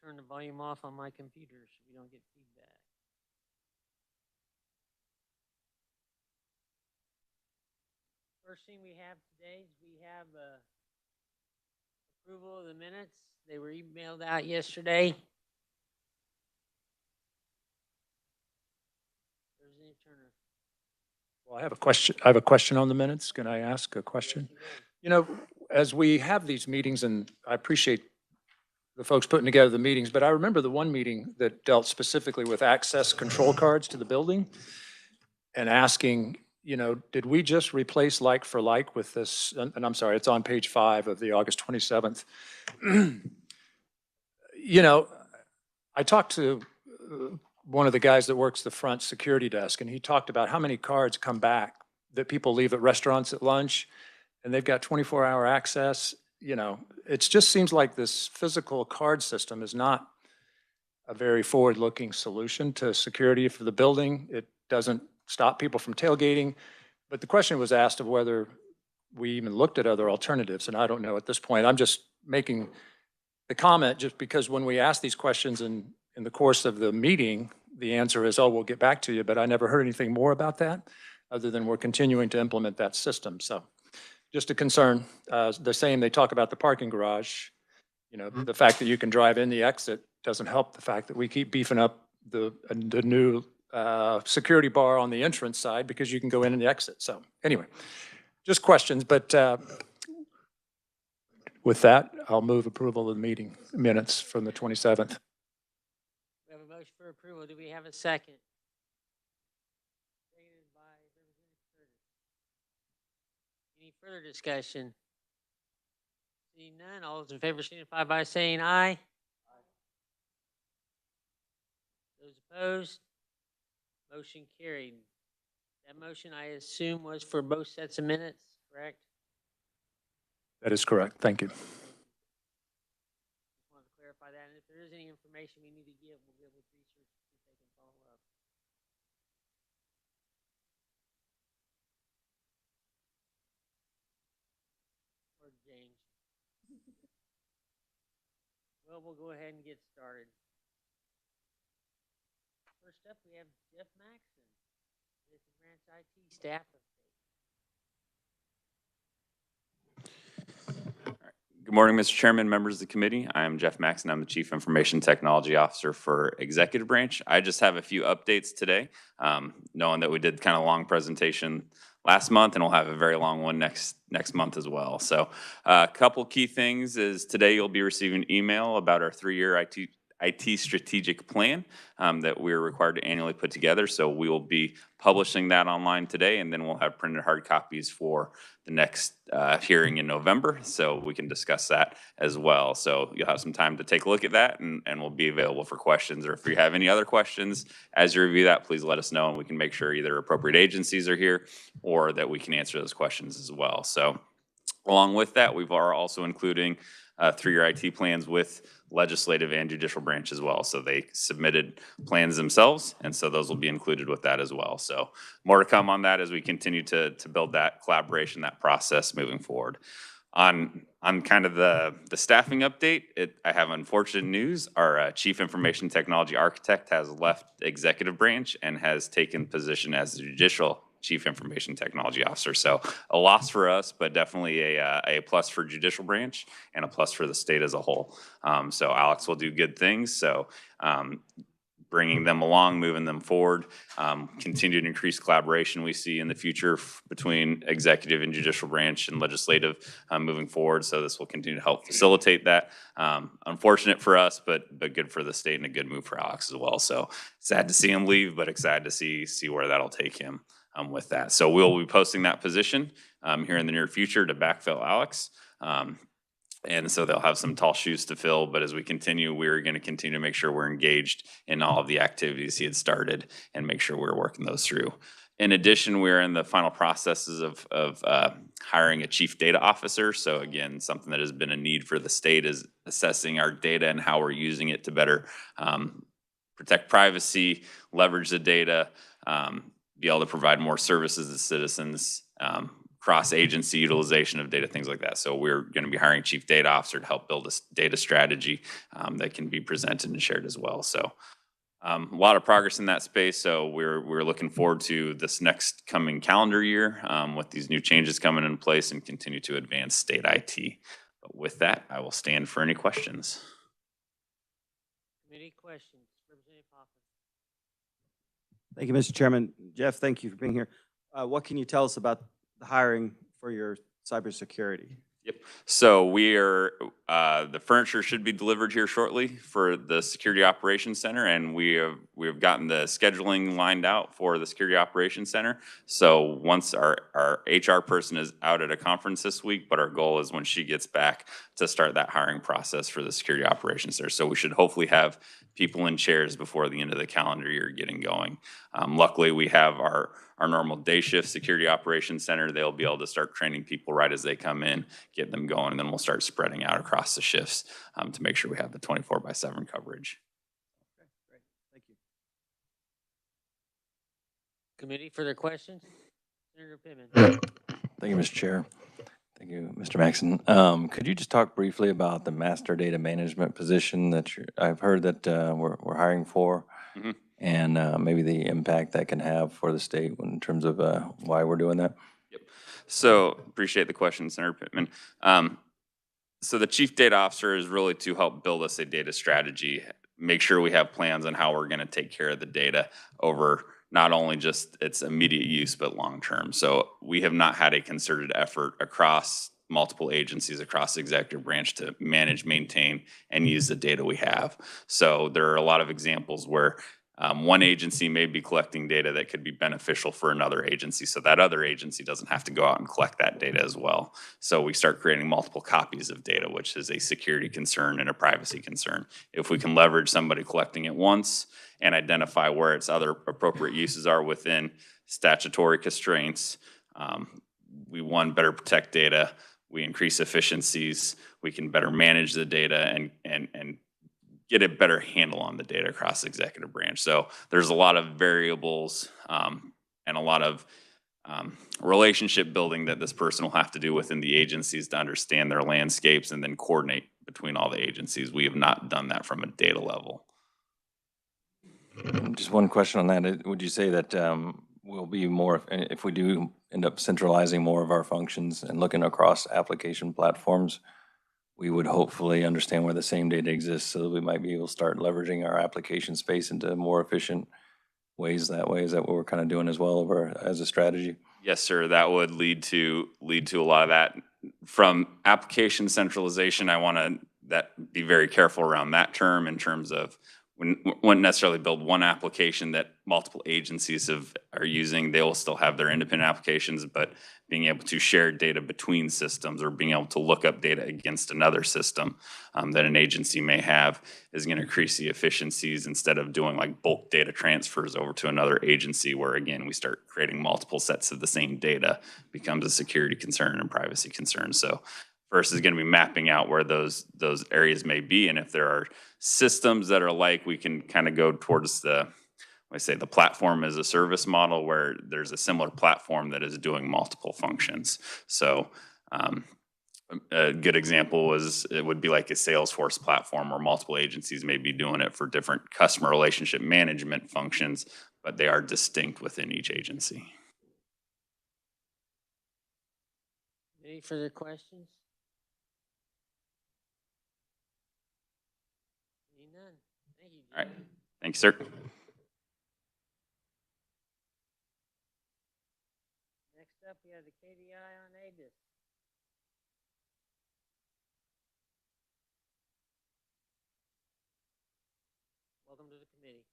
turn the volume off on my computer so we don't get feedback. First thing we have today is we have approval of the minutes. They were emailed out yesterday. Well, I have a question. I have a question on the minutes. Can I ask a question? You know, as we have these meetings, and I appreciate the folks putting together the meetings, but I remember the one meeting that dealt specifically with access control cards to the building and asking, you know, did we just replace like for like with this? And I'm sorry, it's on page 5 of the August 27th. You know, I talked to one of the guys that works the front security desk, and he talked about how many cards come back that people leave at restaurants at lunch, and they've got 24-hour access. You know, it just seems like this physical card system is not a very forward-looking solution to security for the building. It doesn't stop people from tailgating. But the question was asked of whether we even looked at other alternatives, and I don't know at this point. I'm just making the comment just because when we ask these questions in the course of the meeting, the answer is, oh, we'll get back to you, but I never heard anything more about that other than we're continuing to implement that system. So just a concern. The same, they talk about the parking garage. You know, the fact that you can drive in the exit doesn't help the fact that we keep beefing up the new security bar on the entrance side because you can go in and the exit. So anyway, just questions, but with that, I'll move approval of the meeting minutes from the 27th. We have a motion for approval. Do we have a second? Seconded by Representative Curtis. Any further discussion? Seeing none, all those in favor signify by saying aye. Those opposed? Motion carried. That motion, I assume, was for both sets of minutes, correct? That is correct. Thank you. Just wanted to clarify that. And if there is any information we need to give, we'll be able to research if they can follow up. Or James. Well, we'll go ahead and get started. First up, we have Jeff Maxson, Branch IT staff update. Good morning, Mr. Chairman, members of the committee. I am Jeff Maxson. I'm the Chief Information Technology Officer for Executive Branch. I just have a few updates today, knowing that we did kind of a long presentation last month, and we'll have a very long one next month as well. So a couple key things is today you'll be receiving an email about our 3-year IT strategic plan that we're required to annually put together. So we will be publishing that online today, and then we'll have printed hard copies for the next hearing in November, so we can discuss that as well. So you'll have some time to take a look at that, and we'll be available for questions. Or if you have any other questions as you review that, please let us know, and we can make sure either appropriate agencies are here or that we can answer those questions as well. So along with that, we are also including 3-year IT plans with legislative and judicial branch as well. So they submitted plans themselves, and so those will be included with that as well. So more to come on that as we continue to build that collaboration, that process moving forward. On kind of the staffing update, I have unfortunate news. Our Chief Information Technology Architect has left Executive Branch and has taken position as the Judicial Chief Information Technology Officer. So a loss for us, but definitely a plus for Judicial Branch and a plus for the state as a whole. So Alex will do good things. So bringing them along, moving them forward, continued increased collaboration we see in the future between executive and judicial branch and legislative moving forward. So this will continue to help facilitate that. Unfortunate for us, but good for the state and a good move for Alex as well. So sad to see him leave, but excited to see where that'll take him with that. So we'll be posting that position here in the near future to backfill Alex. And so they'll have some tall shoes to fill, but as we continue, we're going to continue to make sure we're engaged in all of the activities he had started and make sure we're working those through. In addition, we're in the final processes of hiring a chief data officer. So again, something that has been a need for the state is assessing our data and how we're using it to better protect privacy, leverage the data, be able to provide more services to citizens, cross-agency utilization of data, things like that. So we're going to be hiring chief data officer to help build a data strategy that can be presented and shared as well. So a lot of progress in that space. So we're looking forward to this next coming calendar year with these new changes coming in place and continue to advance state IT. But with that, I will stand for any questions. Committee questions, Representative Hoffman. Thank you, Mr. Chairman. Jeff, thank you for being here. What can you tell us about the hiring for your cybersecurity? Yep. So we are, the furniture should be delivered here shortly for the Security Operations Center, and we have gotten the scheduling lined out for the Security Operations Center. So once our HR person is out at a conference this week, but our goal is when she gets back to start that hiring process for the Security Operations Center. So we should hopefully have people in chairs before the end of the calendar year getting going. Luckily, we have our normal day shift Security Operations Center. They'll be able to start training people right as they come in, get them going, and then we'll start spreading out across the shifts to make sure we have the 24/7 coverage. Okay, great. Thank you. Committee, further questions? Senator Pittman. Thank you, Mr. Chair. Thank you, Mr. Maxon. Could you just talk briefly about the master data management position that I've heard that we're hiring for, Mhm. and maybe the impact that can have for the state in terms of why we're doing that? Yep. So appreciate the question, Senator Pittman. So the chief data officer is really to help build us a data strategy, make sure we have plans on how we're going to take care of the data over not only just its immediate use, but long term. So we have not had a concerted effort across multiple agencies across the executive branch to manage, maintain, and use the data we have. So there are a lot of examples where one agency may be collecting data that could be beneficial for another agency, so that other agency doesn't have to go out and collect that data as well. So we start creating multiple copies of data, which is a security concern and a privacy concern. If we can leverage somebody collecting it once and identify where its other appropriate uses are within statutory constraints, we, one, better protect data, we increase efficiencies, we can better manage the data and get a better handle on the data across the executive branch. So there's a lot of variables and a lot of relationship building that this person will have to do within the agencies to understand their landscapes and then coordinate between all the agencies. We have not done that from a data level. Just one question on that. Would you say that we'll be more, if we do end up centralizing more of our functions and looking across application platforms, we would hopefully understand where the same data exists so that we might be able to start leveraging our application space into more efficient ways that way? Is that what we're kind of doing as well as a strategy? Yes, sir. That would lead to a lot of that. From application centralization, I want to be very careful around that term in terms of we wouldn't necessarily build one application that multiple agencies are using. They will still have their independent applications, but being able to share data between systems or being able to look up data against another system that an agency may have is going to increase the efficiencies instead of doing like bulk data transfers over to another agency where, again, we start creating multiple sets of the same data, becomes a security concern and privacy concern. So first is going to be mapping out where those areas may be, and if there are systems that are like, we can kind of go towards the platform as a service model where there's a similar platform that is doing multiple functions. So a good example would be like a Salesforce platform where multiple agencies may be doing it for different customer relationship management functions, but they are distinct within each agency. Any further questions? Seeing none. Thank you, All right. Jim. Thanks, sir. Next up, we have the KBI on ABIS. Welcome to the committee.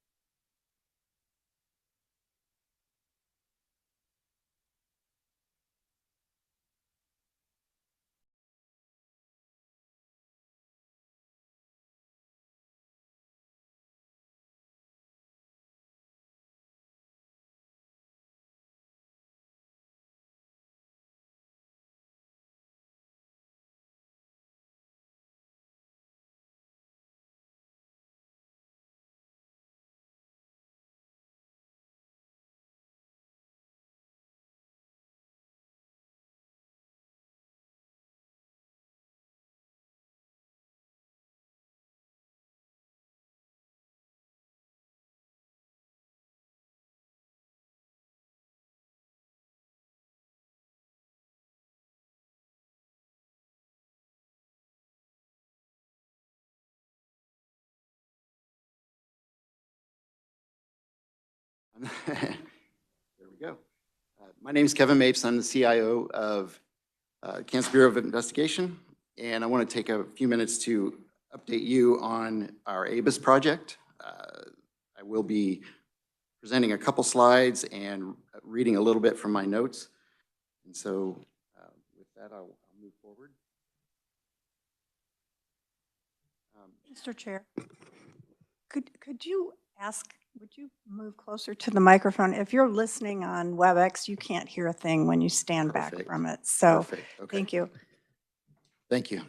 There we go. My name is Kevin Mapes. I'm the CIO of Kansas Bureau of Investigation, and I want to take a few minutes to update you on our ABIS project. I will be presenting a couple slides and reading a little bit from my notes. And so with that, I'll move forward. Mr. Chair, could you would you move closer to the microphone? If you're listening on WebEx, you can't hear a thing when you stand back Perfect. from it. So, Perfect. Okay. thank you. Thank you.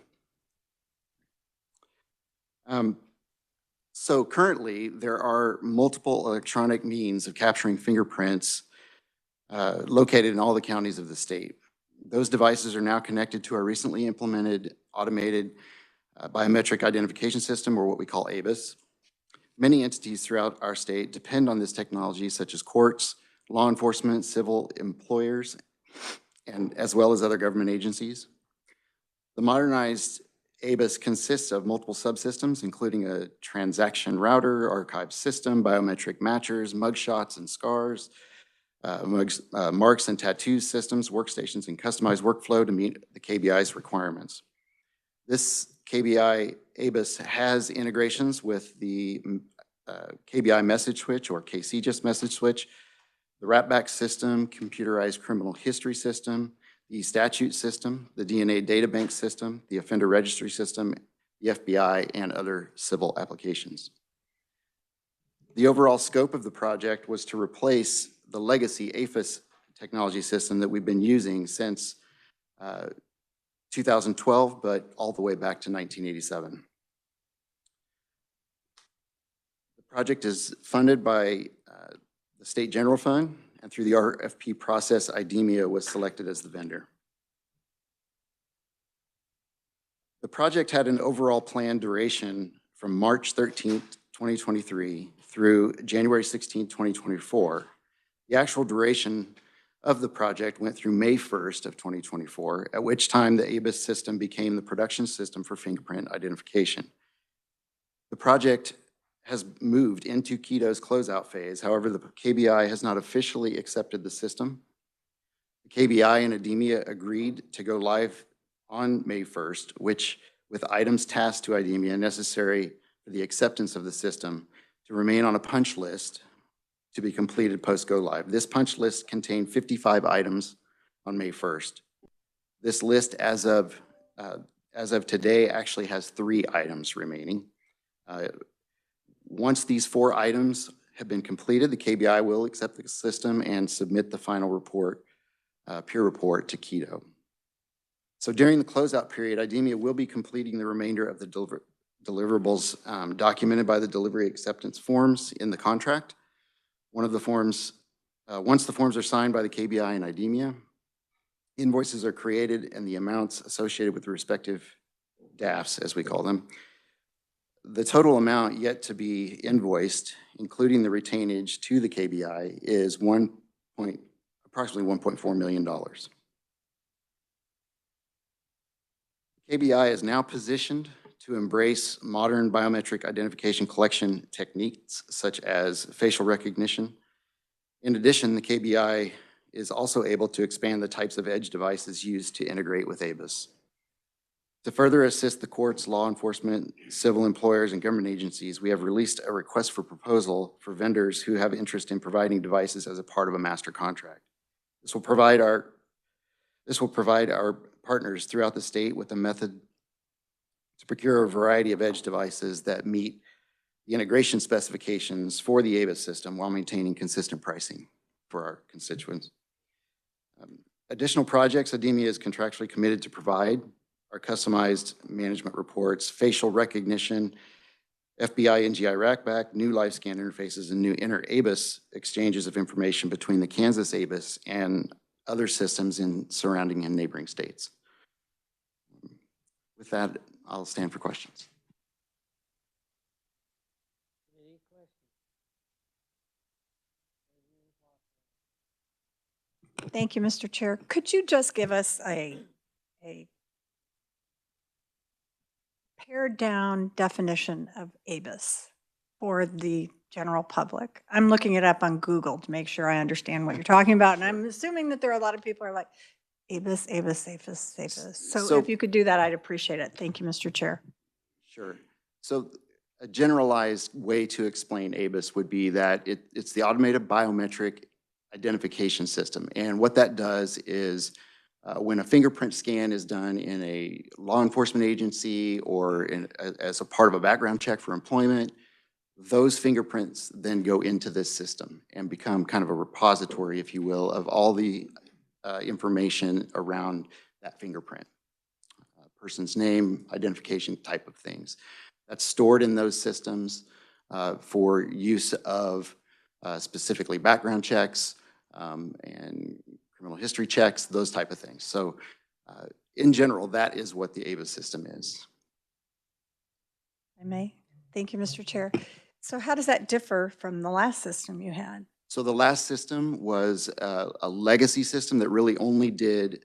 So currently, there are multiple electronic means of capturing fingerprints located in all the counties of the state. Those devices are now connected to our recently implemented automated biometric identification system, or what we call ABIS. Many entities throughout our state depend on this technology, such as courts, law enforcement, civil employers, and as well as other government agencies. The modernized ABIS consists of multiple subsystems, including a transaction router, archive system, biometric matchers, mugshots and scars, marks and tattoo systems, workstations, and customized workflow to meet the KBI's requirements. This KBI ABIS has integrations with the KBI message switch, or ks.gov message switch, the wrapback system, computerized criminal history system, the statute system, the DNA data bank system, the offender registry system, the FBI, and other civil applications. The overall scope of the project was to replace the legacy AFIS technology system that we've been using since 2012, but all the way back to 1987. The project is funded by the State General Fund, and through the RFP process, IDEMIA was selected as the vendor. The project had an overall planned duration from March 13th, 2023 through January 16th, 2024. The actual duration of the project went through May 1st of 2024, at which time the ABIS system became the production system for fingerprint identification. The project has moved into KETO's closeout phase. However, the KBI has not officially accepted the system. The KBI and IDEMIA agreed to go live on May 1st, which with items tasked to IDEMIA necessary for the acceptance of the system to remain on a punch list to be completed post-go live. This punch list contained 55 items on May 1st. This list, as of today, actually has 3 items remaining. Once these 4 items have been completed, the KBI will accept the system and submit the final report, peer report, to KETO. So during the closeout period, IDEMIA will be completing the remainder of the deliverables documented by the delivery acceptance forms in the contract. One of the forms, once the forms are signed by the KBI and IDEMIA, invoices are created and the amounts associated with the respective DAFs, as we call them. The total amount yet to be invoiced, including the retainage to the KBI, is approximately $1.4 million. KBI is now positioned to embrace modern biometric identification collection techniques such as facial recognition. In addition, the KBI is also able to expand the types of edge devices used to integrate with ABIS. To further assist the courts, law enforcement, civil employers, and government agencies, we have released a request for proposal for vendors who have interest in providing devices as a part of a master contract. This will provide our partners throughout the state with a method to procure a variety of edge devices that meet the integration specifications for the ABIS system while maintaining consistent pricing for our constituents. Additional projects IDEMIA is contractually committed to provide are customized management reports, facial recognition, FBI NGI rackback, new live scan interfaces, and new inter-ABIS exchanges of information between the Kansas ABIS and other systems in surrounding and neighboring states. With that, I'll stand for questions. Any questions? Thank you, Mr. Chair. Could you just give us a pared down definition of ABIS for the general public? I'm looking it up on Google to make sure I understand what you're talking about, and I'm assuming that there are a lot of people who are like, ABIS, ABIS, ABIS, ABIS. So So- if you could do that, I'd appreciate it. Thank you, Mr. Chair. Sure. So a generalized way to explain ABIS would be that it's the automated biometric identification system. And what that does is when a fingerprint scan is done in a law enforcement agency or as a part of a background check for employment, those fingerprints then go into this system and become kind of a repository, if you will, of all the information around that fingerprint. Person's name, identification type of things. That's stored in those systems for use of specifically background checks and criminal history checks, those type of things. So in general, that is what the ABIS system is. I may. Thank you, Mr. Chair. So how does that differ from the last system you had? So the last system was a legacy system that really only did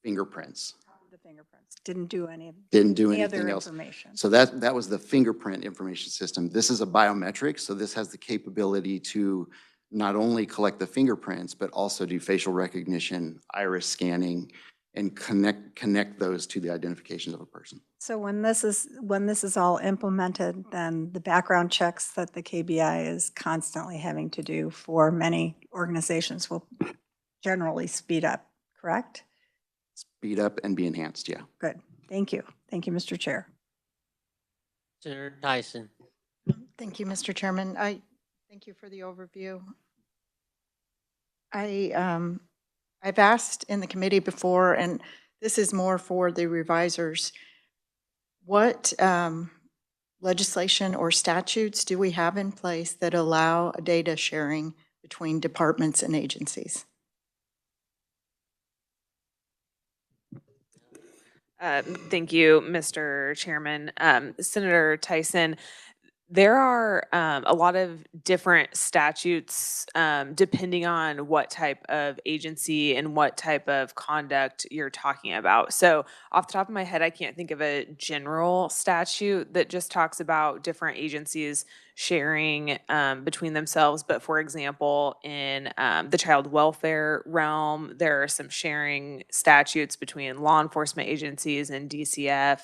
fingerprints. The fingerprints didn't do any Didn't do any other anything else. information. So that was the fingerprint information system. This is a biometric, so this has the capability to not only collect the fingerprints, but also do facial recognition, iris scanning, and connect those to the identifications of a person. So when this is all implemented, then the background checks that the KBI is constantly having to do for many organizations will generally speed up, correct? Speed up and be enhanced, yeah. Good. Thank you. Thank you, Mr. Chair. Senator Tyson. Thank you, Mr. Chairman. Thank you for the overview. I've asked in the committee before, and this is more for the revisers, what legislation or statutes do we have in place that allow data sharing between departments and agencies? Thank you, Mr. Chairman. Senator Tyson, there are a lot of different statutes depending on what type of agency and what type of conduct you're talking about. So off the top of my head, I can't think of a general statute that just talks about different agencies sharing between themselves. But for example, in the child welfare realm, there are some sharing statutes between law enforcement agencies and DCF.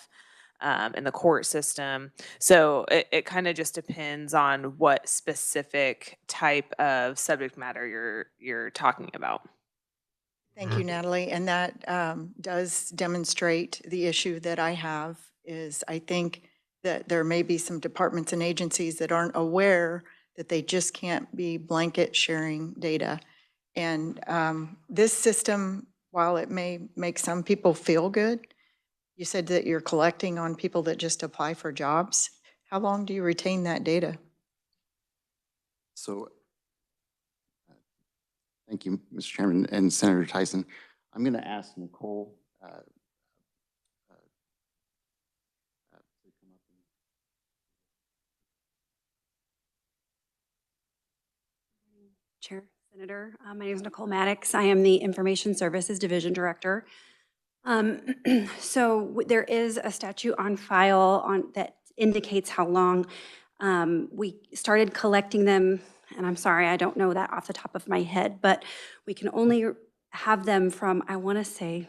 In the court system. So it kind of just depends on what specific type of subject matter you're talking about. Thank you, Natalie. And that does demonstrate the issue that I have is I think that there may be some departments and agencies that aren't aware that they just can't be blanket sharing data. And this system, while it may make some people feel good, you said that you're collecting on people that just apply for jobs. How long do you retain that data? So, thank you, Mr. Chairman and Senator Tyson. I'm going to ask Nicole to come up. Chair, Senator, my name is Nicole Maddox. I am the Information Services Division Director. So there is a statute on file that indicates how long we started collecting them. And I'm sorry, I don't know that off the top of my head, but we can only have them from, I want to say,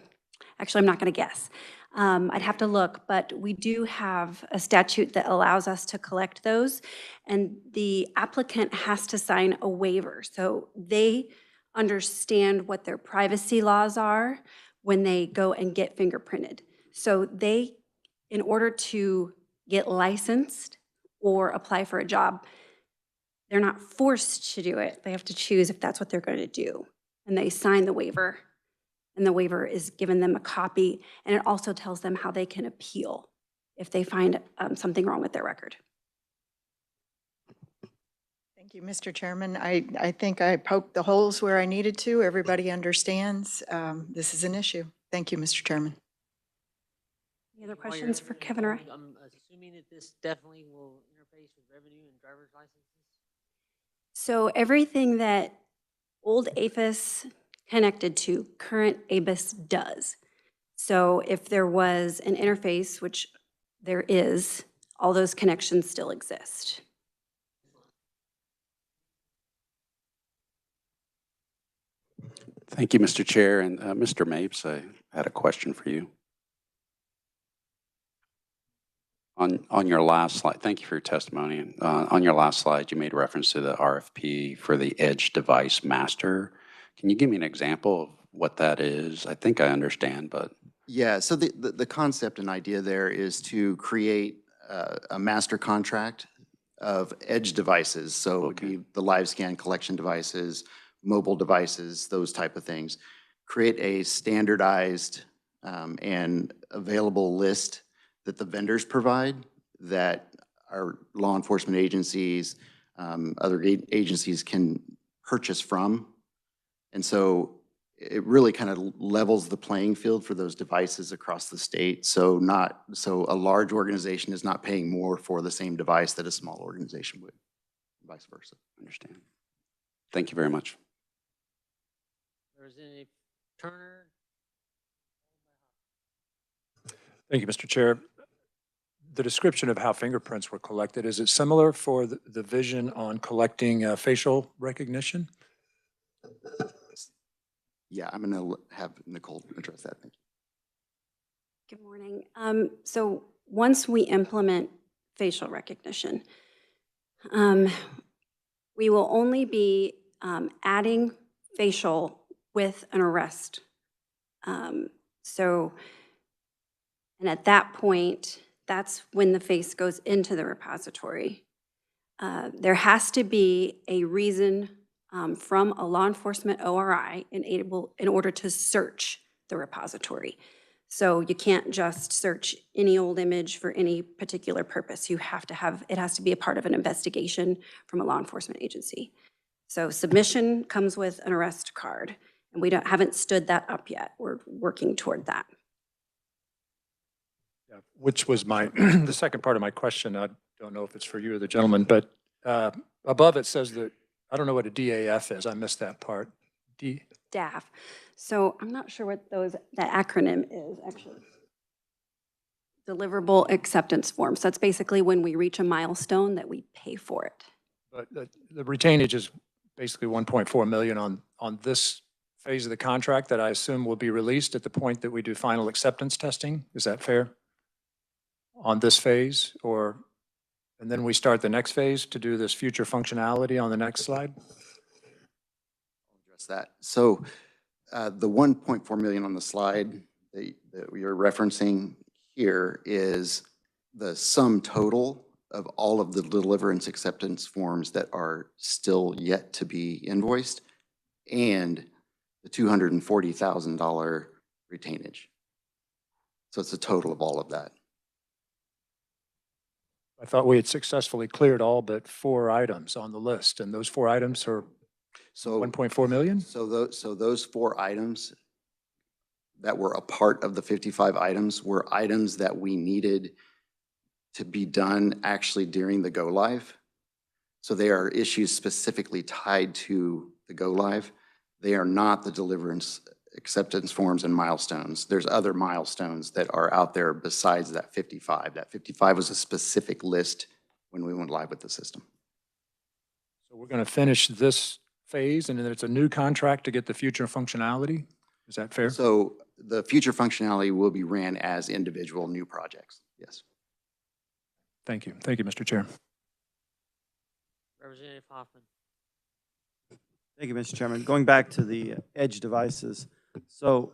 actually, I'm not going to guess. I'd have to look, but we do have a statute that allows us to collect those. And the applicant has to sign a waiver. So they understand what their privacy laws are when they go and get fingerprinted. So they, in order to get licensed or apply for a job, they're not forced to do it. They have to choose if that's what they're going to do. And they sign the waiver, and the waiver is given them a copy, and it also tells them how they can appeal if they find something wrong with their record. Thank you, Mr. Chairman. I think I poked the holes where I needed to. Everybody understands this is an issue. Thank you, Mr. Chairman. Any other questions for Kevin or I? I'm assuming that this definitely will interface with revenue and driver's licenses? So everything that old APHIS connected to, current ABIS does. So if there was an interface, which there is, all those connections still exist. Thank you, Mr. Chair. And Mr. Mapes, I had a question for you. On your last slide, thank you for your testimony. And on your last slide, you made reference to the RFP for the Edge Device Master. Can you give me an example of what that is? I think I understand, but. Yeah, so the concept and idea there is to create a master contract of edge devices. So it would be the live scan collection devices, mobile devices, those type of things. Create a standardized and available list that the vendors provide that our law enforcement agencies, other agencies can purchase from. And so it really kind of levels the playing field for those devices across the state. So a large organization is not paying more for the same device that a small organization would, vice versa. Understand. Thank you very much. Representative Turner. Thank you, Mr. Chair. The description of how fingerprints were collected, is it similar for the vision on collecting facial recognition? Yeah, I'm going to have Nicole address that. Thank you. Good morning. So once we implement facial recognition, we will only be adding facial with an arrest. And at that point, that's when the face goes into the repository. There has to be a reason from a law enforcement ORI in order to search the repository. So you can't just search any old image for any particular purpose. You have to have, it has to be a part of an investigation from a law enforcement agency. So submission comes with an arrest card, and we haven't stood that up yet. We're working toward that. Yeah, which was my, the second part of my question. I don't know if it's for you or the gentleman, but above it says that, I don't know what a DAF is. I missed that part. DAF. So I'm not sure what that acronym is, actually. Deliverable Acceptance Form. So that's basically when we reach a milestone that we pay for it. But the retainage is basically 1.4 million on this phase of the contract that I assume will be released at the point that we do final acceptance testing. Is that fair? On this phase, and then we start the next phase to do this future functionality on the next slide? I'll address that. So the 1.4 million on the slide that we are referencing here is the sum total of all of the deliverance acceptance forms that are still yet to be invoiced and the $240,000 retainage. So it's a total of all of that. I thought we had successfully cleared all but 4 items on the list, and those 4 items are 1.4 million? So those 4 items that were a part of the 55 items were items that we needed to be done actually during the go live. So they are issues specifically tied to the go live. They are not the deliverance acceptance forms and milestones. There's other milestones that are out there besides that 55. That 55 was a specific list when we went live with the system. So we're going to finish this phase and then it's a new contract to get the future functionality? Is that fair? So the future functionality will be ran as individual new projects. Yes. Thank you. Thank you, Mr. Chair. Representative Hoffman. Thank you, Mr. Chairman. Going back to the edge devices, so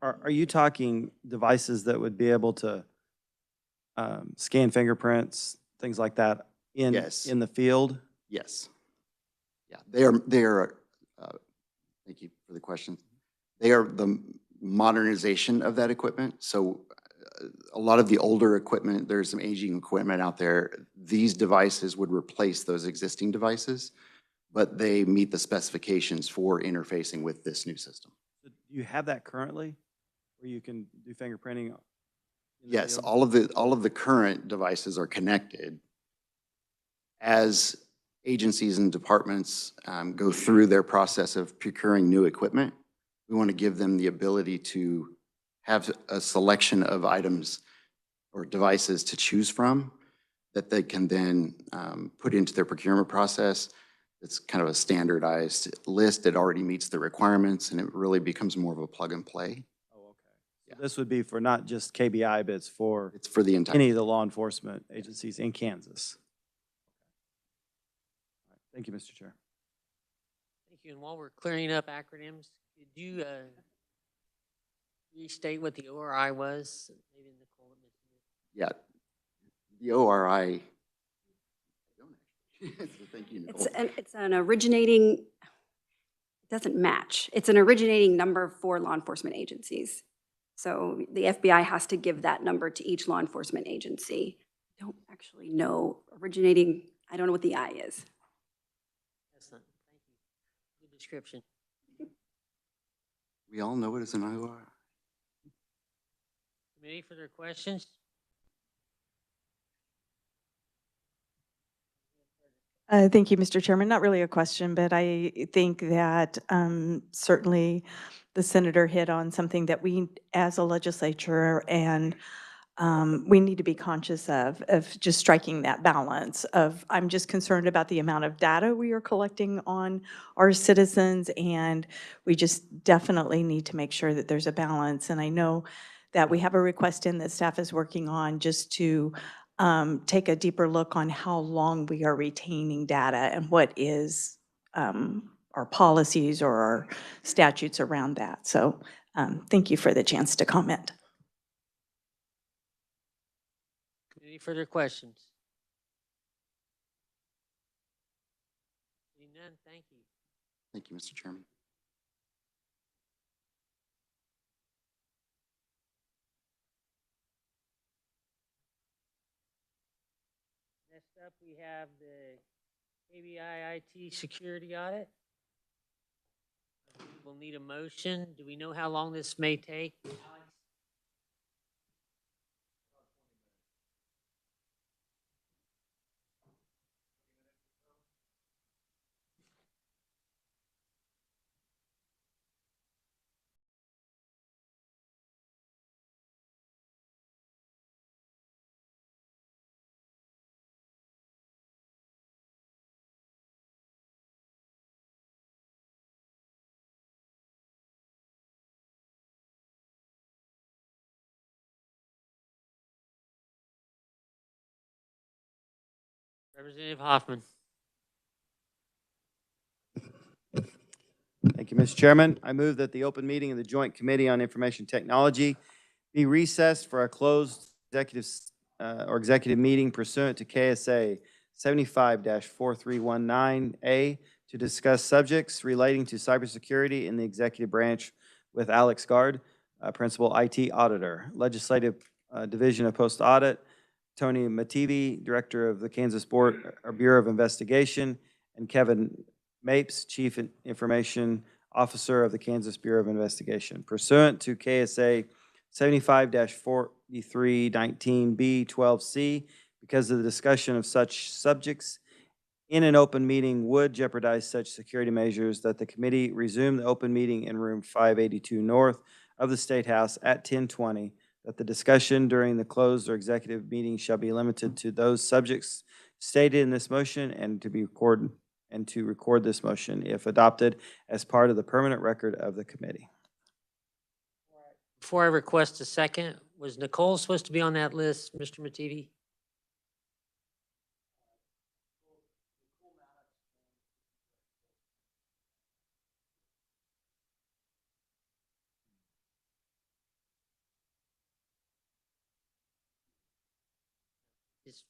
are you talking devices that would be able to scan fingerprints, things like that in the field? Yes. Yeah, they are thank you for the question. They are the modernization of that equipment. So a lot of the older equipment, there's some aging equipment out there. These devices would replace those existing devices, but they meet the specifications for interfacing with this new system. Do you have that currently, where you can do fingerprinting? Yes, all of the current devices are connected. As agencies and departments go through their process of procuring new equipment, we want to give them the ability to have a selection of items or devices to choose from that they can then put into their procurement process It's kind of a standardized list that already meets the requirements, and it really becomes more of a plug and play. Oh, okay. So this would be for not just KBI, but it's for It's for the entire. any of the law enforcement agencies in Kansas. All right. Thank you, Mr. Chair. Thank you. And while we're clearing up acronyms, could you restate what the ORI was? Maybe Nicole mentioned it. Yeah, the ORI. So thank you, Nicole. It's an originating, it doesn't match. It's an originating number for law enforcement agencies. So the FBI has to give that number to each law enforcement agency. I don't actually know originating, I don't know what the I is. Excellent. Thank you. Good description. We all know it as an ORI. Committee, further questions? Thank you, Mr. Chairman. Not really a question, but I think that certainly the senator hit on something that we, as a legislature, and we need to be conscious of just striking that balance of, I'm just concerned about the amount of data we are collecting on our citizens, and we just definitely need to make sure that there's a balance. And I know that we have a request in that staff is working on just to take a deeper look on how long we are retaining data and what is our policies or our statutes around that. So thank you for the chance to comment. Any further questions? Seeing none, thank you. Thank you, Mr. Chairman. Next up, we have the KBI IT security audit. We'll need a motion. Do we know how long this may take? Alex? Representative Hoffman. Thank you, Mr. Chairman. I move that the open meeting of the Joint Committee on Information Technology be recessed for a closed executive meeting pursuant to KSA 75-4319A to discuss subjects relating to cybersecurity in the executive branch with Alex Gard, Principal IT Auditor, Legislative Division of Post Audit, Tony Mativi, Director of the Kansas Bureau of Investigation, and Kevin Mapes, Chief Information Officer of the Kansas Bureau of Investigation. Pursuant to KSA 75-4319B12C, because of the discussion of such subjects in an open meeting would jeopardize such security measures, that the committee resume the open meeting in room 582 north of the State House at 10:20, that the discussion during the closed or executive meeting shall be limited to those subjects stated in this motion, and to record this motion if adopted as part of the permanent record of the committee. Before I request a second, was Nicole supposed to be on that list, Mr. Mativi?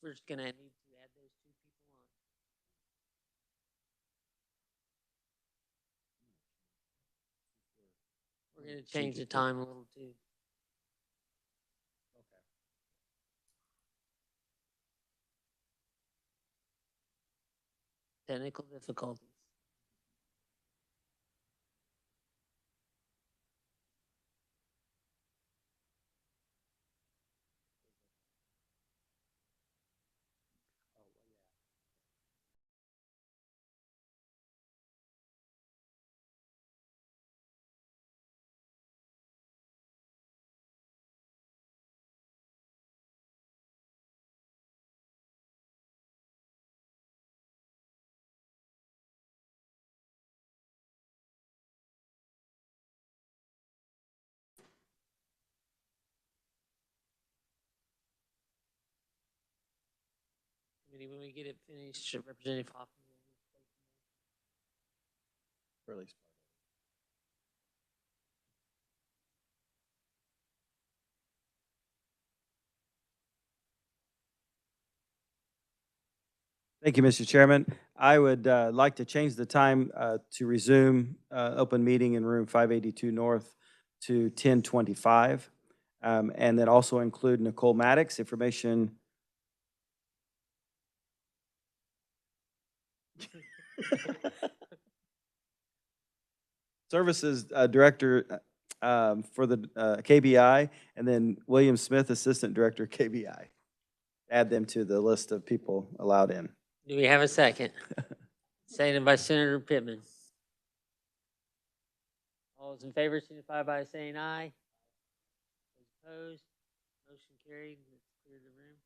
We're just gonna need to add those two people on. We're gonna change the time a little too. Technical difficulties. Committee when we get it finished. Representative Hoffman. Thank you, Mr. Chairman. I would like to change the time to resume open meeting in room 582 North to 10:25. And then also include Nicole Maddox, information. Services Director for the KBI, and then William Smith, Assistant Director, KBI. Add them to the list of people allowed in. Do we have a second? Seconded by Senator Pittman. All those in favor signify by saying aye. Those opposed, motion carried. Let's clear the room.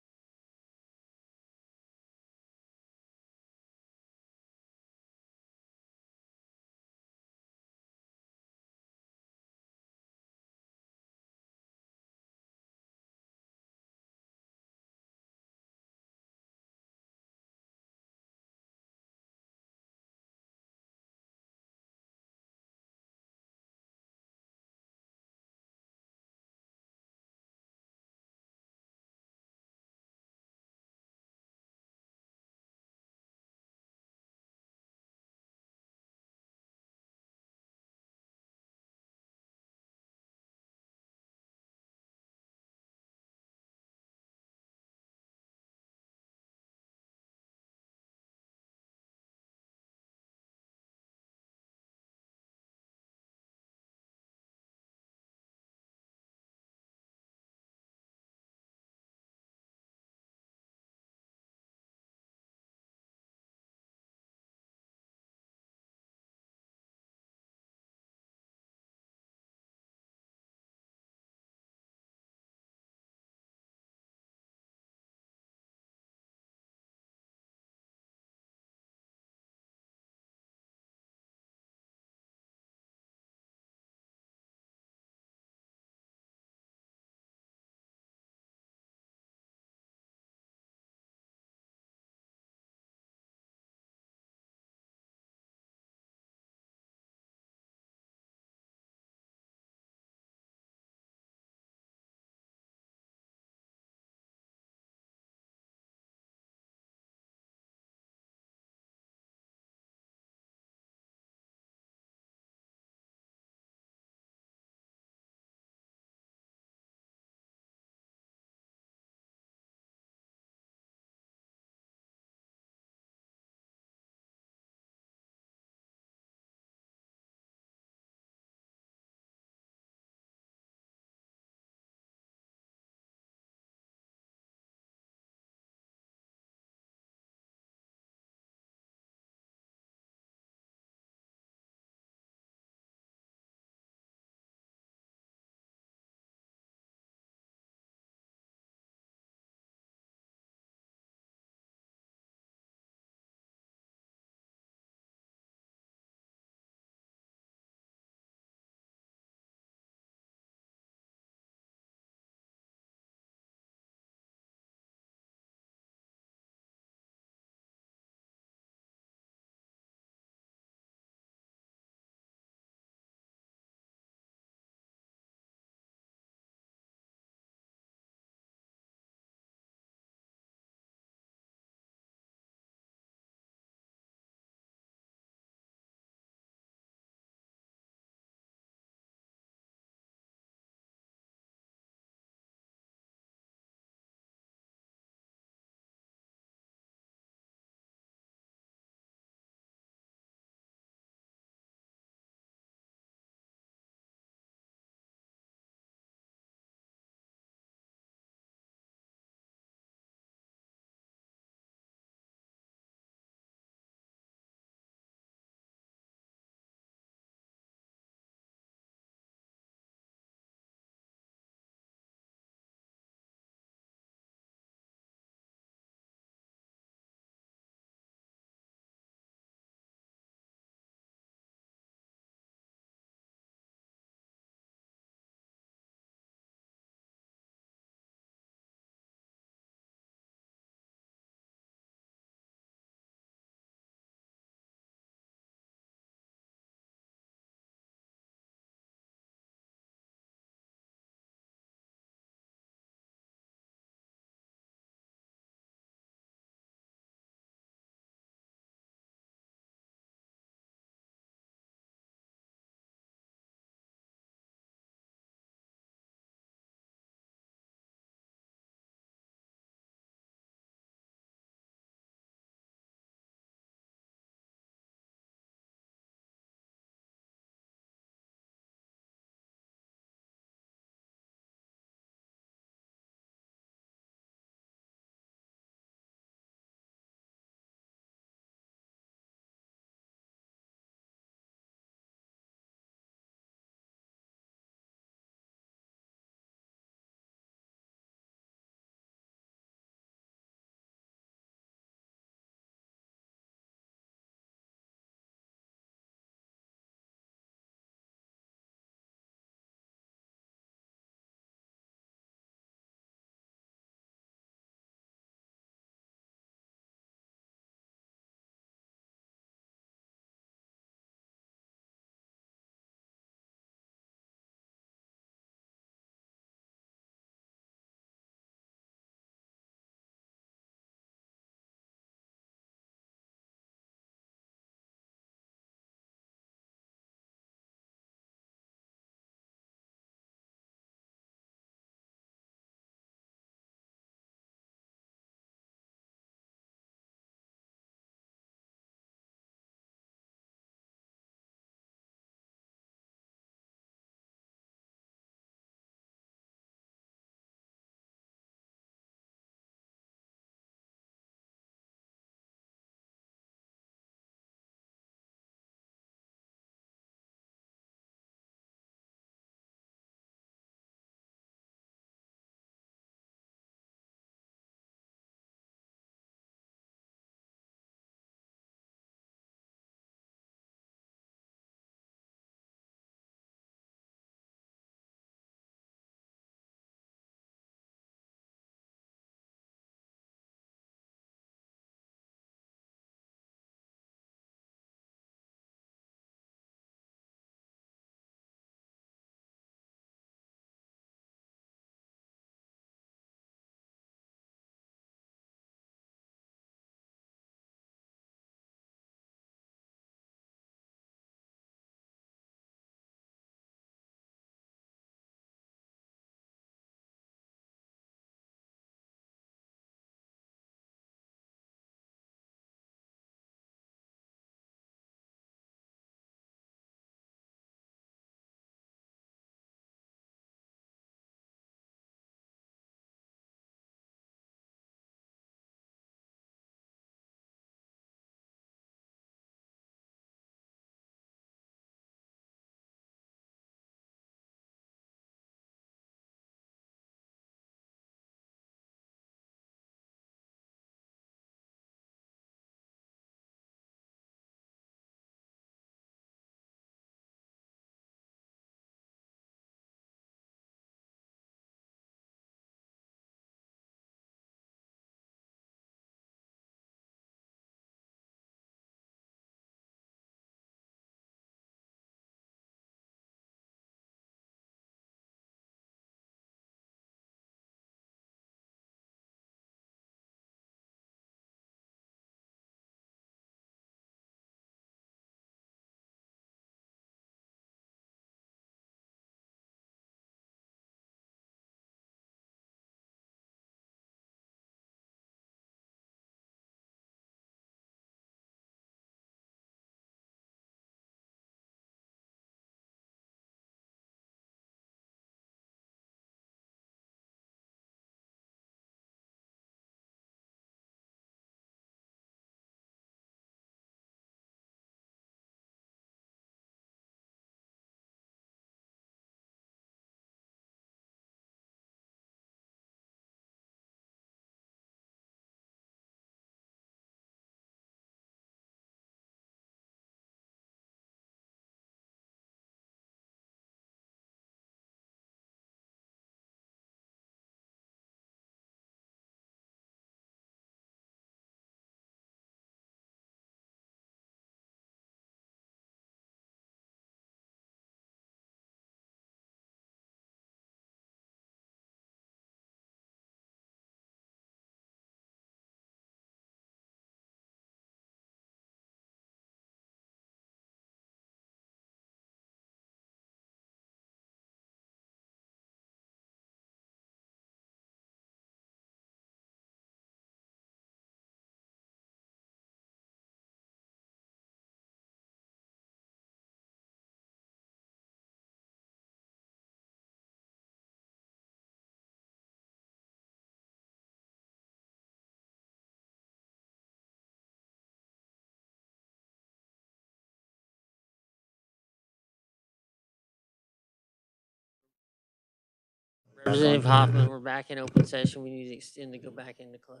Representative Hoffman, we're back in open session. We need to extend to go back into closed.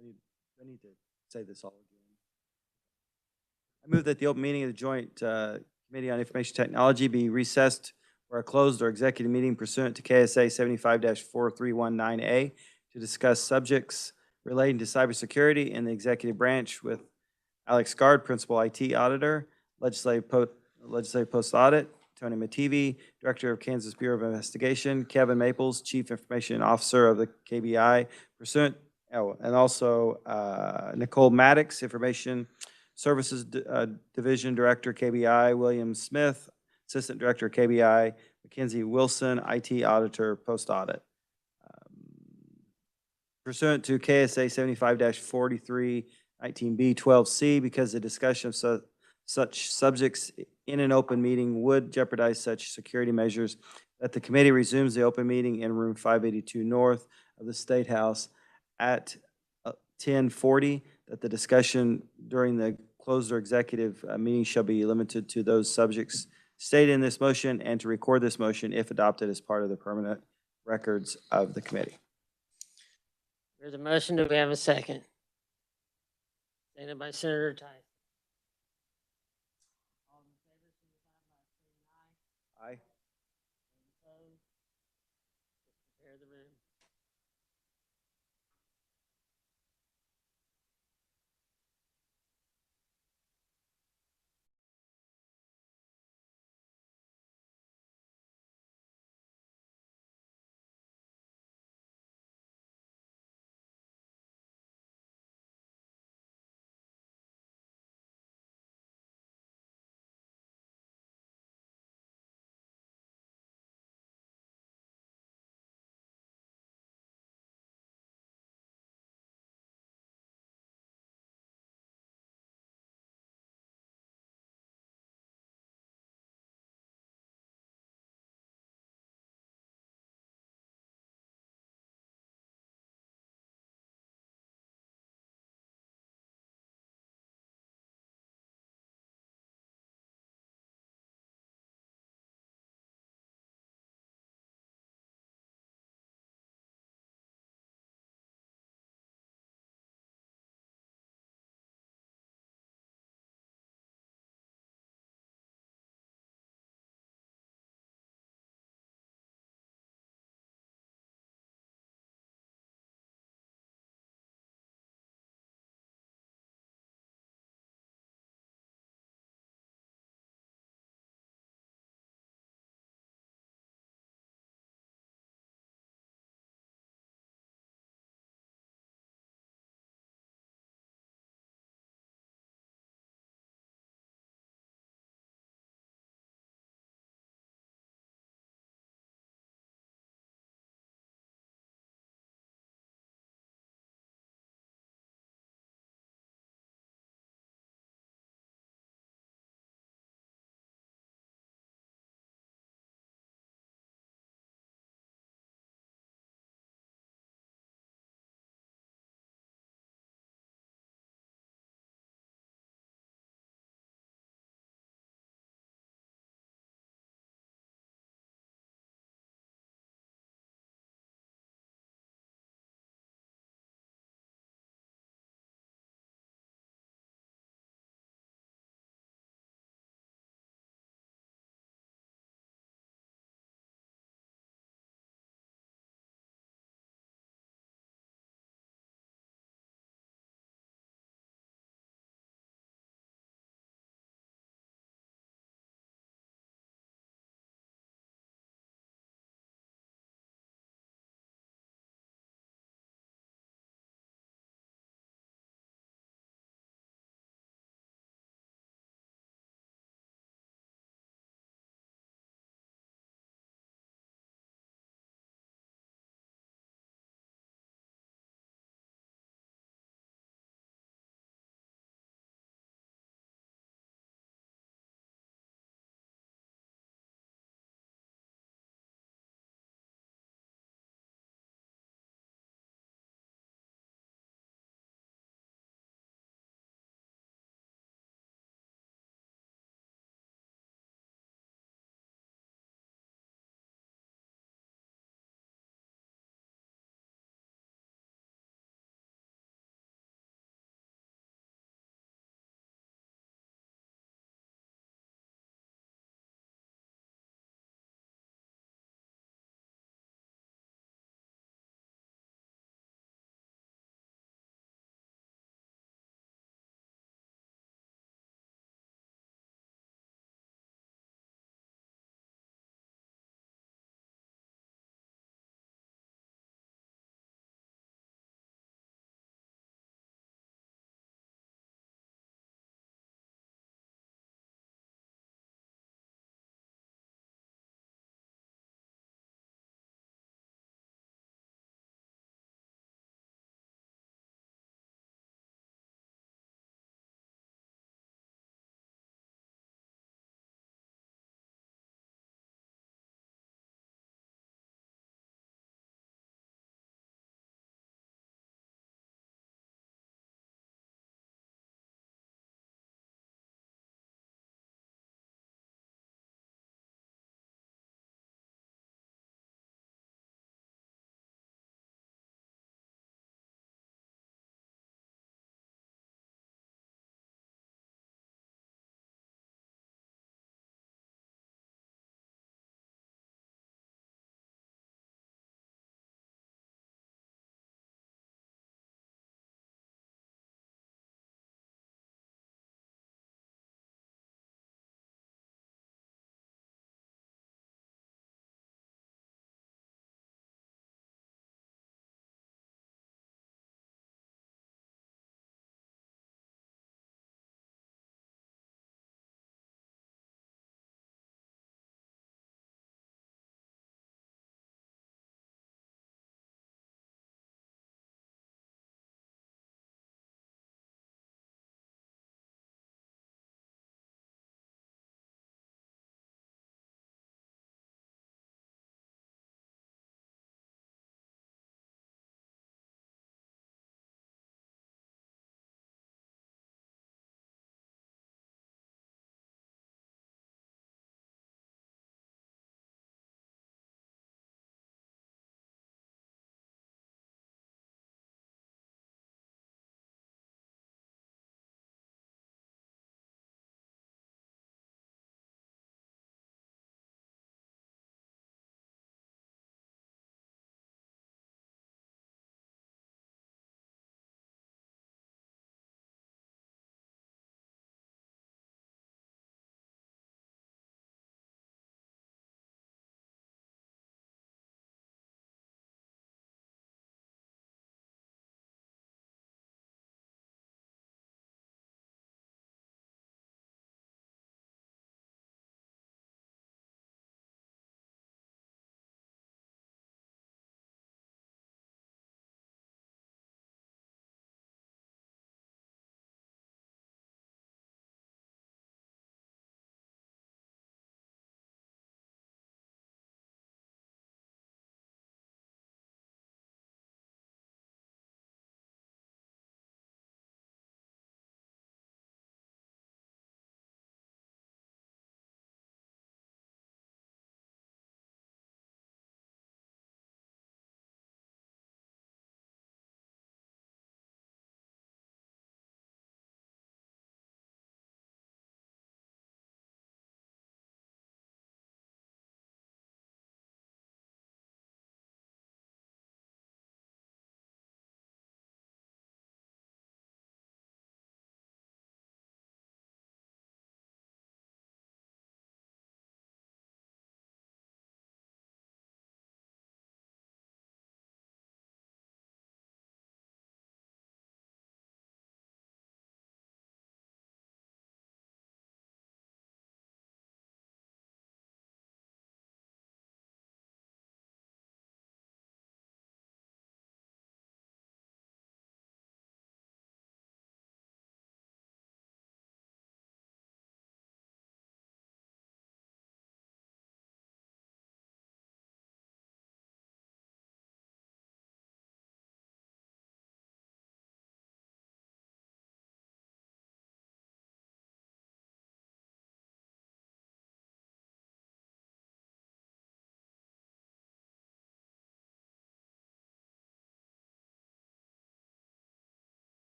I need to say this all again. I move that the open meeting of the Joint Committee on Information Technology be recessed for a closed or executive meeting pursuant to KSA 75-4319A to discuss subjects relating to cybersecurity in the executive branch with Alex Gard, Principal IT Auditor, Legislative Post Audit, Tony Mativi, Director of Kansas Bureau of Investigation, Kevin Maples, Chief Information Officer of the KBI, and also Nicole Maddox, Information Services Division Director, KBI, William Smith, Assistant Director, KBI, Mackenzie Wilson, IT Auditor, Post Audit. Pursuant to KSA 75-4319B 12C, because the discussion of such subjects in an open meeting would jeopardize such security measures, that the committee resumes the open meeting in room 582 north of the State House at 10:40, that the discussion during the closed or executive meeting shall be limited to those subjects stated in this motion, and to record this motion if adopted as part of the permanent records of the committee. There's a motion. Do we have a second? Seconded by Senator Tyson. All in favor, signify by saying aye. Aye. Opposed? Prepare the room.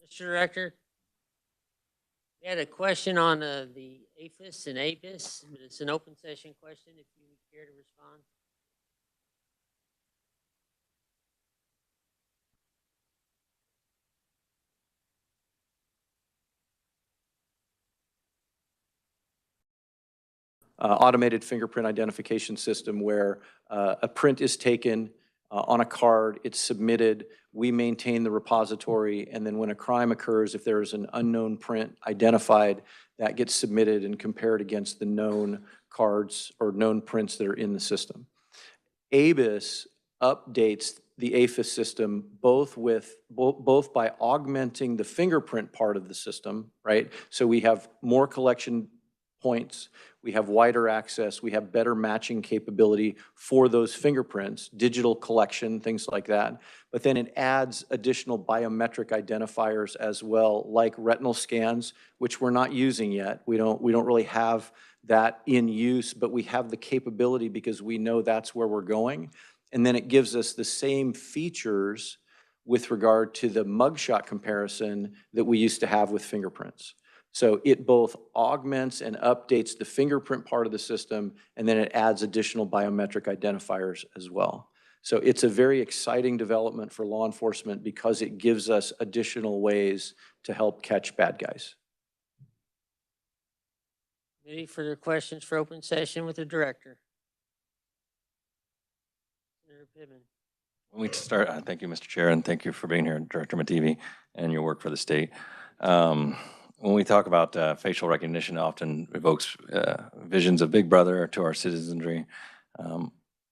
Mr. Director, we had a question on the APHIS and ABIS. It's an open session question, if you would care to respond. Automated fingerprint identification system where a print is taken on a card, it's submitted, we maintain the repository, and then when a crime occurs, if there is an unknown print identified, that gets submitted and compared against the known cards or known prints that are in the system. ABIS updates the APHIS system both by augmenting the fingerprint part of the system, right? So we have more collection points, we have wider access, we have better matching capability for those fingerprints, digital collection, things like that. But then it adds additional biometric identifiers as well, like retinal scans, which we're not using yet. We don't really have that in use, but we have the capability because we know that's where we're going. And then it gives us the same features with regard to the mugshot comparison that we used to have with fingerprints. So it both augments and updates the fingerprint part of the system, and then it adds additional biometric identifiers as well. So it's a very exciting development for law enforcement because it gives us additional ways to help catch bad guys. Any further questions for open session with the director? Senator Pittman. When we start, thank you, Mr. Chair, and thank you for being here, Director Mativi, and your work for the state. When we talk about facial recognition, it often evokes visions of Big Brother to our citizenry.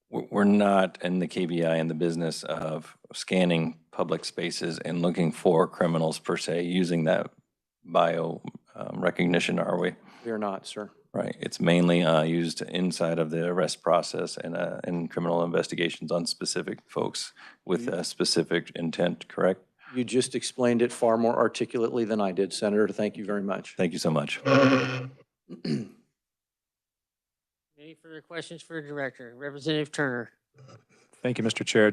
We're not in the KBI in the business of scanning public spaces and looking for criminals per se using that bio recognition, are we? We are not, sir. Right. It's mainly used inside of the arrest process and in criminal investigations on specific folks with a specific intent, correct? You just explained it far more articulately than I did, Senator. Thank you very much. Thank you so much. Any further questions for the director? Representative Turner. Thank you, Mr. Chair.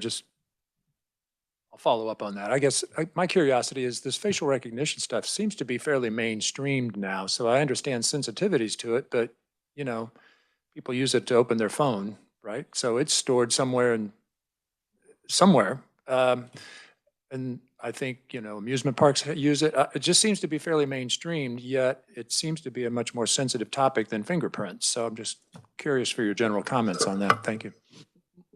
I'll follow up on that. I guess my curiosity is this facial recognition stuff seems to be fairly mainstreamed now. So I understand sensitivities to it, but you know, people use it to open their phone, right? So it's stored somewhere. And I think, you know, amusement parks use it. It just seems to be fairly mainstreamed, yet it seems to be a much more sensitive topic than fingerprints. So I'm just curious for your general comments on that. Thank you.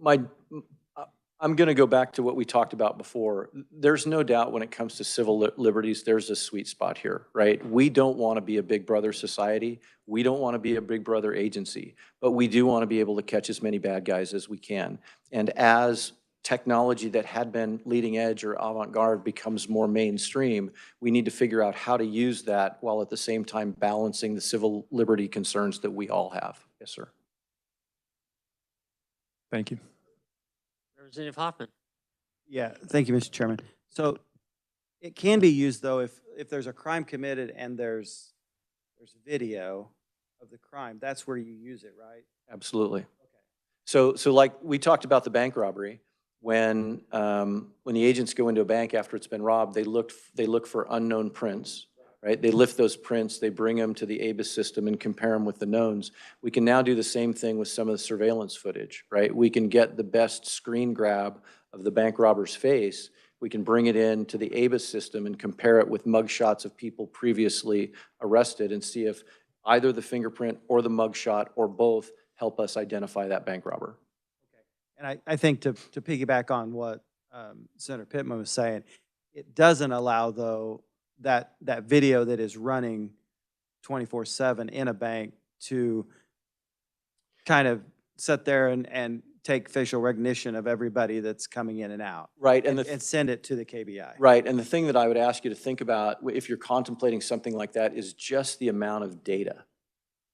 I'm going to go back to what we talked about before. There's no doubt when it comes to civil liberties, there's a sweet spot here, right? We don't want to be a Big Brother society. We don't want to be a Big Brother agency, but we do want to be able to catch as many bad guys as we can. And as technology that had been leading edge or avant-garde becomes more mainstream, we need to figure out how to use that while at the same time balancing the civil liberty concerns that we all have. Yes, sir. Thank you. Representative Hoffman. Yeah, thank you, Mr. Chairman. So it can be used, though, if there's a crime committed and there's video of the crime, that's where you use it, right? Absolutely. Okay. So like we talked about the bank robbery, when the agents go into a bank after it's been robbed, they look for unknown prints, right? They lift those prints, they bring them to the ABIS system and compare them with the knowns. We can now do the same thing with some of the surveillance footage, right? We can get the best screen grab of the bank robber's face. We can bring it into the ABIS system and compare it with mugshots of people previously arrested and see if either the fingerprint or the mugshot or both help us identify that bank robber. And I think to piggyback on what Senator Pittman was saying, it doesn't allow, though, that video that is running 24/7 in a bank to kind of sit there and take facial recognition of everybody that's coming in and out. Right. And send it to the KBI. Right. And the thing that I would ask you to think about if you're contemplating something like that is just the amount of data.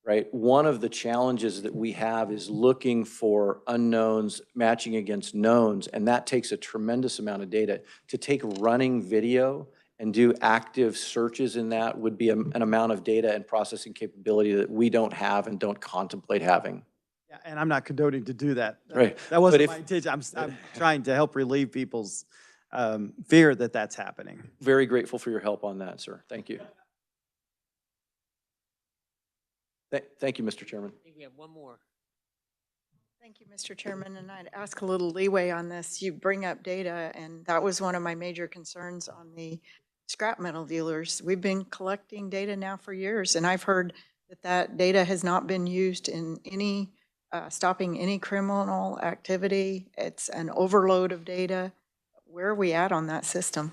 Right? One of the challenges that we have is looking for unknowns matching against knowns, and that takes a tremendous amount of data. To take running video and do active searches in that would be an amount of data and processing capability that we don't have and don't contemplate having. Yeah, and I'm not condoning to do that. Right. That wasn't But my intention. I'm trying to help relieve people's fear that that's happening. Very grateful for your help on that, sir. Thank you. Thank you, Mr. Chairman. I think we have one more. Thank you, Mr. Chairman, and I'd ask a little leeway on this. You bring up data, and that was one of my major concerns on the scrap metal dealers. We've been collecting data now for years, and I've heard that that data has not been used in any, stopping any criminal activity. It's an overload of data. Where are we at on that system?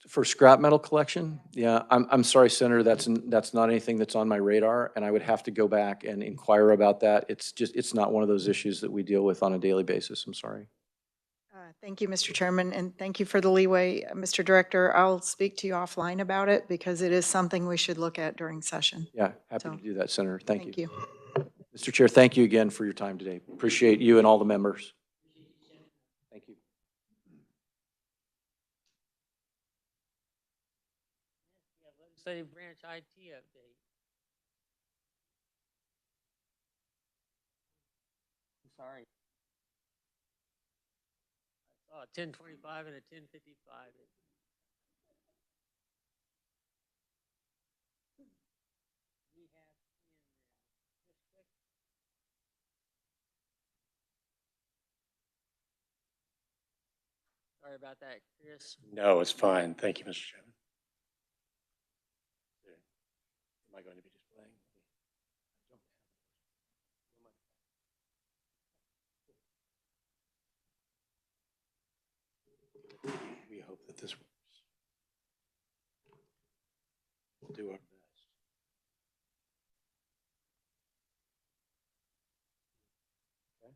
For scrap metal collection, yeah, I'm sorry, Senator, that's not anything that's on my radar, and I would have to go back and inquire about that. It's not one of those issues that we deal with on a daily basis. I'm sorry. Thank you, Mr. Chairman, and thank you for the leeway. Mr. Director, I'll speak to you offline about it because it is something we should look at during session. Yeah, happy So, to do that, Senator. Thank you. Thank you. Mr. Chair, thank you again for your time today. Appreciate you and all the members. Thank you. We have legislative branch IT update. I'm sorry. I saw a 10:25 and a 10:55. We have just quick. Sorry about that, Chris. No, it's fine. Thank you, Mr. Chairman. Am I going to be displaying? We hope that this works. We'll do our best. Okay.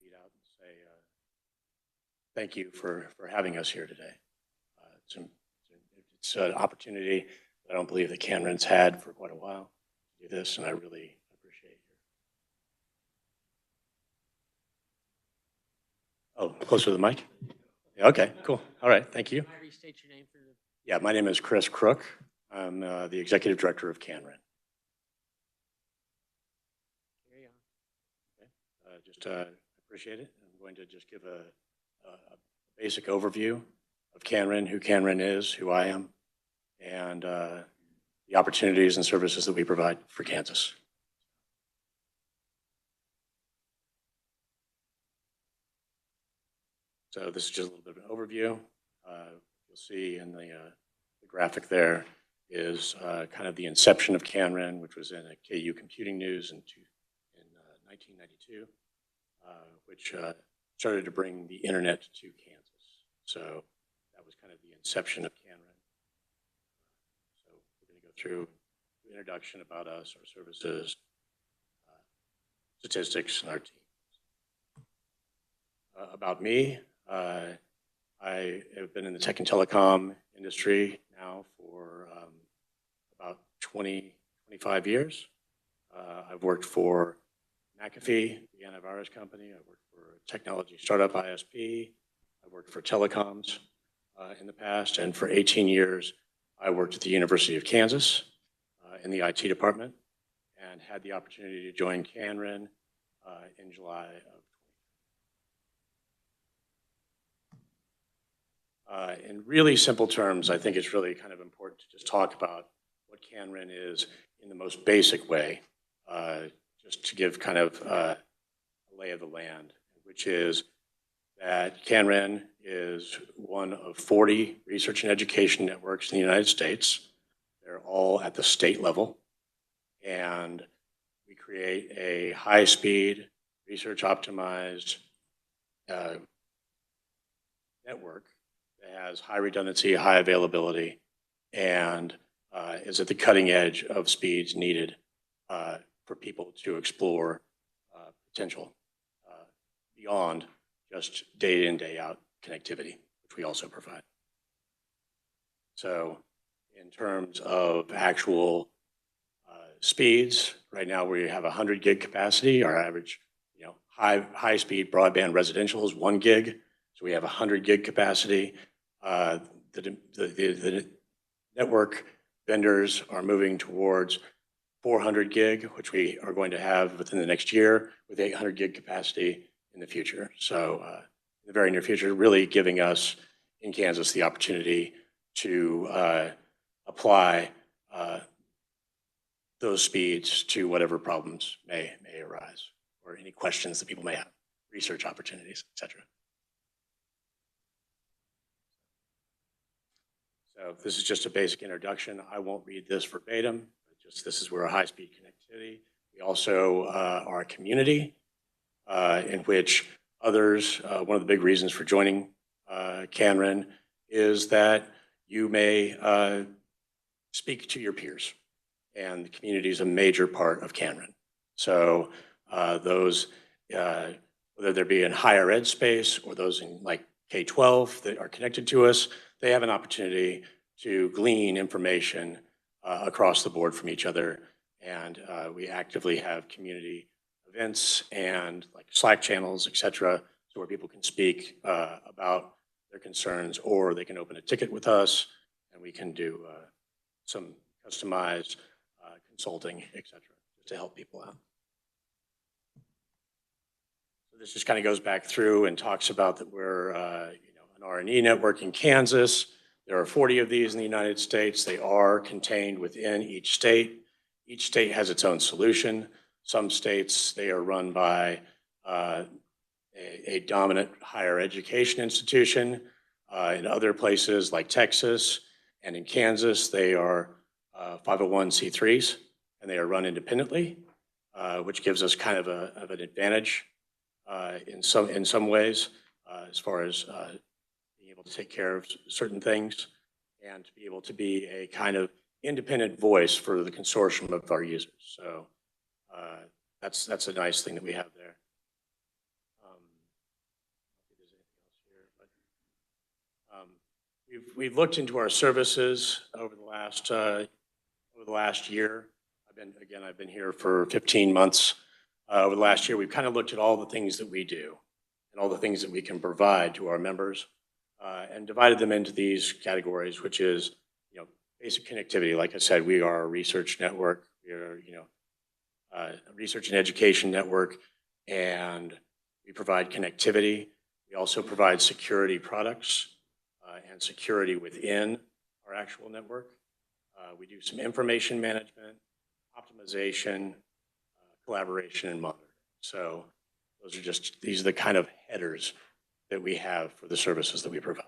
Read out and say, thank you for having us here today. It's an opportunity that I don't believe that CanRen's had for quite a while to do this, and I really appreciate your. Oh, closer to the mic? Yeah, okay, cool. All right, thank you. Can I restate your name for the? Yeah, my name is Chris Crook. I'm the Executive Director of CanRen. Carry on. Just appreciate it. I'm going to just give a basic overview of CanRen, who CanRen is, who I am, and the opportunities and services that we provide for Kansas. So this is just a little bit of an overview. You'll see in the graphic there is kind of the inception of CanRen, which was in a KU Computing News in 1992, which started to bring the internet to Kansas. So that was kind of the inception of CanRen. So we're going to go through the introduction about us, our services, statistics, and our team. About me, I have been in the tech and telecom industry now for about 25 years. I've worked for McAfee, the antivirus company. I worked for a technology startup ISP. I worked for telecoms in the past, and for 18 years, I worked at the University of Kansas in the IT department and had the opportunity to join CanRen in July of in really simple terms, I think it's really kind of important to just talk about what CanRen is in the most basic way, just to give kind of a lay of the land, which is that CanRen is one of 40 research and education networks in the United States. They're all at the state level, and we create a high-speed, research-optimized network that has high redundancy, high availability, and is at the cutting edge of speeds needed for people to explore potential beyond just day in, day out connectivity, which we also provide. So in terms of actual speeds, right now we have 100 gig capacity. Our average, high speed broadband residential is 1 gig. So we have 100 gig capacity. The network vendors are moving towards 400 gig, which we are going to have within the next year, with 800 gig capacity in the future. So in the very near future, really giving us in Kansas the opportunity to apply those speeds to whatever problems may arise, or any questions that people may have, research opportunities, et cetera. So this is just a basic introduction. I won't read this verbatim, but just this is where high-speed connectivity. We also are a community in which others, one of the big reasons for joining CanRen is that you may speak to your peers, and the community is a major part of CanRen. So those, whether they be in higher ed space or those in like K-12 that are connected to us, they have an opportunity to glean information across the board from each other. And we actively have community events and like Slack channels, et cetera, so where people can speak about their concerns, or they can open a ticket with us and we can do some customized consulting, et cetera, just to help people out. So this just kind of goes back through and talks about that we're an R&E network in Kansas. There are 40 of these in the United States. They are contained within each state. Each state has its own solution. Some states, they are run by a dominant higher education institution. In other places like Texas and in Kansas, they are 501c3s, and they are run independently, which gives us kind of an advantage in some ways as far as being able to take care of certain things and to be able to be a kind of independent voice for the consortium of our users. So that's a nice thing that we have there. We've looked into our services over the last year. I've been here for 15 months. Over the last year, we've kind of looked at all the things that we do and all the things that we can provide to our members, and divided them into these categories, which is, basic connectivity. Like I said, we are a research network. We are, a research and education network, and we provide connectivity. We also provide security products and security within our actual network. We do some information management, optimization, collaboration, and monitoring. So these are the kind of headers that we have for the services that we provide.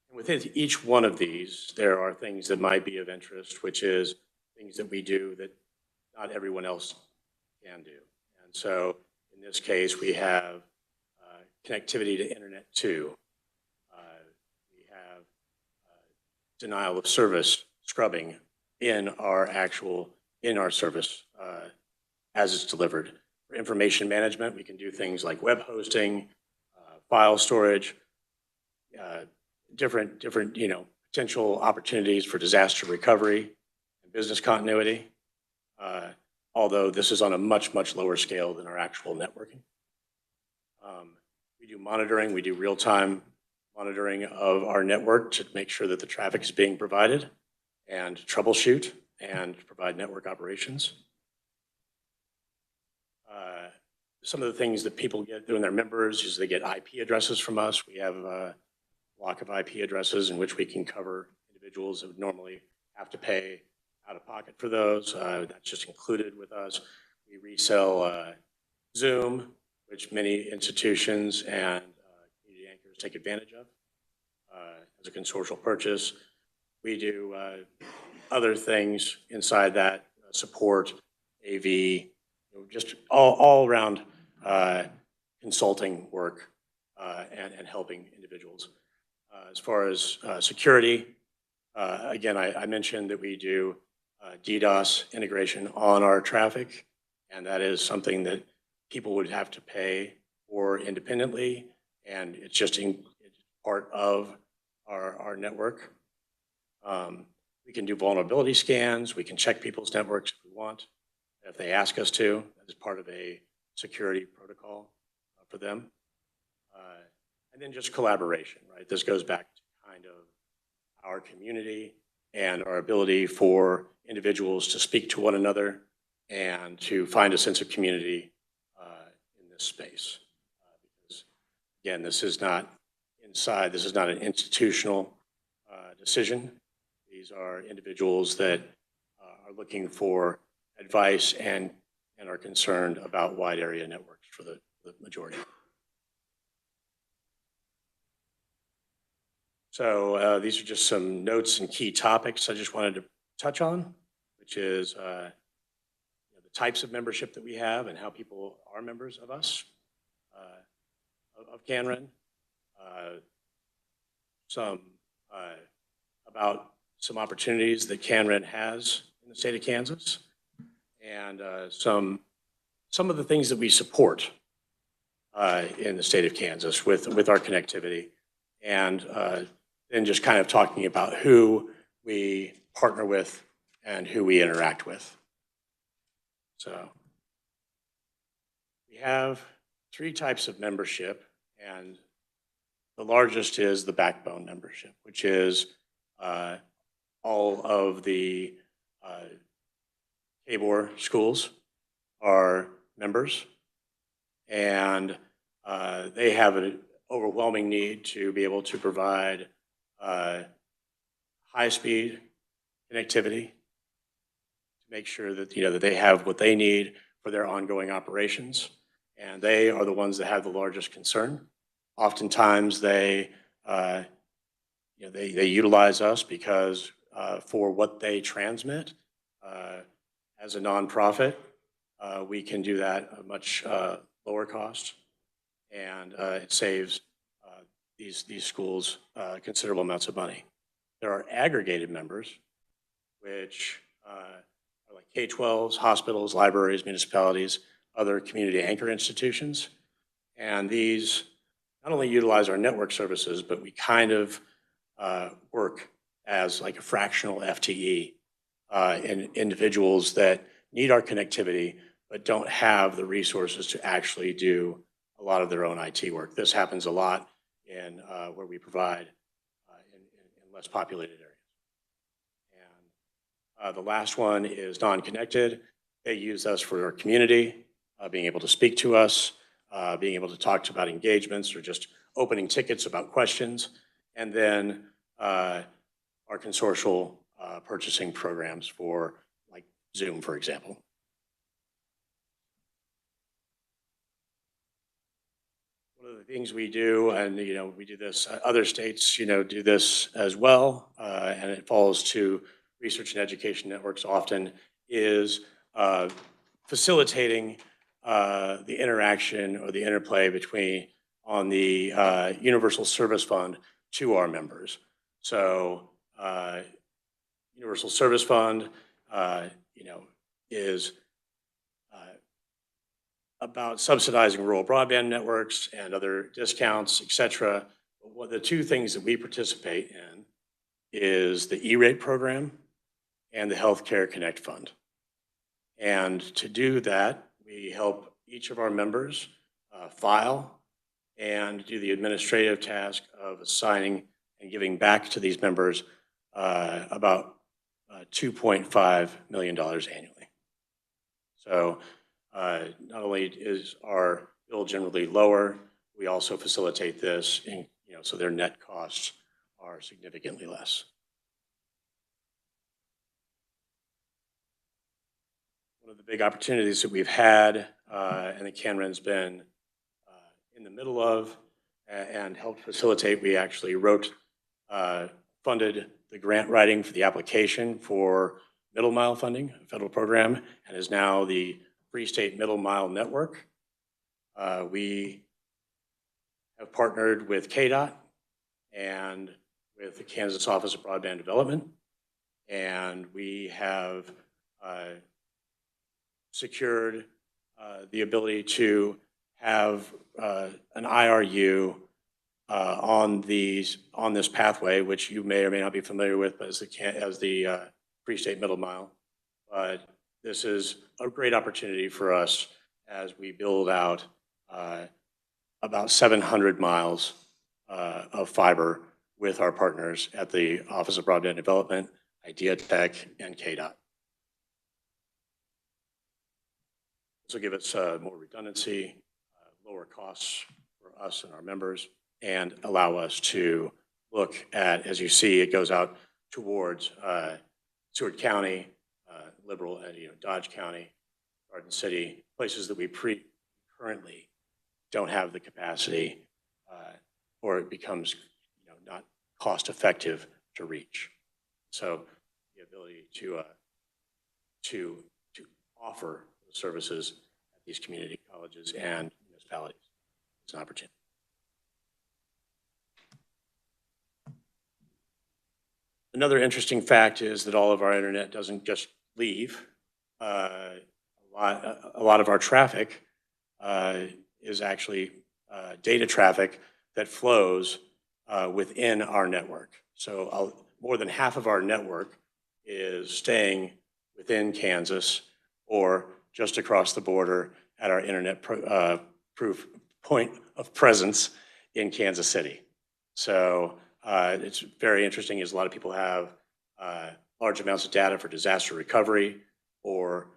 And within each one of these, there are things that might be of interest, which is things that we do that not everyone else can do. And so in this case, we have connectivity to Internet 2. We have denial of service scrubbing in our service as it's delivered. For information management, we can do things like web hosting, file storage, different potential opportunities for disaster recovery and business continuity. Although this is on a much, much lower scale than our actual networking. We do monitoring. We do real-time monitoring of our network to make sure that the traffic is being provided, and troubleshoot and provide network operations. Some of the things that people get when they're members is they get IP addresses from us. We have a block of IP addresses in which we can cover individuals that would normally have to pay out of pocket for those. That's just included with us. We resell Zoom, which many institutions and community anchors take advantage of as a consortial purchase. We do other things inside that, support, AV, just all around consulting work and helping individuals. As far as security, again, I mentioned that we do DDoS integration on our traffic, and that is something that people would have to pay for independently, and it's just it's part of our network. We can do vulnerability scans. We can check people's networks if we want, if they ask us to. That is part of a security protocol for them. And then just collaboration, right? This goes back to kind of our community and our ability for individuals to speak to one another and to find a sense of community in this space. Because, again, this is not an institutional decision. These are individuals that are looking for advice and are concerned about wide area networks for the majority. So these are just some notes and key topics I just wanted to touch on, which is the types of membership that we have and how people are members of us, of CanRen. Some about some opportunities that CanRen has in the state of Kansas, and some of the things that we support in the state of Kansas with our connectivity, and then just kind of talking about who we partner with and who we interact with. So we have 3 types of membership, and the largest is the backbone membership, which is all of the KBOR schools are members, and they have an overwhelming need to be able to provide high-speed connectivity to make sure that that they have what they need for their ongoing operations, and they are the ones that have the largest concern. Oftentimes, they utilize us because for what they transmit as a nonprofit, we can do that at a much lower cost, and it saves these schools considerable amounts of money. There are aggregated members, which are like K-12s, hospitals, libraries, municipalities, other community anchor institutions, and these not only utilize our network services, but we kind of work as like a fractional FTE in individuals that need our connectivity, but don't have the resources to actually do a lot of their own IT work. This happens a lot in where we provide in less populated areas. And the last one is non-connected. They use us for our community, being able to speak to us, being able to talk about engagements or just opening tickets about questions, and then our consortial purchasing programs for like Zoom, for example. One of the things we do, and we do this, other states do this as well, and it falls to research and education networks often, is facilitating the interaction or the interplay between on the Universal Service Fund to our members. So Universal Service Fund, is about subsidizing rural broadband networks and other discounts, et cetera. But the 2 things that we participate in is the E-rate program and the Healthcare Connect Fund. And to do that, we help each of our members file and do the administrative task of assigning and giving back to these members about $2.5 million annually. So not only is our bill generally lower, we also facilitate this, so their net costs are significantly less. One of the big opportunities that we've had, and that CanRen's been in the middle of and helped facilitate, we actually funded the grant writing for the application for middle mile funding, a federal program, and is now the Free State Middle Mile Network. We have partnered with KDOT and with the Kansas Office of Broadband Development, and we have secured the ability to have an IRU on this pathway, which you may or may not be familiar with, but as the Free State Middle Mile. But this is a great opportunity for us as we build out about 700 miles of fiber with our partners at the Office of Broadband Development. IdeaTech, and KDOT. This will give us more redundancy, lower costs for us and our members, and allow us to look at, as you see, it goes out towards Seward County, Liberal, and Dodge County, Garden City, places that we currently don't have the capacity, or it becomes not cost effective to reach. So the ability to offer services at these community colleges and municipalities is an opportunity. Another interesting fact is that all of our internet doesn't just leave. A lot of our traffic is actually data traffic that flows within our network. So more than half of our network is staying within Kansas or just across the border at our internet proof point of presence in Kansas City. So it's very interesting as a lot of people have large amounts of data for disaster recovery or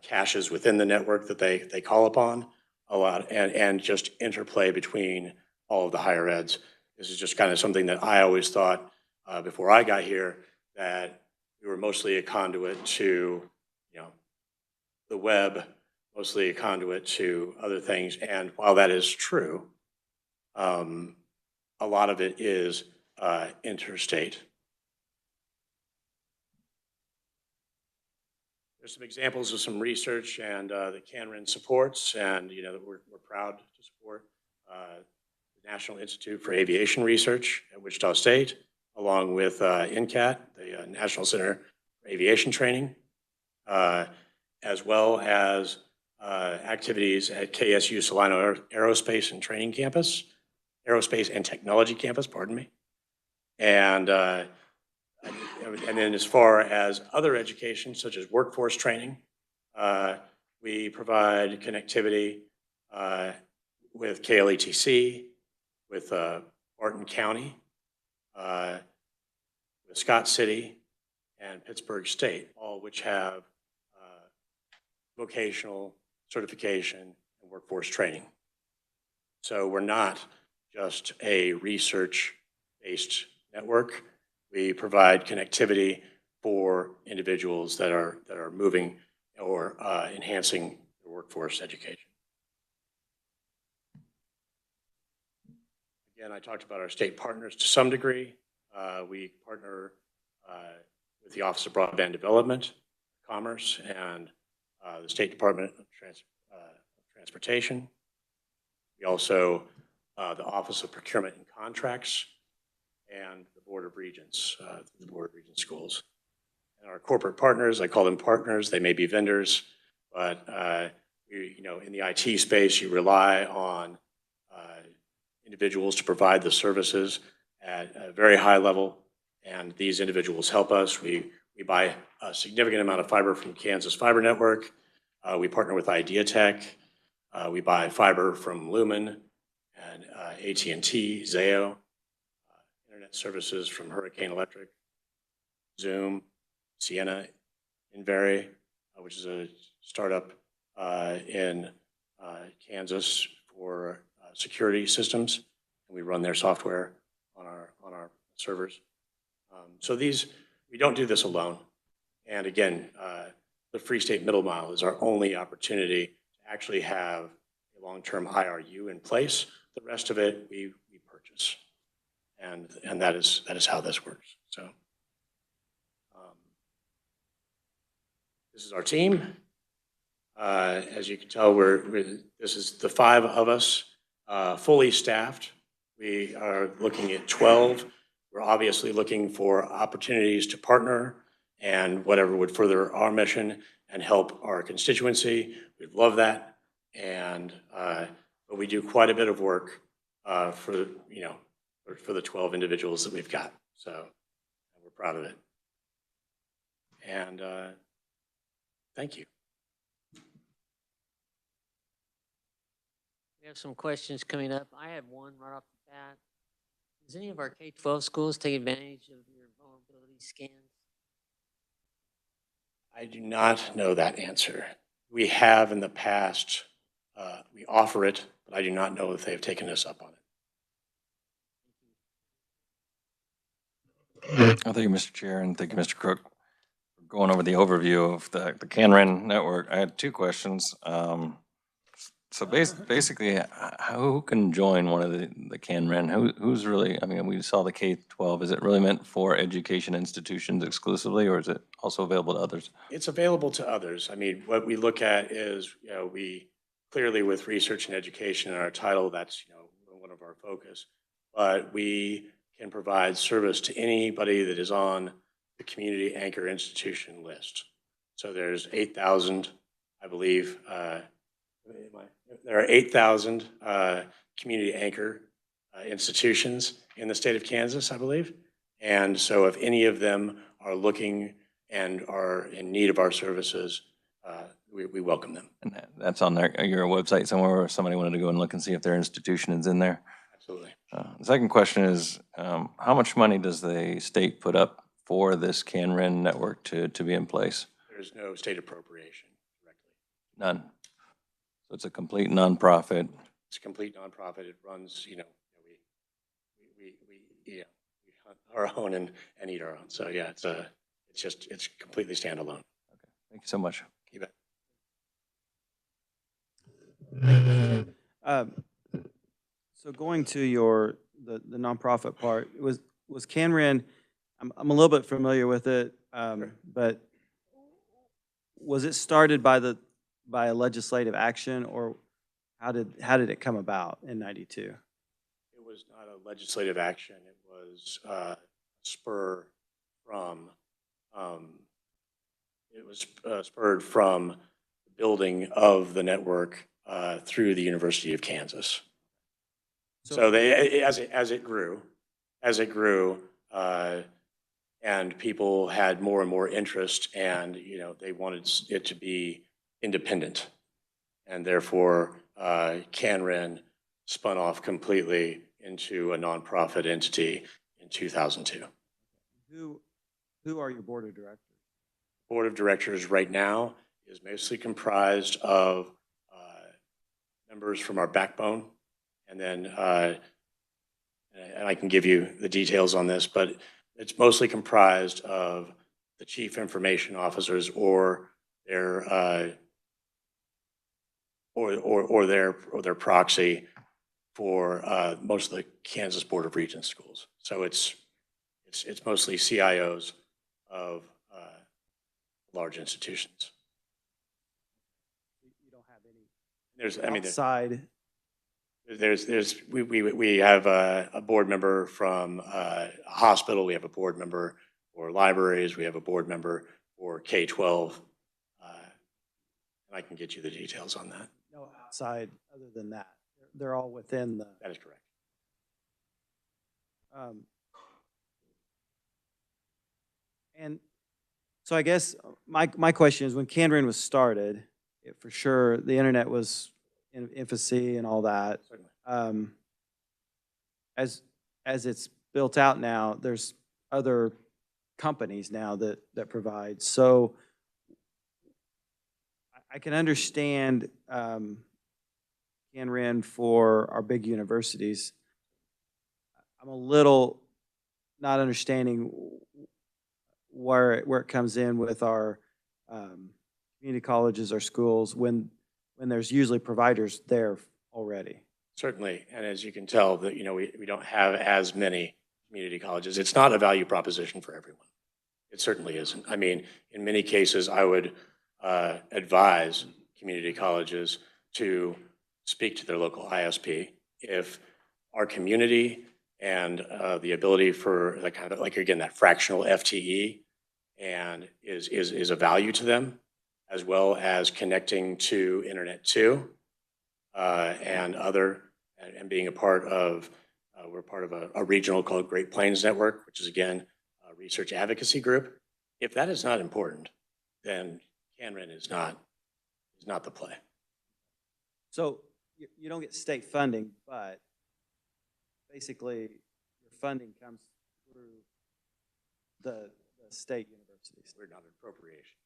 caches within the network that they call upon a lot, and just interplay between all of the higher eds. This is just kind of something that I always thought before I got here, that we were mostly a conduit to the web, mostly a conduit to other things. And while that is true, a lot of it is interstate. There's some examples of some research and that CanRen supports, and that we're proud to support the National Institute for Aviation Research at Wichita State, along with NCAT, the National Center for Aviation Training, as well as activities at KSU Solano Aerospace and Training Campus, Aerospace and Technology Campus, pardon me. And then as far as other education, such as workforce training, we provide connectivity with KLETC, with Barton County, with Scott City, and Pittsburgh State, all which have vocational certification and workforce training. So we're not just a research-based network. We provide connectivity for individuals that are moving or enhancing their workforce education. Again, I talked about our state partners to some degree. We partner with the Office of Broadband Development, Commerce, and the State Department of Transportation. We also, the Office of Procurement and Contracts, and the Board of Regents, the Board of Regents schools. And our corporate partners, I call them partners, they may be vendors, but in the IT space, you rely on individuals to provide the services at a very high level, and these individuals help us. We buy a significant amount of fiber from Kansas Fiber Network. We partner with IdeaTech. We buy fiber from Lumen and AT&T, Zayo, internet services from Hurricane Electric, Zoom, Sienna, Invari, which is a startup in Kansas for security systems, and we run their software on our servers. So we don't do this alone. And again, the Free State Middle Mile is our only opportunity to actually have a long-term IRU in place. The rest of it we purchase, and that is how this works. So this is our team. As you can tell, this is the 5 of us, fully staffed. We are looking at 12. We're obviously looking for opportunities to partner and whatever would further our mission and help our constituency. We'd love that. And but we do quite a bit of work for the 12 individuals that we've got. So we're proud of it. And thank you. We have some questions coming up. I have one right off the bat. Does any of our K-12 schools take advantage of your vulnerability scans? I do not know that answer. We have in the past, we offer it, but I do not know if they have taken us up on it. Thank you, Mr. Chair, and thank you, Mr. Crook, for going over the overview of the CanRen network. I had two questions. So basically, who can join one of the CanRen? Who's really, I mean, we saw the K-12. Is it really meant for education institutions exclusively, or is it also available to others? It's available to others. I mean, what we look at is, we clearly with research and education in our title, that's, one of our focus. But we can provide service to anybody that is on the community anchor institution list. So there's 8,000, I believe, there are 8,000 community anchor institutions in the state of Kansas, I believe. And so if any of them are looking and are in need of our services, we welcome them. And that's on your website somewhere where somebody wanted to go and look and see if their institution is in there? Absolutely. The second question is, how much money does the state put up for this CanRen network to be in place? There's no state appropriation directly. None. So it's a complete nonprofit. It's a complete nonprofit. It runs, we hunt our own and eat our own. So yeah, it's completely standalone. Okay. Thank you so much. You bet. So going to the nonprofit part, was CanRen, I'm a little bit familiar with it, Sure. but was it started by a legislative action, or how did it come about in '92? It was not a legislative action. It was spurred from the building of the network through the University of Kansas. So they, as it grew, and people had more and more interest, and they wanted it to be independent, and therefore CanRen spun off completely into a nonprofit entity in 2002. Who are your board of directors? Board of directors right now is mostly comprised of members from our backbone, and then and I can give you the details on this, but it's mostly comprised of the chief information officers or their their proxy for most of the Kansas Board of Regents schools. So it's mostly CIOs of large institutions. You don't have any. Outside. Outside. We have a board member from a hospital. We have a board member for libraries. We have a board member for K-12. And I can get you the details on that. No outside other than that. They're all within the. That is correct. And so I guess my question is, when CanRen was started, for sure the internet was in infancy and all that. As it's built out now, there's other companies now that provide. So I can understand CanRen for our big universities. I'm a little not understanding where it comes in with our community colleges or schools when there's usually providers there already. Certainly, and as you can tell, that we don't have as many community colleges. It's not a value proposition for everyone. It certainly isn't. I mean, in many cases, I would advise community colleges to speak to their local ISP. If our community and the ability for that kind of, like, again, that fractional FTE and is a value to them, as well as connecting to Internet 2 and being a part of, we're part of a regional called Great Plains Network, which is again a research advocacy group. If that is not important, then CanRen is not the play. So you don't get state funding, but basically your funding comes through the state universities. We're not an appropriation.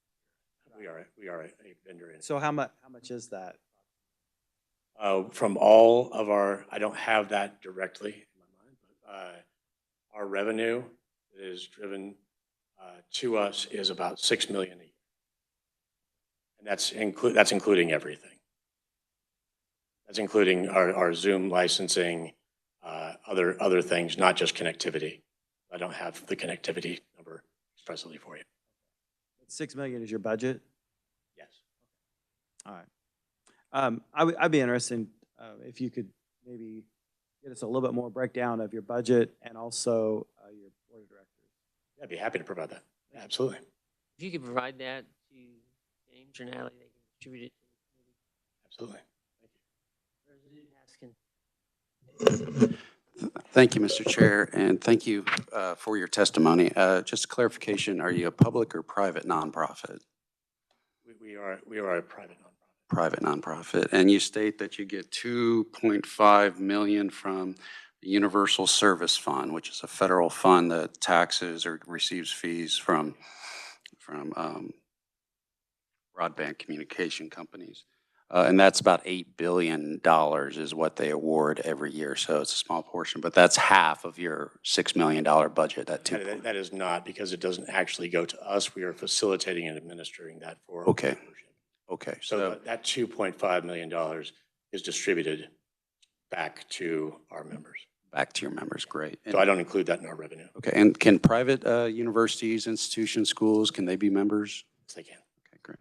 We are a vendor in. So how much is that? From all of our, I don't have that directly in my mind, but our revenue that is driven to us is about $6 million a year. And that's including everything. That's including our Zoom licensing, other things, not just connectivity. I don't have the connectivity number expressly for you. 6 million is your budget? Yes. All right. I'd be interested if you could maybe get us a little bit more breakdown of your budget and also your board of directors. I'd be happy to provide that. Yeah, absolutely. If you could provide that to James or Natalie, they can distribute it to the committee. Absolutely. President Haskin. Thank you, Mr. Chair, and thank you for your testimony. Just a clarification, are you a public or private nonprofit? We are a private nonprofit. Private nonprofit. And you state that you get $2.5 million from the Universal Service Fund, which is a federal fund that taxes or receives fees from broadband communication companies. And that's about $8 billion is what they award every year. So it's a small portion, but that's half of your $6 million budget. That is not, because it doesn't actually go to us. We are facilitating and administering that for. Okay. Okay. So that $2.5 million is distributed back to our members. Back to your members, great. So I don't include that in our revenue. Okay, and can private universities, institutions, schools, can they be members? Yes, they can. Okay, great.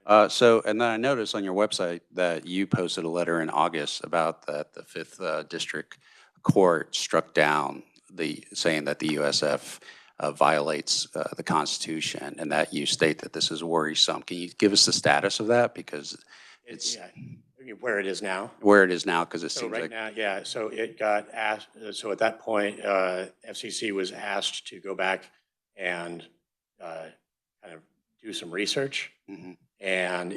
And then I noticed on your website that you posted a letter in August about that the 5th District Court struck down saying that the USF violates the Constitution, and that you state that this is worrisome. Can you give us the status of that? Because it's where it is now. Where it is now, because it So seems right like. now, yeah, so it got asked, so at that point, FCC was asked to go back and kind of do some research. Mhm. And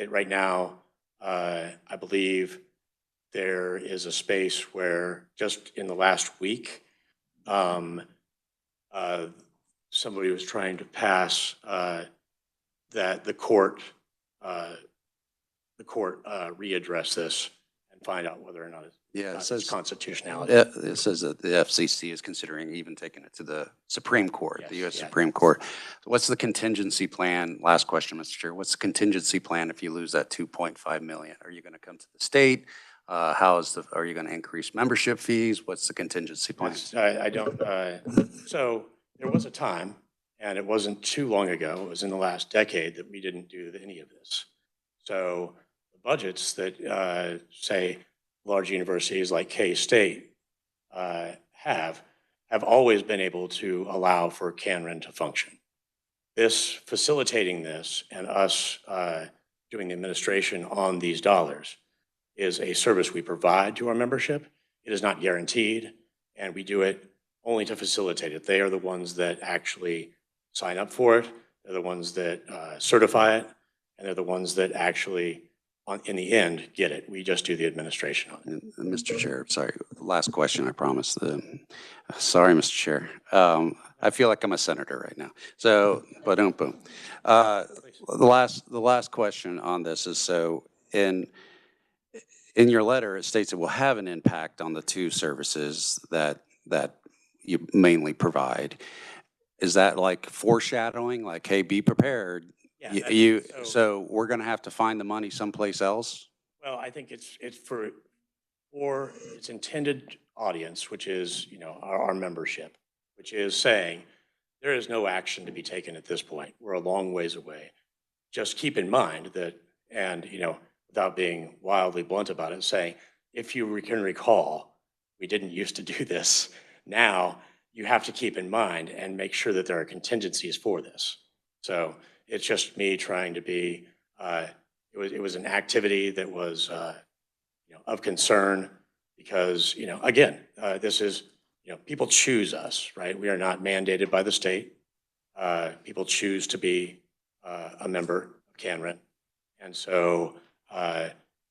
right now, I believe there is a space where just in the last week, somebody was trying to pass that the court readdress this and find out whether or not it's constitutionality. It says that the FCC is considering even taking it to the Supreme Court, the U.S. Supreme Court. What's the contingency plan? Last question, Mr. Chair. What's the contingency plan if you lose that $2.5 million? Are you going to come to the state? Are you going to increase membership fees? What's the contingency plan? I don't. So there was a time, and it wasn't too long ago, it was in the last decade, that we didn't do any of this. So the budgets that say large universities like K-State have always been able to allow for CanRen to function. Facilitating this and us doing the administration on these dollars is a service we provide to our membership. It is not guaranteed, and we do it only to facilitate it. They are the ones that actually sign up for it. They're the ones that certify it, and they're the ones that actually, in the end, get it. We just do the administration on it. And Mr. Chair, sorry, last question, I promise. Sorry, Mr. Chair. I feel like I'm a senator right now. So, boom. The last question on this is, so in your letter, it states it will have an impact on the two services that you mainly provide. Is that like foreshadowing, like, hey, be prepared? Yeah, So we're going to have to find the money someplace else? Well, I think it's for its intended audience, which is, our membership, which is saying there is no action to be taken at this point. We're a long ways away. Just keep in mind that, and, without being wildly blunt about it, saying, if you can recall, we didn't used to do this. Now you have to keep in mind and make sure that there are contingencies for this. So it's just me trying to be, it was an activity that was, of concern because, again, this is, people choose us, right? We are not mandated by the state. People choose to be a member of CanRen. And so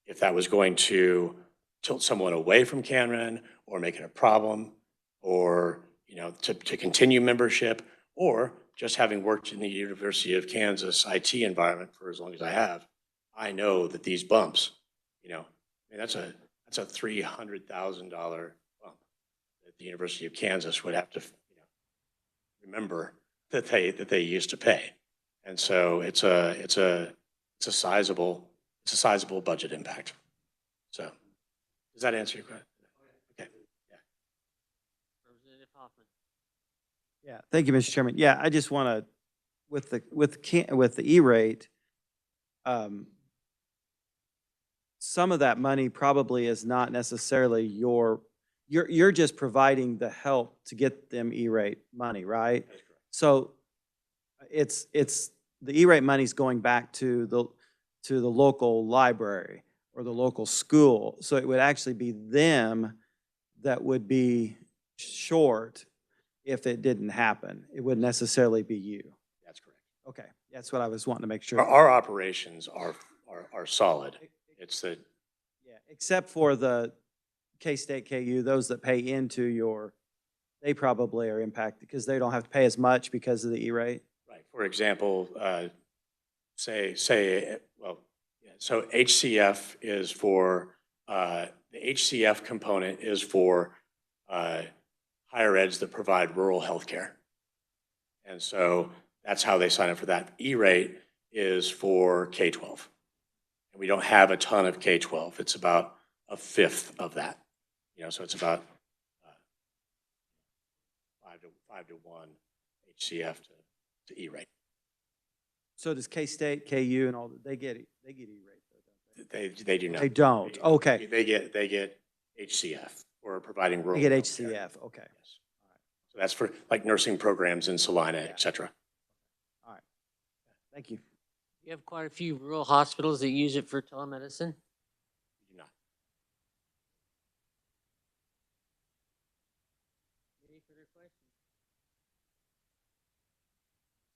if that was going to tilt someone away from CanRen or make it a problem or, to continue membership, or just having worked in the University of Kansas IT environment for as long as I have, I know that these bumps, I mean, that's a $300,000 bump that the University of Kansas would have to, remember that they used to pay. And so it's a sizable budget impact. So does that answer your question? Okay. Yeah. Representative Hoffman. Yeah, thank you, Mr. Chairman. Yeah, I just want to, with the E-rate, some of that money probably is not necessarily you're just providing the help to get them E-rate money, right? That's correct. So it's the E-rate money's going back to the local library or the local school. So it would actually be them that would be short if it didn't happen. It wouldn't necessarily be you. That's correct. Okay, that's what I was wanting to make sure. Our operations are solid. It's the, Yeah, except for the K-State, KU, those that pay into they probably are impacted because they don't have to pay as much because of the E-rate. right. For example, so HCF is for, the HCF component is for higher eds that provide rural healthcare. And so that's how they sign up for that. E-rate is for K-12. And we don't have a ton of K-12. It's about a fifth of that. So it's about 5 to 1 HCF to E-rate. So does K-State, KU, and all that, they get E-rate though, don't they? They do not. They don't, okay. They get HCF for providing rural. They get healthcare. HCF, okay. Yes. So that's for like nursing programs in Salina, et cetera. All right. Thank you. You have quite a few rural hospitals that use it for telemedicine. We do not. Any further questions?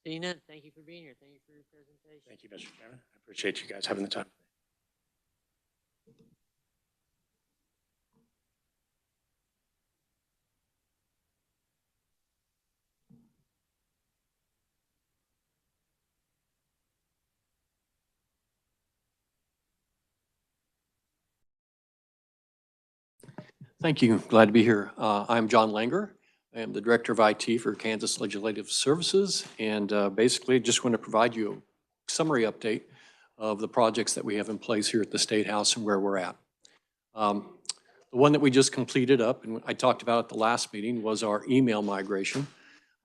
Seeing none, thank you for being here. Thank you for your presentation. Thank you, Mr. Chairman. I appreciate you guys having the time. Thank you. Glad to be here. I'm John Langer. I am the Director of IT for Kansas Legislative Services, and basically just want to provide you a summary update of the projects that we have in place here at the State House and where we're at. The one that we just completed up, and I talked about at the last meeting, was our email migration.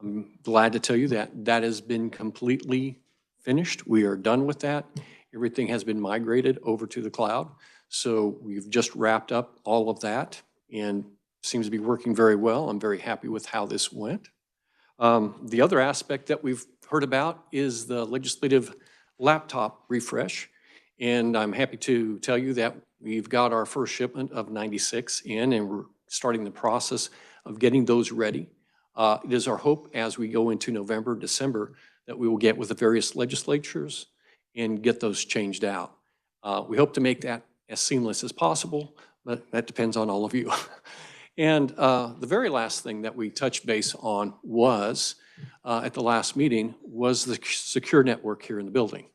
I'm glad to tell you that that has been completely finished. We are done with that. Everything has been migrated over to the cloud. So we've just wrapped up all of that and seems to be working very well. I'm very happy with how this went. The other aspect that we've heard about is the legislative laptop refresh. And I'm happy to tell you that we've got our first shipment of 96 in, and we're starting the process of getting those ready. It is our hope as we go into November, December, that we will get with the various legislatures and get those changed out. We hope to make that as seamless as possible, but that depends on all of you. And the very last thing that we touched base on was, at the last meeting, was the secure network here in the building.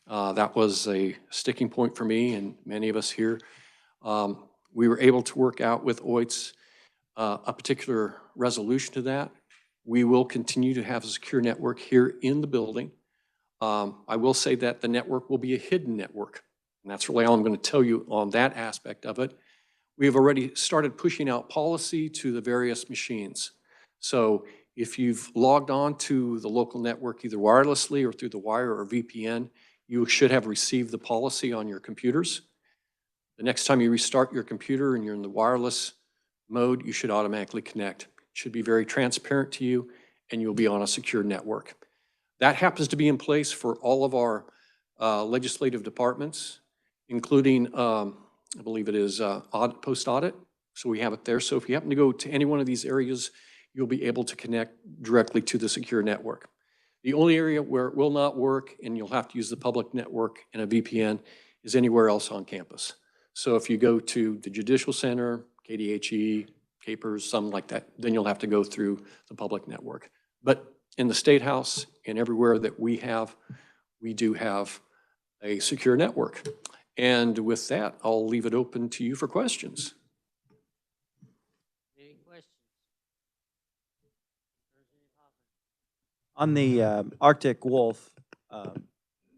That was a sticking point for me and many of us here. We were able to work out with OITS a particular resolution to that. We will continue to have a secure network here in the building. I will say that the network will be a hidden network, and that's really all I'm going to tell you on that aspect of it. We have already started pushing out policy to the various machines. So if you've logged on to the local network either wirelessly or through the wire or VPN, you should have received the policy on your computers. The next time you restart your computer and you're in the wireless mode, you should automatically connect. It should be very transparent to you, and you'll be on a secure network. That happens to be in place for all of our legislative departments, including, I believe it is audit, post-audit. So we have it there. So if you happen to go to any one of these areas, you'll be able to connect directly to the secure network. The only area where it will not work, and you'll have to use the public network and a VPN, is anywhere else on campus. So if you go to the Judicial Center, KDHE, Capers, something like that, then you'll have to go through the public network. But in the State House and everywhere that we do have a secure network. And with that, I'll leave it open to you for questions. Any questions? On the Arctic Wolf,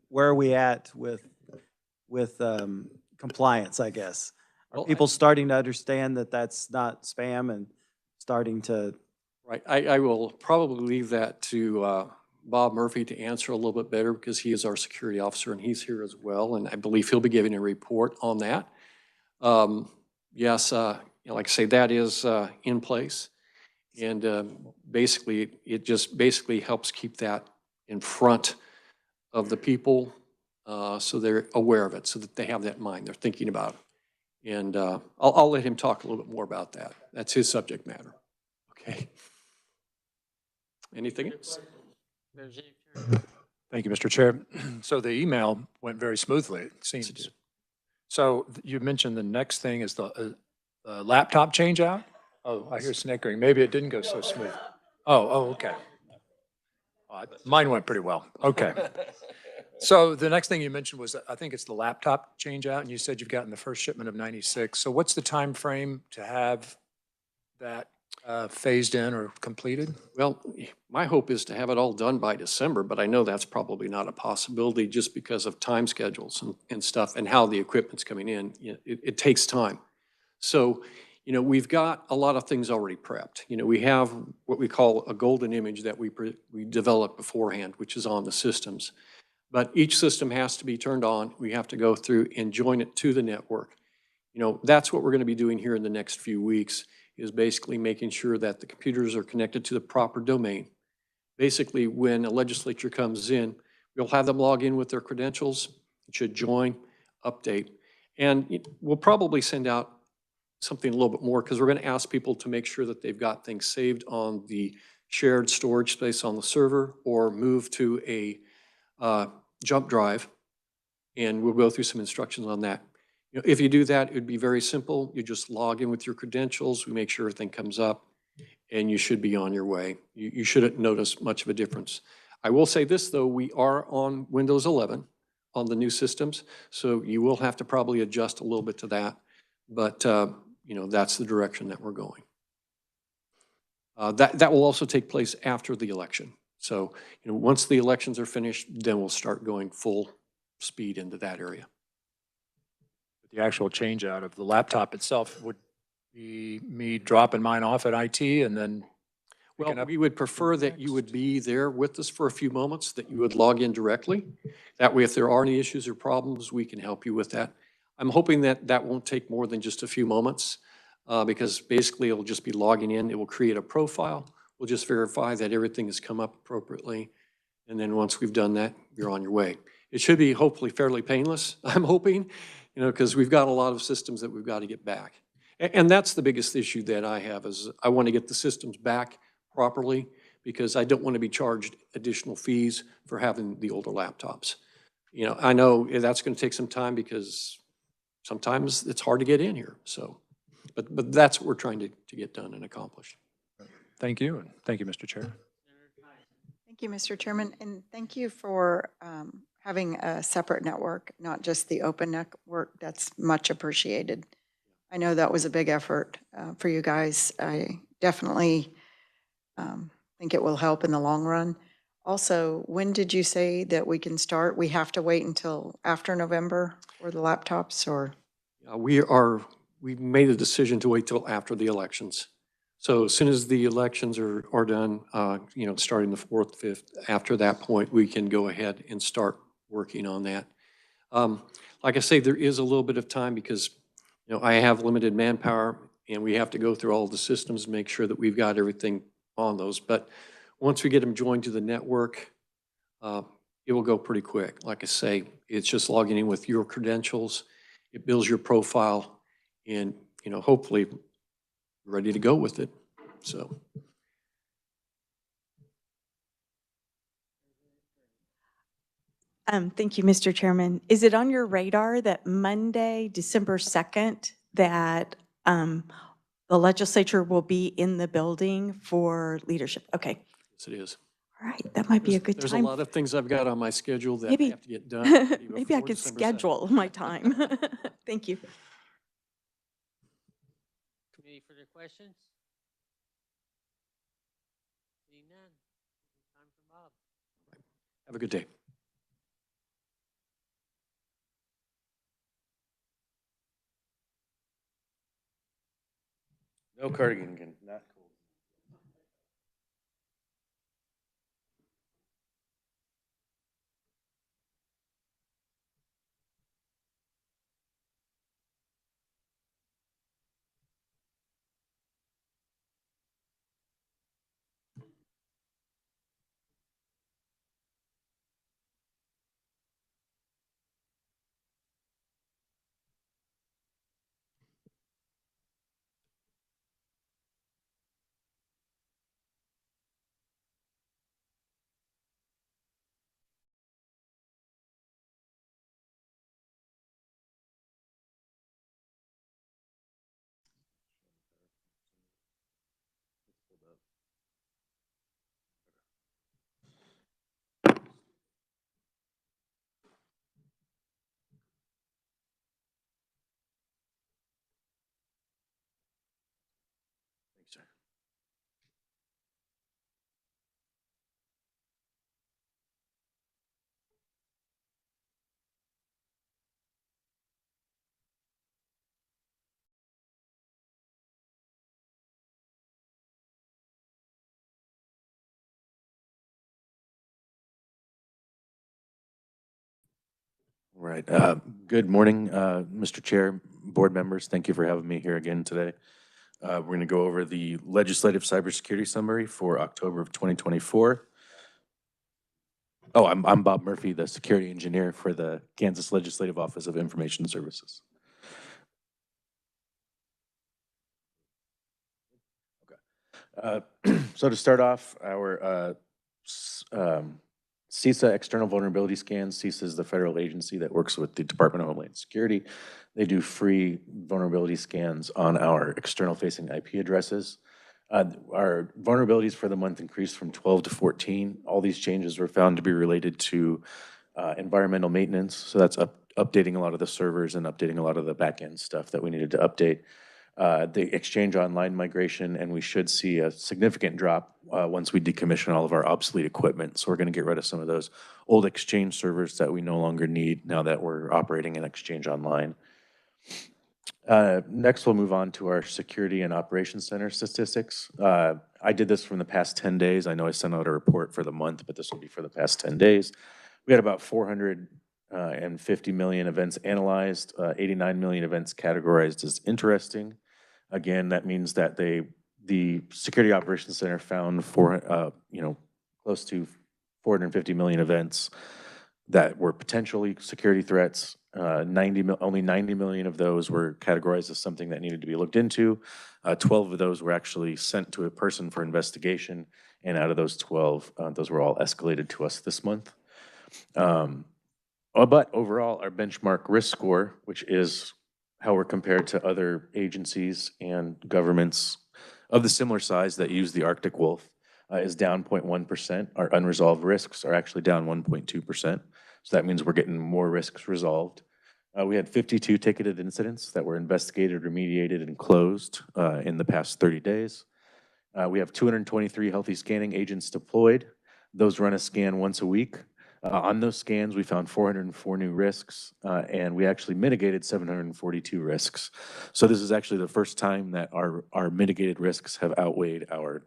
where are we at with compliance, I guess? Are Well, people starting to understand that that's not spam and starting to? Right, I will probably leave that to Bob Murphy to answer a little bit better because he is our security officer and he's here as well. And I believe he'll be giving a report on that. Yes, like I say, that is in place. And basically, it just basically helps keep that in front of the people so they're aware of it, so that they have that in mind, they're thinking about it. And I'll let him talk a little bit more about that. That's his subject matter. Okay. Anything else? Thank you, Mr. Chair. So the email went very smoothly, it seems. So you mentioned the next thing is the laptop change out? Oh, I hear snickering. Maybe it didn't go so smooth. Oh, okay. Mine went pretty well. Okay. So the next thing you mentioned was, I think it's the laptop change out, and you said you've gotten the first shipment of 96. So what's the time frame to have that phased in or completed? Well, my hope is to have it all done by December, but I know that's probably not a possibility just because of time schedules and stuff and how the equipment's coming in. It takes time. So, we've got a lot of things already prepped. We have what we call a golden image that we developed beforehand, which is on the systems. But each system has to be turned on. We have to go through and join it to the network. That's what we're going to be doing here in the next few weeks, is basically making sure that the computers are connected to the proper domain. Basically, when a legislature comes in, we'll have them log in with their credentials. It should join, update. And we'll probably send out something a little bit more because we're going to ask people to make sure that they've got things saved on the shared storage space on the server or move to a jump drive, and we'll go through some instructions on that. If you do that, it would be very simple. You just log in with your credentials, we make sure everything comes up, and you should be on your way. You shouldn't notice much of a difference. I will say this, though, we are on Windows 11 on the new systems, so you will have to probably adjust a little bit to that, but that's the direction that we're going. That will also take place after the election. So, once the elections are finished, then we'll start going full speed into that area. The actual change out of the laptop itself would be me dropping mine off at IT and then Well, we would prefer that you would be there with us for a few moments, that you would log in directly. That way, if there are any issues or problems, we can help you with that. I'm hoping that that won't take more than just a few moments because basically it'll just be logging in. It will create a profile. We'll just verify that everything has come up appropriately. And then once we've done that, you're on your way. It should be hopefully fairly painless, I'm hoping, because we've got a lot of systems that we've got to get back. And that's the biggest issue that I have is I want to get the systems back properly because I don't want to be charged additional fees for having the older laptops. I know that's going to take some time because sometimes it's hard to get in here. So, but that's what we're trying to get done and accomplished. thank you, and thank you, Mr. Chair. Thank you, Mr. Chairman, and thank you for having a separate network, not just the open network. That's much appreciated. I know that was a big effort for you guys. I definitely think it will help in the long run. Also, when did you say that we can start? We have to wait until after November for the laptops, or? We've made a decision to wait till after the elections. So as soon as the elections are done, starting the 4th, 5th, after that point, we can go ahead and start working on that. Like I say, there is a little bit of time because, I have limited manpower and we have to go through all the systems and make sure that we've got everything on those. But once we get them joined to the network, it will go pretty quick. Like I say, it's just logging in with your credentials. It builds your profile and, hopefully ready to go with it. So. Thank you, Mr. Chairman. Is it on your radar that Monday, December 2nd, that the legislature will be in the building for leadership? Okay. Yes, it is. All right, that might be a good There's a time. lot of things I've got on my schedule that Maybe- have to get done. maybe Maybe I before could December 2nd. schedule my time. Thank you. Committee further questions? Seeing none. Time for Bob. Have a good day. No cardigan, not cool. Thanks, sir. Right. Good morning, Mr. Chair, board members. Thank you for having me here again today. We're going to go over the legislative cybersecurity summary for October of 2024. Oh, I'm Bob Murphy, the security engineer for the Kansas Legislative Office of Information Services. Okay. So to start off, our CISA external vulnerability scans. CISA is the federal agency that works with the Department of Homeland Security. They do free vulnerability scans on our external facing IP addresses. Our vulnerabilities for the month increased from 12 to 14. All these changes were found to be related to environmental maintenance. So that's updating a lot of the servers and updating a lot of the backend stuff that we needed to update. The Exchange Online migration, and we should see a significant drop once we decommission all of our obsolete equipment. So we're going to get rid of some of those old Exchange servers that we no longer need now that we're operating in Exchange Online. Next, we'll move on to our Security and Operations Center statistics. I did this from the past 10 days. I know I sent out a report for the month, but this will be for the past 10 days. We had about 450 million events analyzed, 89 million events categorized as interesting. Again, that means that the Security Operations Center found close to 450 million events that were potentially security threats. Only 90 million of those were categorized as something that needed to be looked into. 12 of those were actually sent to a person for investigation, and out of those 12, those were all escalated to us this month. But overall, our benchmark risk score, which is how we're compared to other agencies and governments of the similar size that use the Arctic Wolf, is down 0.1%. Our unresolved risks are actually down 1.2%. So that means we're getting more risks resolved. We had 52 ticketed incidents that were investigated, remediated, and closed in the past 30 days. We have 223 healthy scanning agents deployed. Those run a scan once a week. On those scans, we found 404 new risks, and we actually mitigated 742 risks. So this is actually the first time that our mitigated risks have outweighed our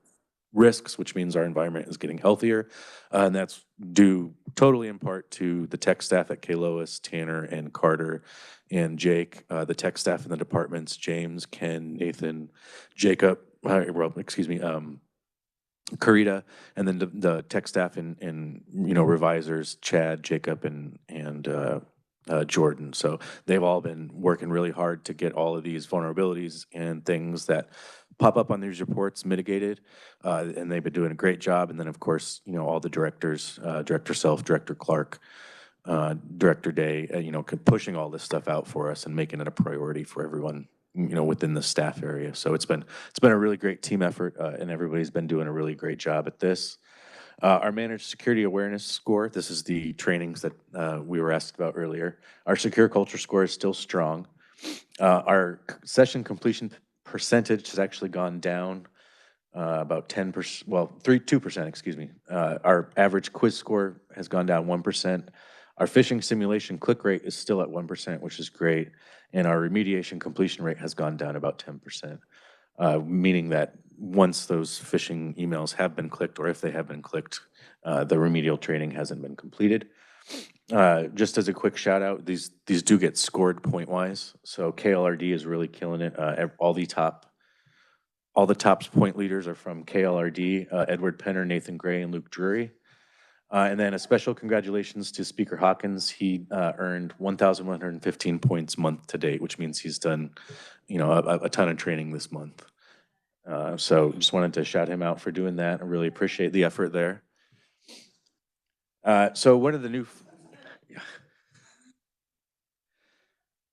risks, which means our environment is getting healthier. And that's due totally in part to the tech staff at Lois, Tanner, and Carter, and Jake, the tech staff in the departments, James, Ken, Nathan, Jacob, Karita, and then the tech staff and revisers, Chad, Jacob, and Jordan. So they've all been working really hard to get all of these vulnerabilities and things that pop up on these reports mitigated, and they've been doing a great job. And then, of course, all the directors, Director Self, Director Clark, Director Day, pushing all this stuff out for us and making it a priority for everyone, within the staff area. So it's been a really great team effort, and everybody's been doing a really great job at this. Our managed security awareness score, this is the trainings that we were asked about earlier. Our secure culture score is still strong. Our session completion percentage has actually gone down about 10%, well, 2%, excuse me. Our average quiz score has gone down 1%. Our phishing simulation click rate is still at 1%, which is great. And our remediation completion rate has gone down about 10%, meaning that once those phishing emails have been clicked, or if they have been clicked, the remedial training hasn't been completed. Just as a quick shout out, these do get scored point-wise. So KLRD is really killing it. All the top point leaders are from KLRD, Edward Penner, Nathan Gray, and Luke Drury. And then a special congratulations to Speaker Hawkins. He earned 1,115 points month to date, which means he's done, a ton of training this month. So just wanted to shout him out for doing that. I really appreciate the effort there. So one of the new,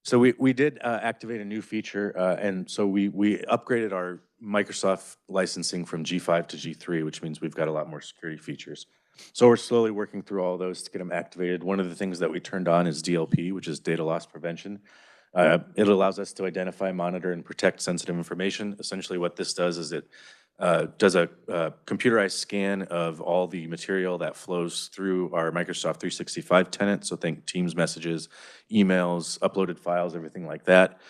so we did activate a new feature, and so we upgraded our Microsoft licensing from G5 to G3, which means we've got a lot more security features. So we're slowly working through all those to get them activated. One of the things that we turned on is DLP, which is data loss prevention. It allows us to identify, monitor, and protect sensitive information. Essentially what this does is it does a computerized scan of all the material that flows through our Microsoft 365 tenant. So think Teams messages, emails, uploaded files, everything like that.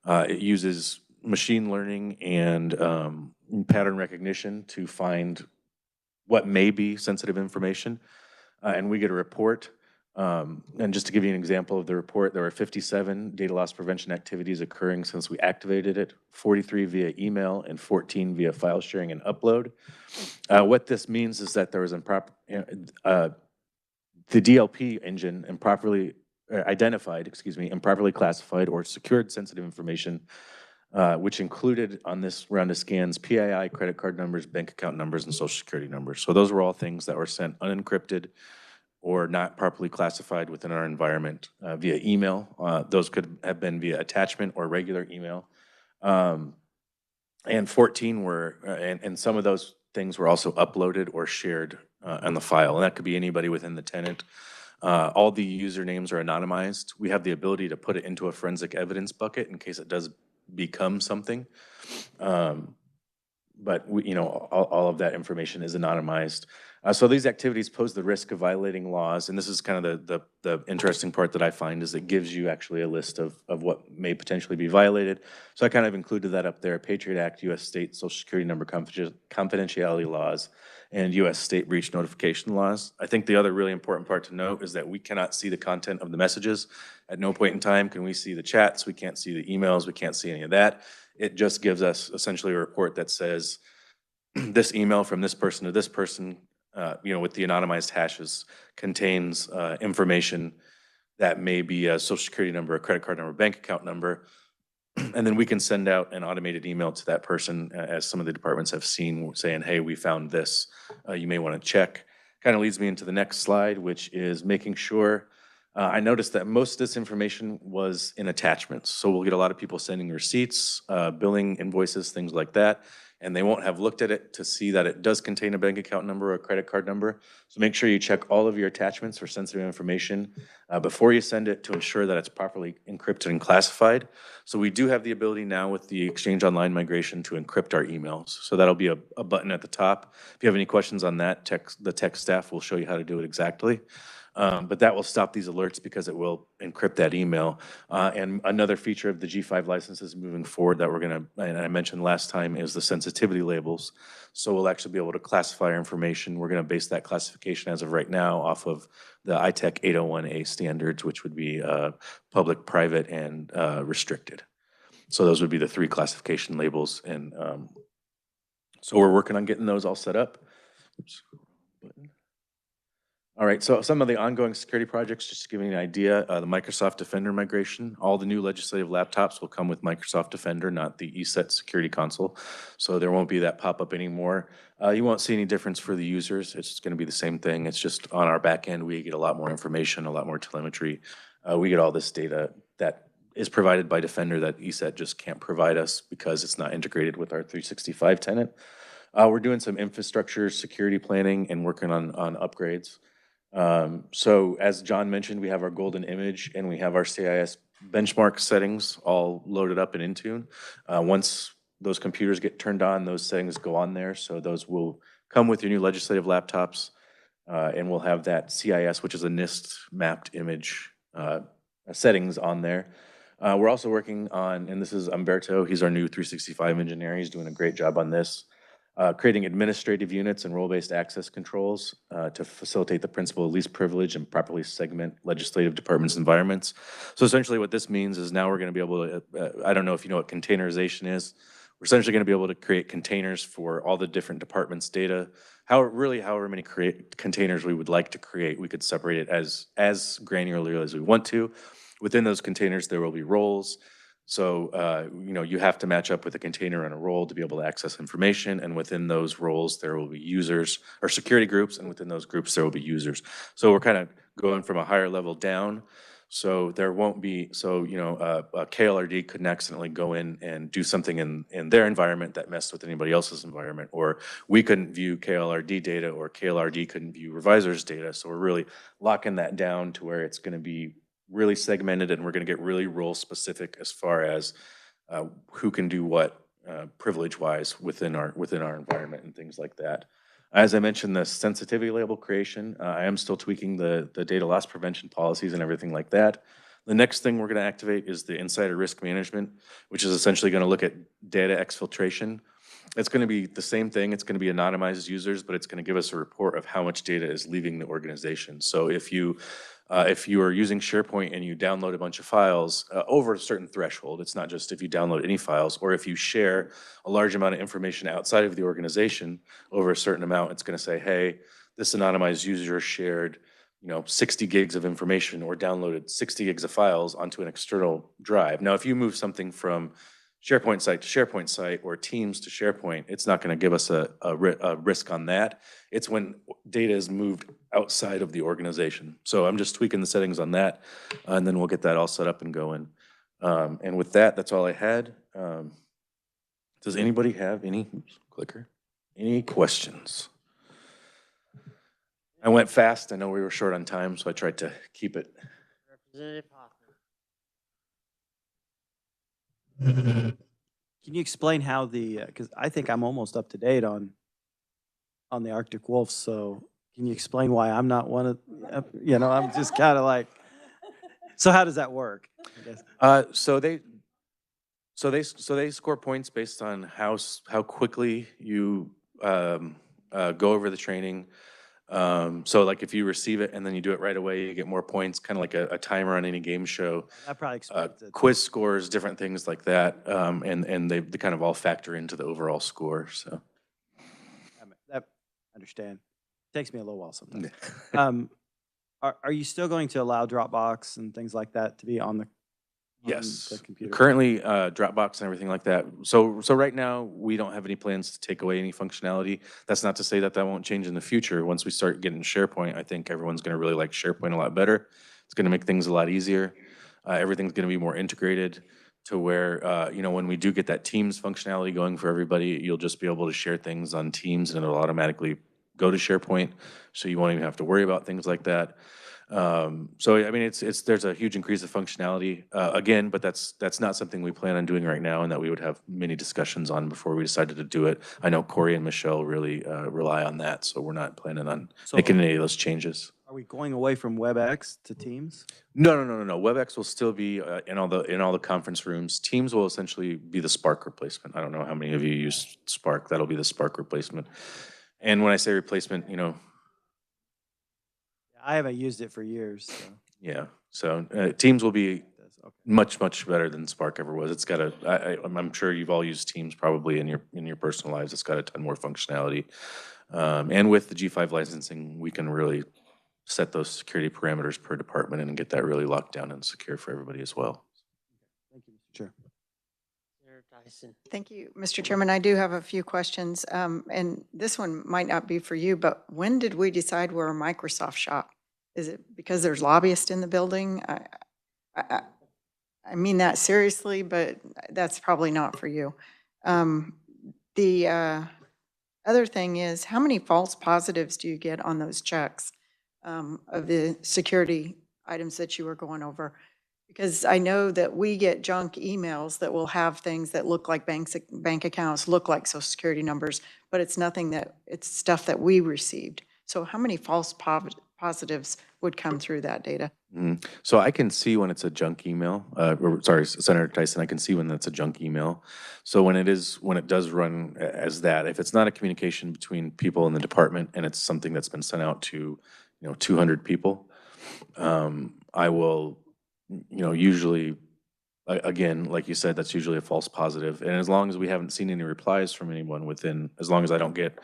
It uses machine learning and pattern recognition to find what may be sensitive information. And we get a report. And just to give you an example of the report, there were 57 data loss prevention activities occurring since we activated it, 43 via email and 14 via file sharing and upload. What this means is that there was improper, the DLP engine improperly improperly classified or secured sensitive information, which included on this round of scans, PII, credit card numbers, bank account numbers, and social security numbers. So those were all things that were sent unencrypted or not properly classified within our environment via email. Those could have been via attachment or regular email. And 14 were, and some of those things were also uploaded or shared on the file. And that could be anybody within the tenant. All the usernames are anonymized. We have the ability to put it into a forensic evidence bucket in case it does become something. But all of that information is anonymized. So these activities pose the risk of violating laws, and this is kind of the interesting part that I find is it gives you actually a list of what may potentially be violated. So I kind of included that up there: Patriot Act, U.S. state social security number confidentiality laws, and U.S. state breach notification laws. I think the other really important part to note is that we cannot see the content of the messages. At no point in time can we see the chats, we can't see the emails, we can't see any of that. It just gives us essentially a report that says this email from this person to this person, with the anonymized hashes, contains information that may be a social security number, a credit card number, bank account number. And then we can send out an automated email to that person, as some of the departments have seen, saying, hey, we found this, you may want to check. Kind of leads me into the next slide, which is making sure. I noticed that most of this information was in attachments. So we'll get a lot of people sending receipts, billing invoices, things like that, and they won't have looked at it to see that it does contain a bank account number or a credit card number. So make sure you check all of your attachments for sensitive information before you send it to ensure that it's properly encrypted and classified. So we do have the ability now with the Exchange Online migration to encrypt our emails. So that'll be a button at the top. If you have any questions on that, the tech staff will show you how to do it exactly. But that will stop these alerts because it will encrypt that email. And another feature of the G5 licenses moving forward that we're going to, and I mentioned last time, is the sensitivity labels. So we'll actually be able to classify our information. We're going to base that classification as of right now off of the ITEC 801A standards, which would be public, private, and restricted. So those would be the three classification labels. And so we're working on getting those all set up. Oops. All right, so some of the ongoing security projects, just to give you an idea, the Microsoft Defender migration, all the new legislative laptops will come with Microsoft Defender, not the ESET security console. So there won't be that pop-up anymore. You won't see any difference for the users. It's going to be the same thing. It's just on our back end, we get a lot more information, a lot more telemetry. We get all this data that is provided by Defender that ESET just can't provide us because it's not integrated with our 365 tenant. We're doing some infrastructure security planning and working on upgrades. So as John mentioned, we have our golden image and we have our CIS benchmark settings all loaded up in Intune. Once those computers get turned on, those settings go on there. So those will come with your new legislative laptops. And we'll have that CIS, which is a NIST mapped image settings on there. We're also working on, and this is Umberto, he's our new 365 engineer. He's doing a great job on this. Creating administrative units and role-based access controls to facilitate the principle of least privilege and properly segment legislative departments' environments. So essentially what this means is now we're going to be able to, I don't know if you know what containerization is. We're essentially going to be able to create containers for all the different departments' data. However many containers we would like to create, we could separate it as granularly as we want to. Within those containers, there will be roles. So, you have to match up with a container and a role to be able to access information. And within those roles, there will be users or security groups. And within those groups, there will be users. So we're kind of going from a higher level down. So there won't be, a KLRD couldn't accidentally go in and do something in their environment that messed with anybody else's environment. Or we couldn't view KLRD data or KLRD couldn't view revisors' data. So we're really locking that down to where it's going to be really segmented, and we're going to get really role specific as far as who can do what privilege-wise within our environment and things like that. As I mentioned, the sensitivity label creation, I am still tweaking the data loss prevention policies and everything like that. The next thing we're going to activate is the insider risk management, which is essentially going to look at data exfiltration. It's going to be the same thing. It's going to be anonymized users, but it's going to give us a report of how much data is leaving the organization. So if you are using SharePoint and you download a bunch of files over a certain threshold, it's not just if you download any files, or if you share a large amount of information outside of the organization over a certain amount, it's going to say, hey, this anonymized user shared 60 gigs of information or downloaded 60 gigs of files onto an external drive. Now, if you move something from SharePoint site to SharePoint site or Teams to SharePoint, it's not going to give us a risk on that. It's when data is moved outside of the organization. So I'm just tweaking the settings on that, and then we'll get that all set up and going. And with that, that's all I had. Does anybody have any questions? I went fast. I know we were short on time, so I tried to keep it. Representative Hoffman. Can you explain how because I think I'm almost up to date on the Arctic wolf, so can you explain why I'm not one of, I'm just kind of like, so how does that work? I guess? So they score points based on how quickly you go over the training. So like if you receive it and then you do it right away, you get more points, kind of like a timer on any game show. That probably explains it. Quiz scores, different things like that, and they kind of all factor into the overall score. So That I understand. Takes me a little while sometimes. Are you still going to allow Dropbox and things like that to be on the Yes, computer? currently Dropbox and everything like that. So right now we don't have any plans to take away any functionality. That's not to say that won't change in the future. Once we start getting SharePoint, I think everyone's going to really like SharePoint a lot better. It's going to make things a lot easier. Everything's going to be more integrated to where when we do get that Teams functionality going for everybody, you'll just be able to share things on Teams and it'll automatically go to SharePoint. So you won't even have to worry about things like that. So I mean, there's a huge increase of functionality again, but that's not something we plan on doing right now, and that we would have many discussions on before we decided to do it. I know Corey and Michelle really rely on that, so we're not planning on making any of those changes. Are we going away from WebEx to Teams? No. WebEx will still be in all the conference rooms. Teams will essentially be the Spark replacement. I don't know how many of you use Spark. That'll be the Spark replacement. And when I say replacement, I haven't used it for years. So. Yeah. So Teams will be much better than Spark ever was. It's got I'm sure you've all used Teams probably in your personal lives. It's got a ton more functionality. And with the G5 licensing, we can really set those security parameters per department and get that really locked down and secure for everybody as well. Thank you, Mr. Chair. Senator Tyson. Thank you, Mr. Chairman. I do have a few questions, and this one might not be for you, but when did we decide we're a Microsoft shop? Is it because there's lobbyists in the building? I mean that seriously, but that's probably not for you. The other thing is, how many false positives do you get on those checks of the security items that you were going over? Because I know that we get junk emails that will have things that look like bank accounts, look like social security numbers, but it's nothing that, it's stuff that we received. So how many false positives would come through that data? So I can see when it's a junk email, sorry, Senator Tyson, I can see when that's a junk email. So when it does run as that, if it's not a communication between people in the department and it's something that's been sent out to, 200 people, I will, usually, again, like you said, that's usually a false positive. And as long as we haven't seen any replies from anyone as long as I don't get,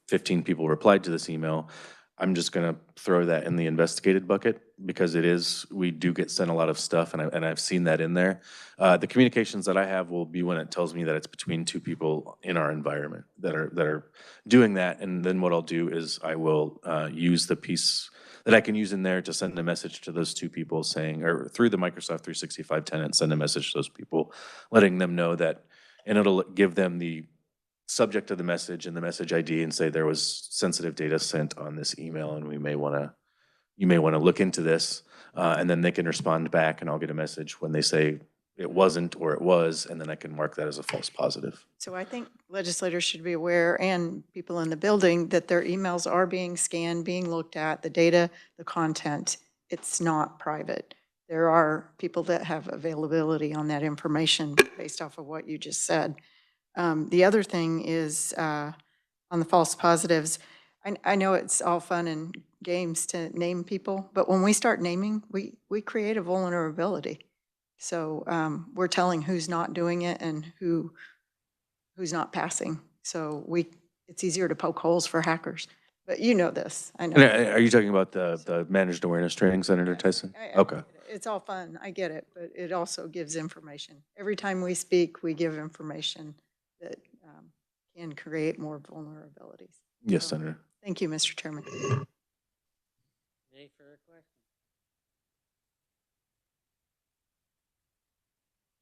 15 people replied to this email, I'm just gonna throw that in the investigated bucket because we do get sent a lot of stuff and I've seen that in there. The communications that I have will be when it tells me that it's between two people in our environment that are doing that. And then what I'll do is I will use the piece that I can use in there to send a message to those two people saying, or through the Microsoft 365 tenant, send a message to those people, letting them know that, and it'll give them the subject of the message and the message ID and say there was sensitive data sent on this email and you may want to look into this. And then they can respond back and I'll get a message when they say it wasn't or it was, and then I can mark that as a false positive. So I think legislators should be aware, and people in the building, that their emails are being scanned, being looked at, the data, the content. It's not private. There are people that have availability on that information based off of what you just said. The other thing is on the false positives. I know it's all fun and games to name people, but when we start naming, we create a vulnerability. So we're telling who's not doing it and who's not passing. So it's easier to poke holes for hackers. But you know this, I know. And are you talking about the managed awareness training, Senator Tyson? Okay. It's all fun, I get it, but it also gives information. Every time we speak, we give information that can create more vulnerabilities. Yes, So, Senator. Thank you, Mr. Chairman. Any further questions?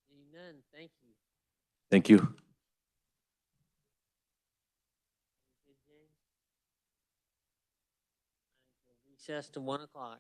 Seeing none, thank you. Thank you. Good, James? Recess to 1 o'clock.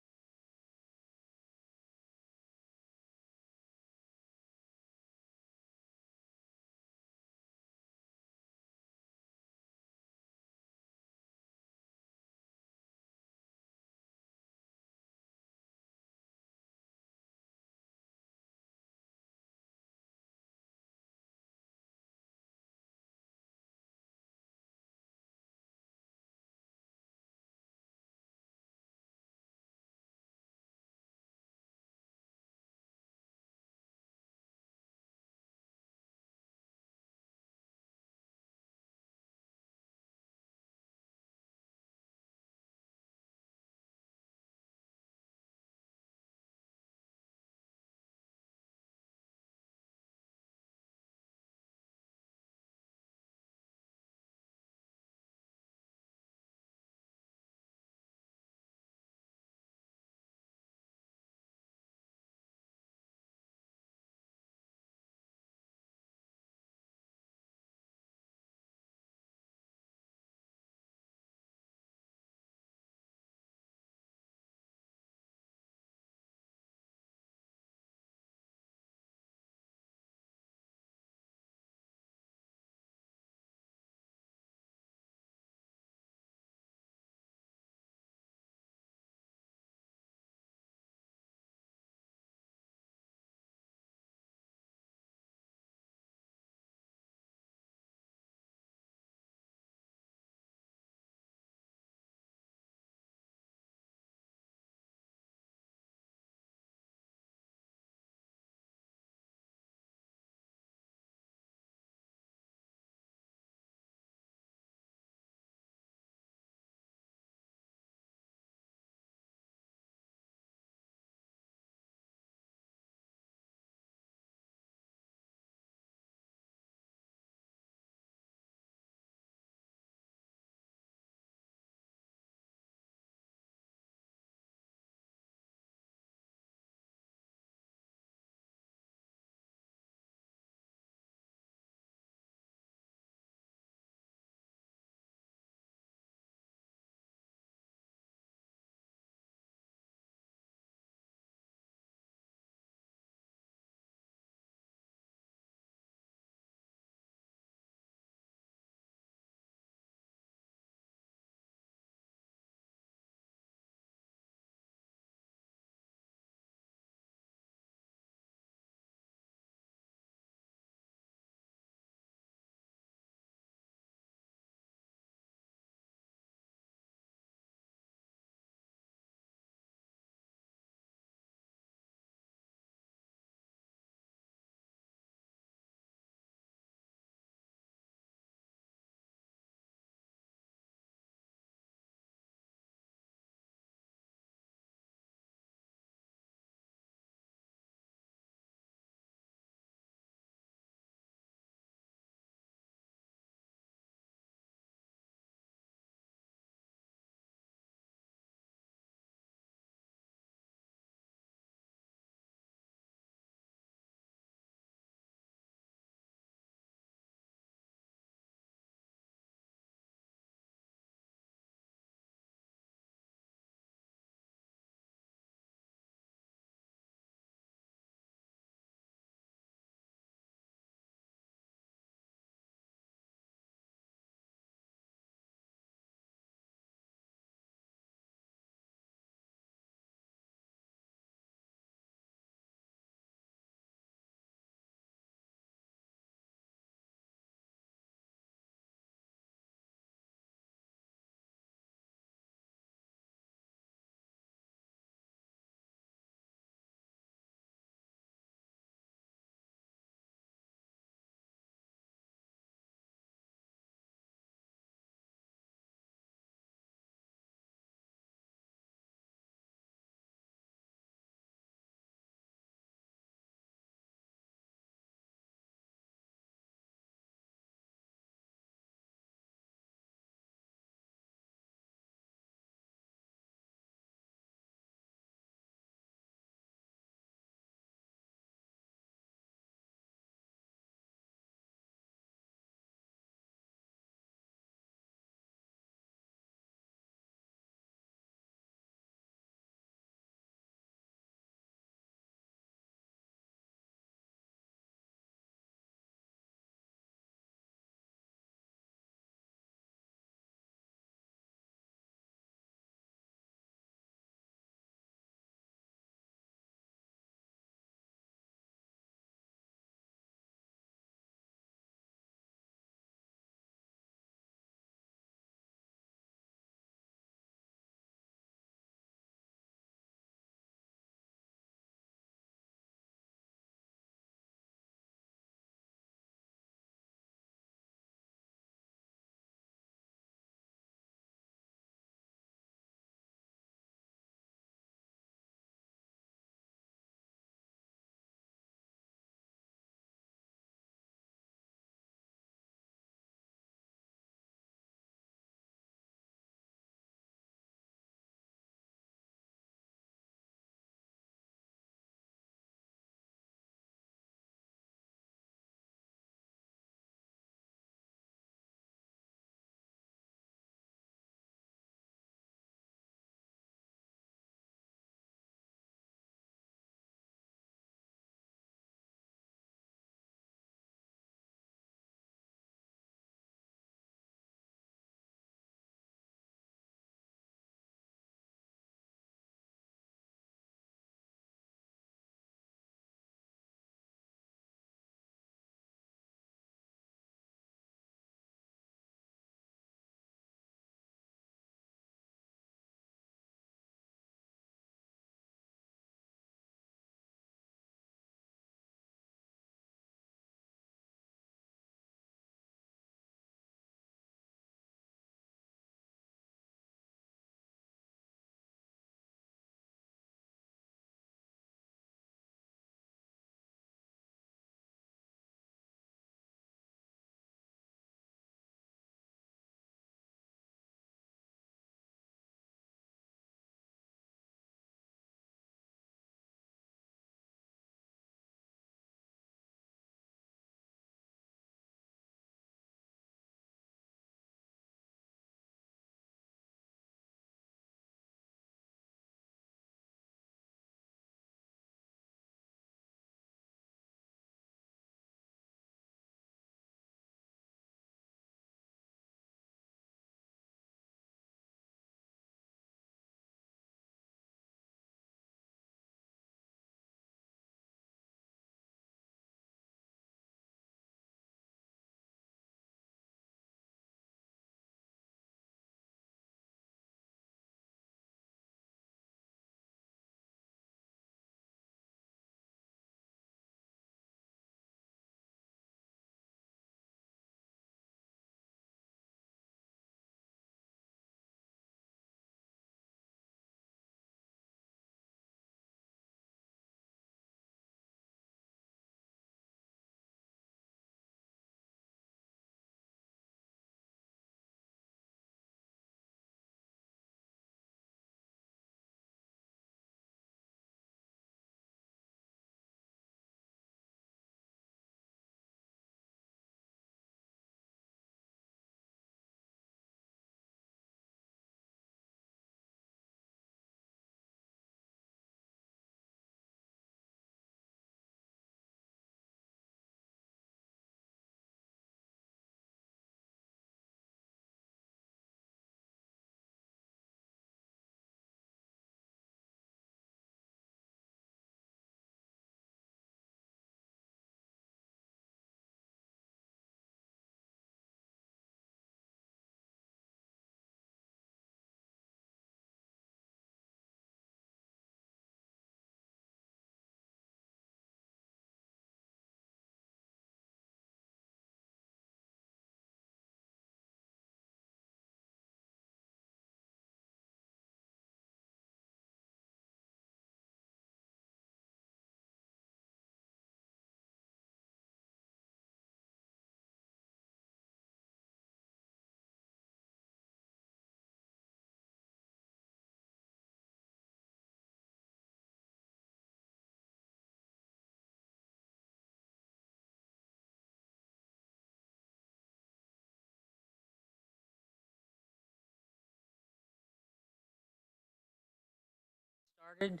started.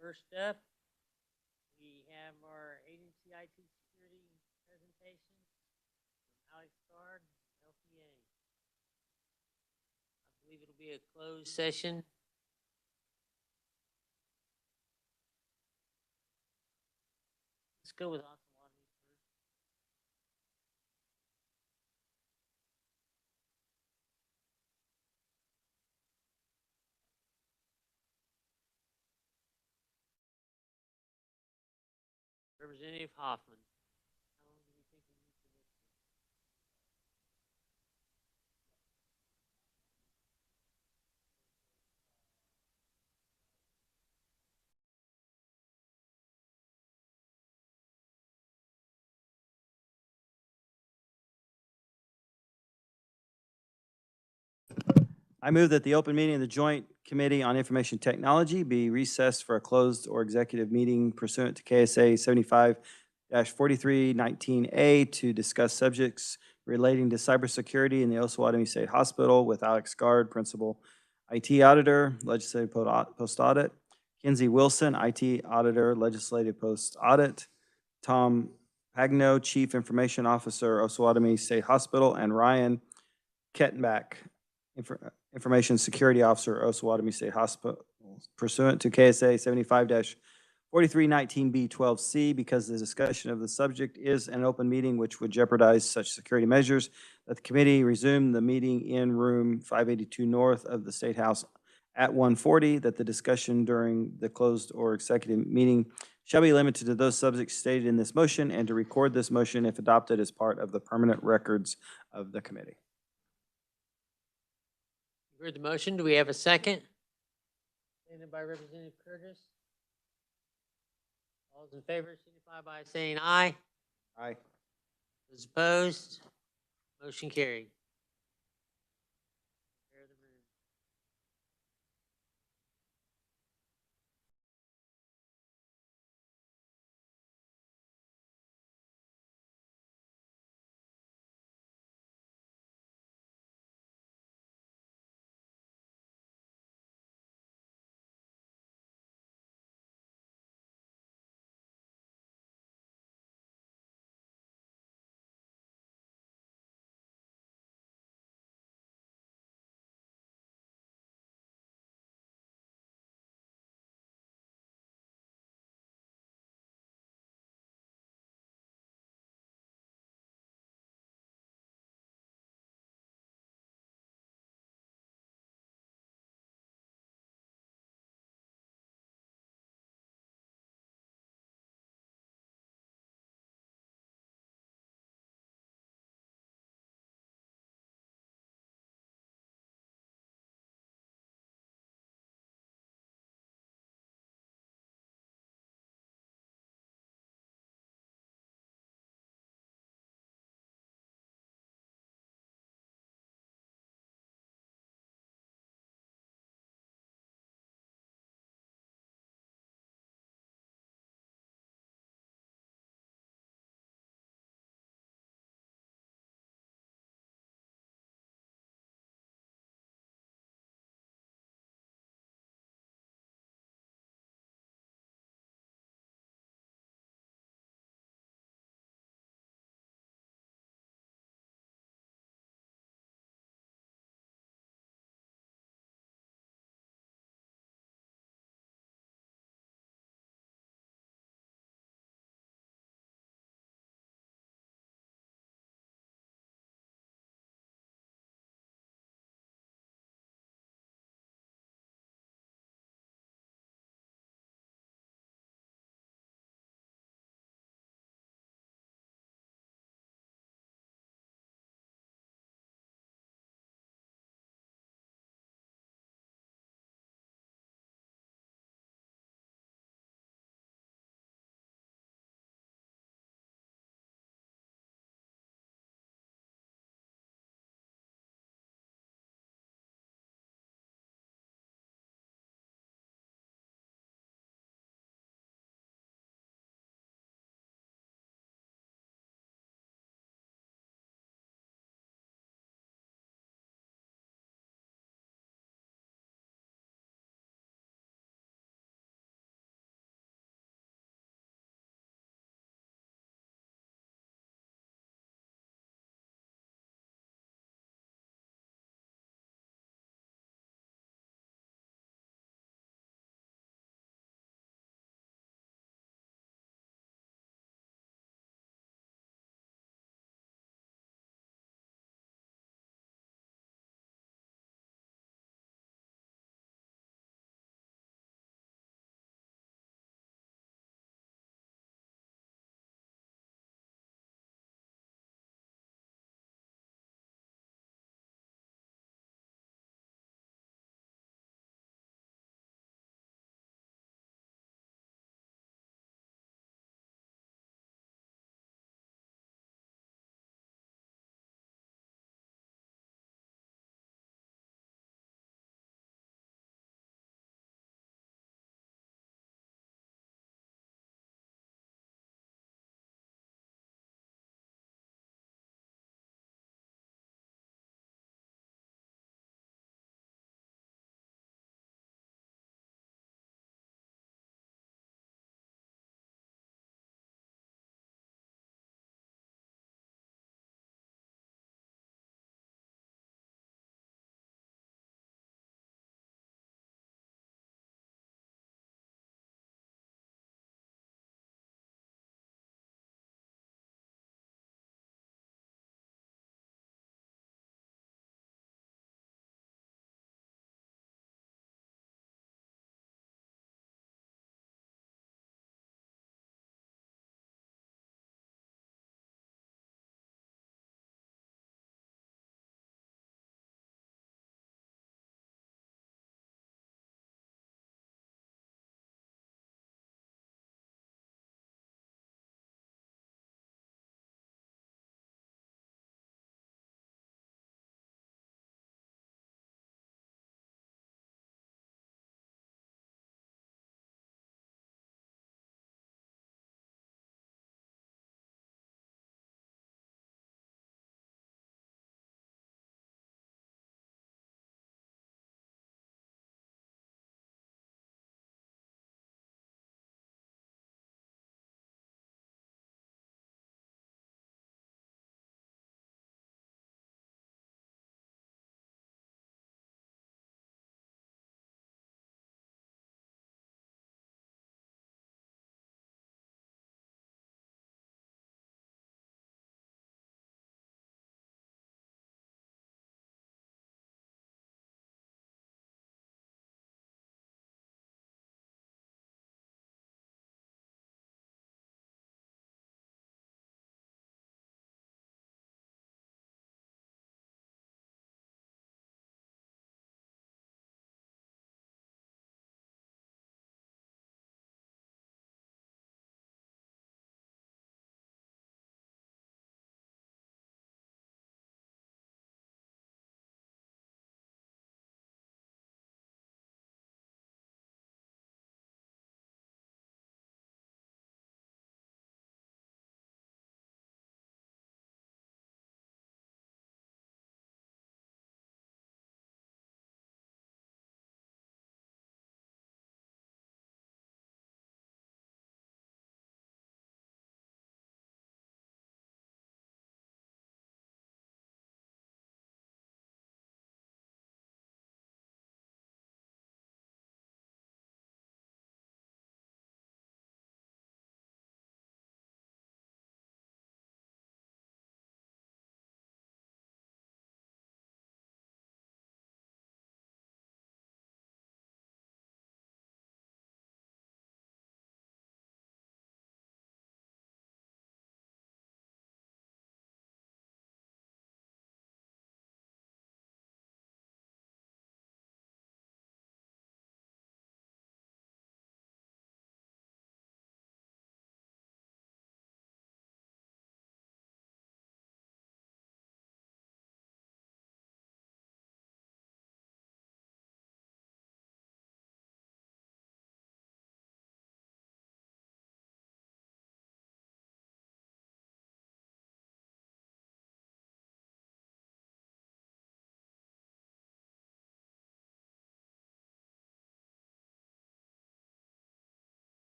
First up, we have our agency IT security presentation from Alex Card, LPA. I believe it'll be a closed session. Let's go with Osawatomie first. Representative Hoffman. How long do you think we need for this? I move that the open meeting of the Joint Committee on Information Technology be recessed for a closed or executive meeting pursuant to KSA 75-4319A to discuss subjects relating to cybersecurity in the Osawatomie State Hospital with Alex Gard, Principal IT Auditor, Legislative Post Audit, Kinsey Wilson, IT Auditor, Legislative Post Audit, Tom Pagno, Chief Information Officer, Osawatomie State Hospital, and Ryan Kettenbach, Information Security Officer, Osawatomie State Hospital, pursuant to KSA 75-4319B12C, because the discussion of the subject is an open meeting which would jeopardize such security measures, that the committee resume the meeting in room 582 north of the State House at 1:40, that the discussion during the closed or executive meeting shall be limited to those subjects stated in this motion, and to record this motion if adopted as part of the permanent records of the committee. You heard the motion. Do we have a second? Seconded by Representative Curtis. All those in favor signify by saying aye. Aye. Those opposed? Motion carried.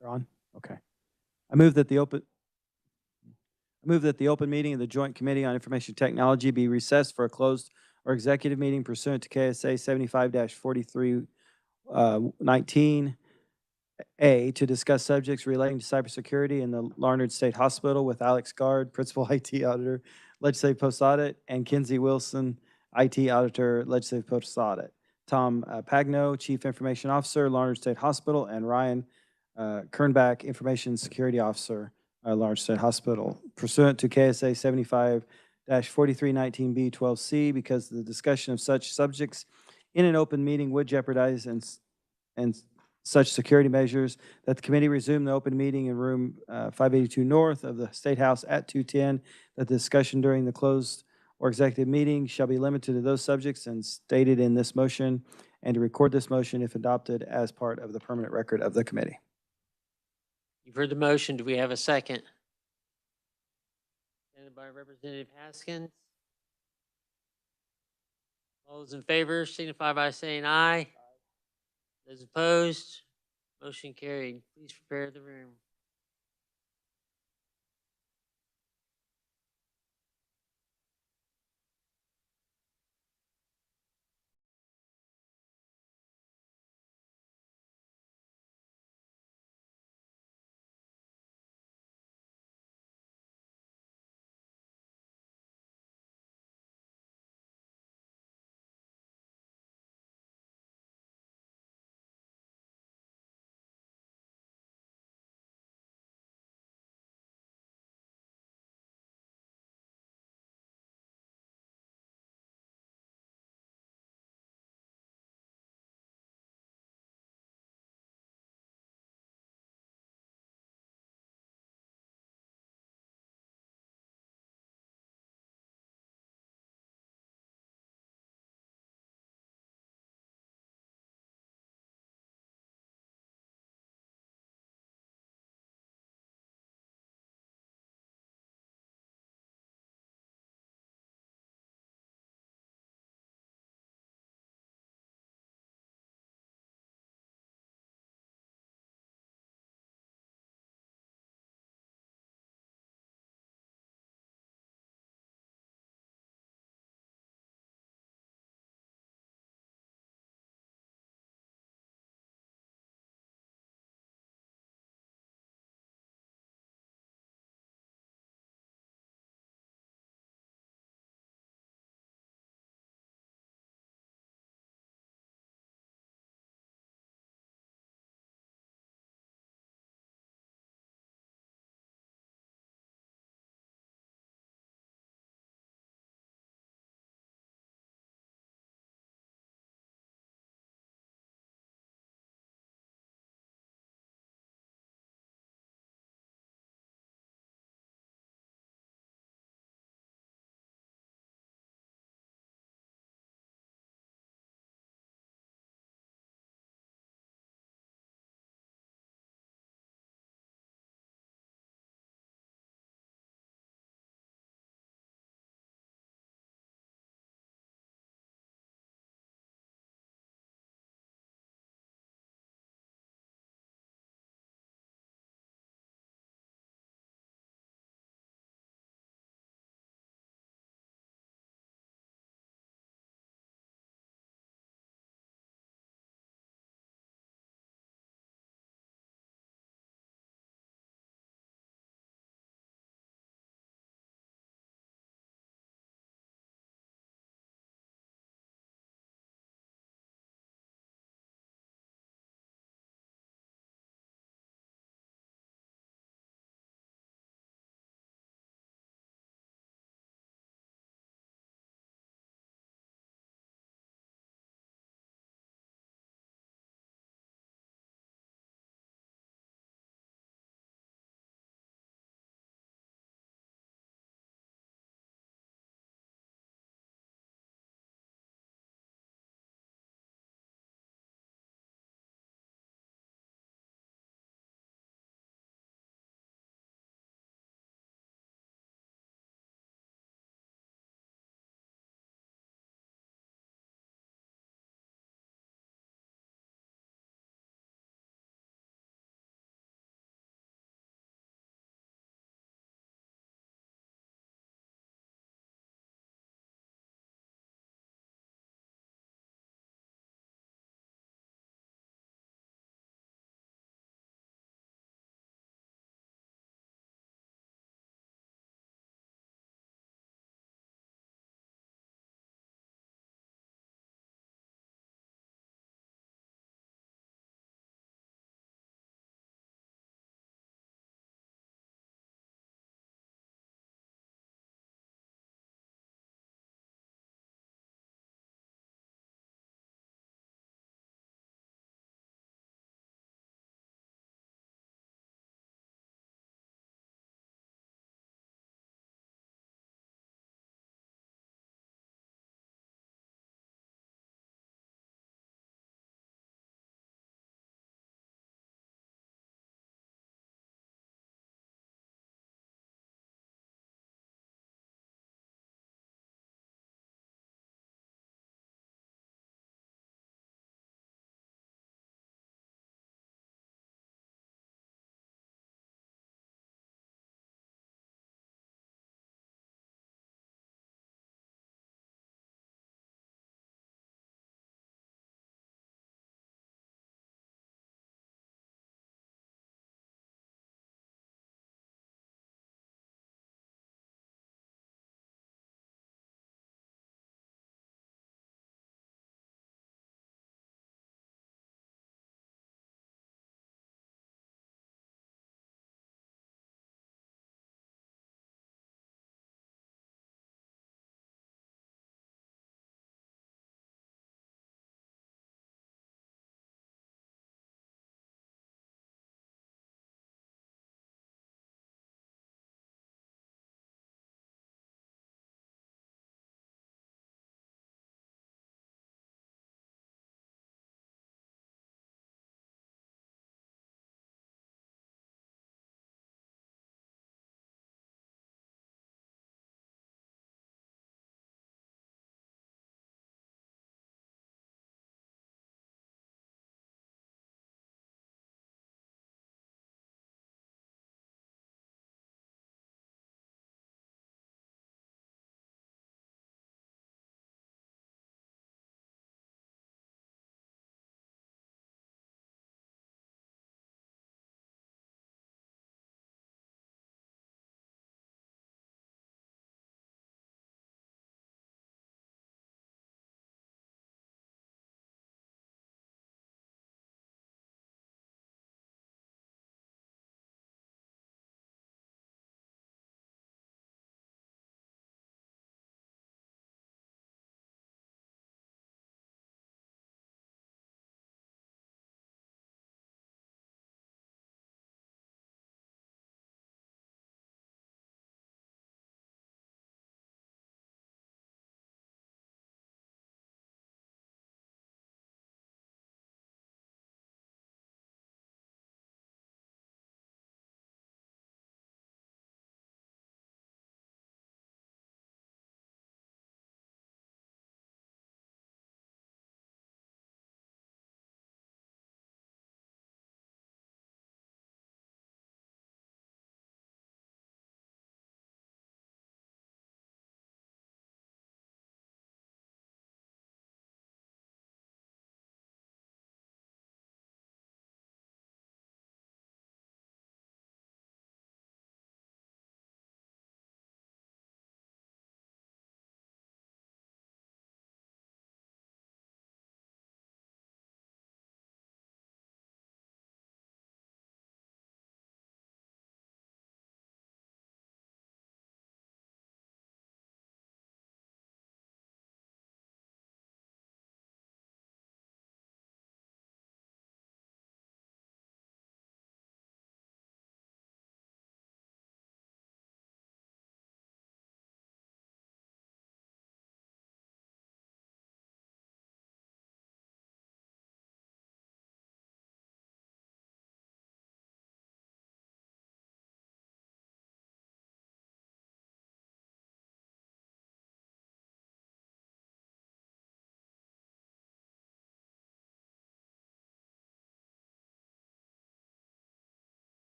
They're on? Okay. I move that the open meeting of the Joint Committee on Information Technology be recessed for a closed or executive meeting pursuant to KSA 75-4319 A, to discuss subjects relating to cybersecurity in the Larned State Hospital with Alex Gard, Principal IT Auditor, Legislative Post Audit, and Kinsey Wilson, IT Auditor, Legislative Post Audit. Tom Pagno, Chief Information Officer, Larned State Hospital, and Ryan Kernbach, Information Security Officer, Larned State Hospital, pursuant to KSA 75-4319B12C, because the discussion of such subjects in an open meeting would jeopardize and such security measures, that the committee resume the open meeting in room 582 north of the State House at 210, that the discussion during the closed or executive meeting shall be limited to those subjects and stated in this motion, and to record this motion if adopted as part of the permanent record of the committee. You've heard the motion. Do we have a second? Seconded by Representative Haskins. All those in favor signify by saying aye. Those opposed, motion carried. Please prepare the room.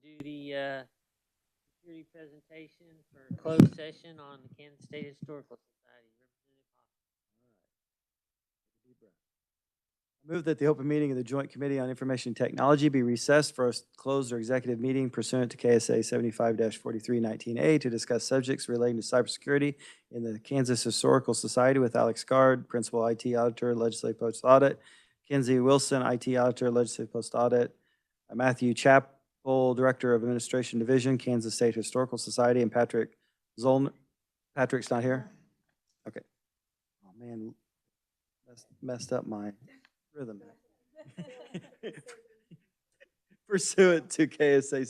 do the security presentation for closed session on the Kansas State Historical Society. Representative Hoffman. Move that the open meeting of the Joint Committee on Information Technology be recessed for a closed or executive meeting pursuant to KSA 75-4319A to discuss subjects relating to cybersecurity in the Kansas Historical Society with Alex Gard, Principal IT Auditor, Legislative Post Audit, Kenzie Wilson, IT Auditor, Legislative Post Audit, Matthew Chappell, Director of Administration Division, Kansas State Historical Society, and Patrick Zollner. Patrick's not here? Okay. Oh, man, messed up my rhythm. Pursuant to KSA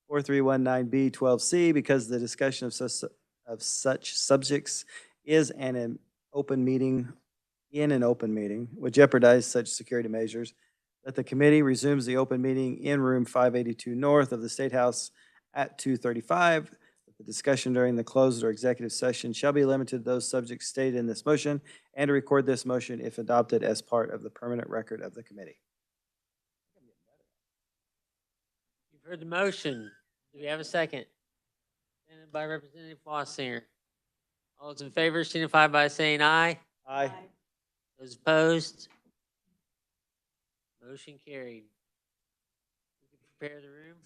75-4319B12C, because the discussion of such subjects is an open meeting, would jeopardize such security measures, that the committee resumes the open meeting in room 582 north of the State House at 2:35. The discussion during the closed or executive session shall be limited to those subjects stated in this motion, and to record this motion if adopted as part of the permanent record of the committee. You've heard the motion. Do we have a second? Seconded by Representative Fossinger. All those in favor signify by saying aye. Aye. Those opposed? Motion carried. We can prepare the room.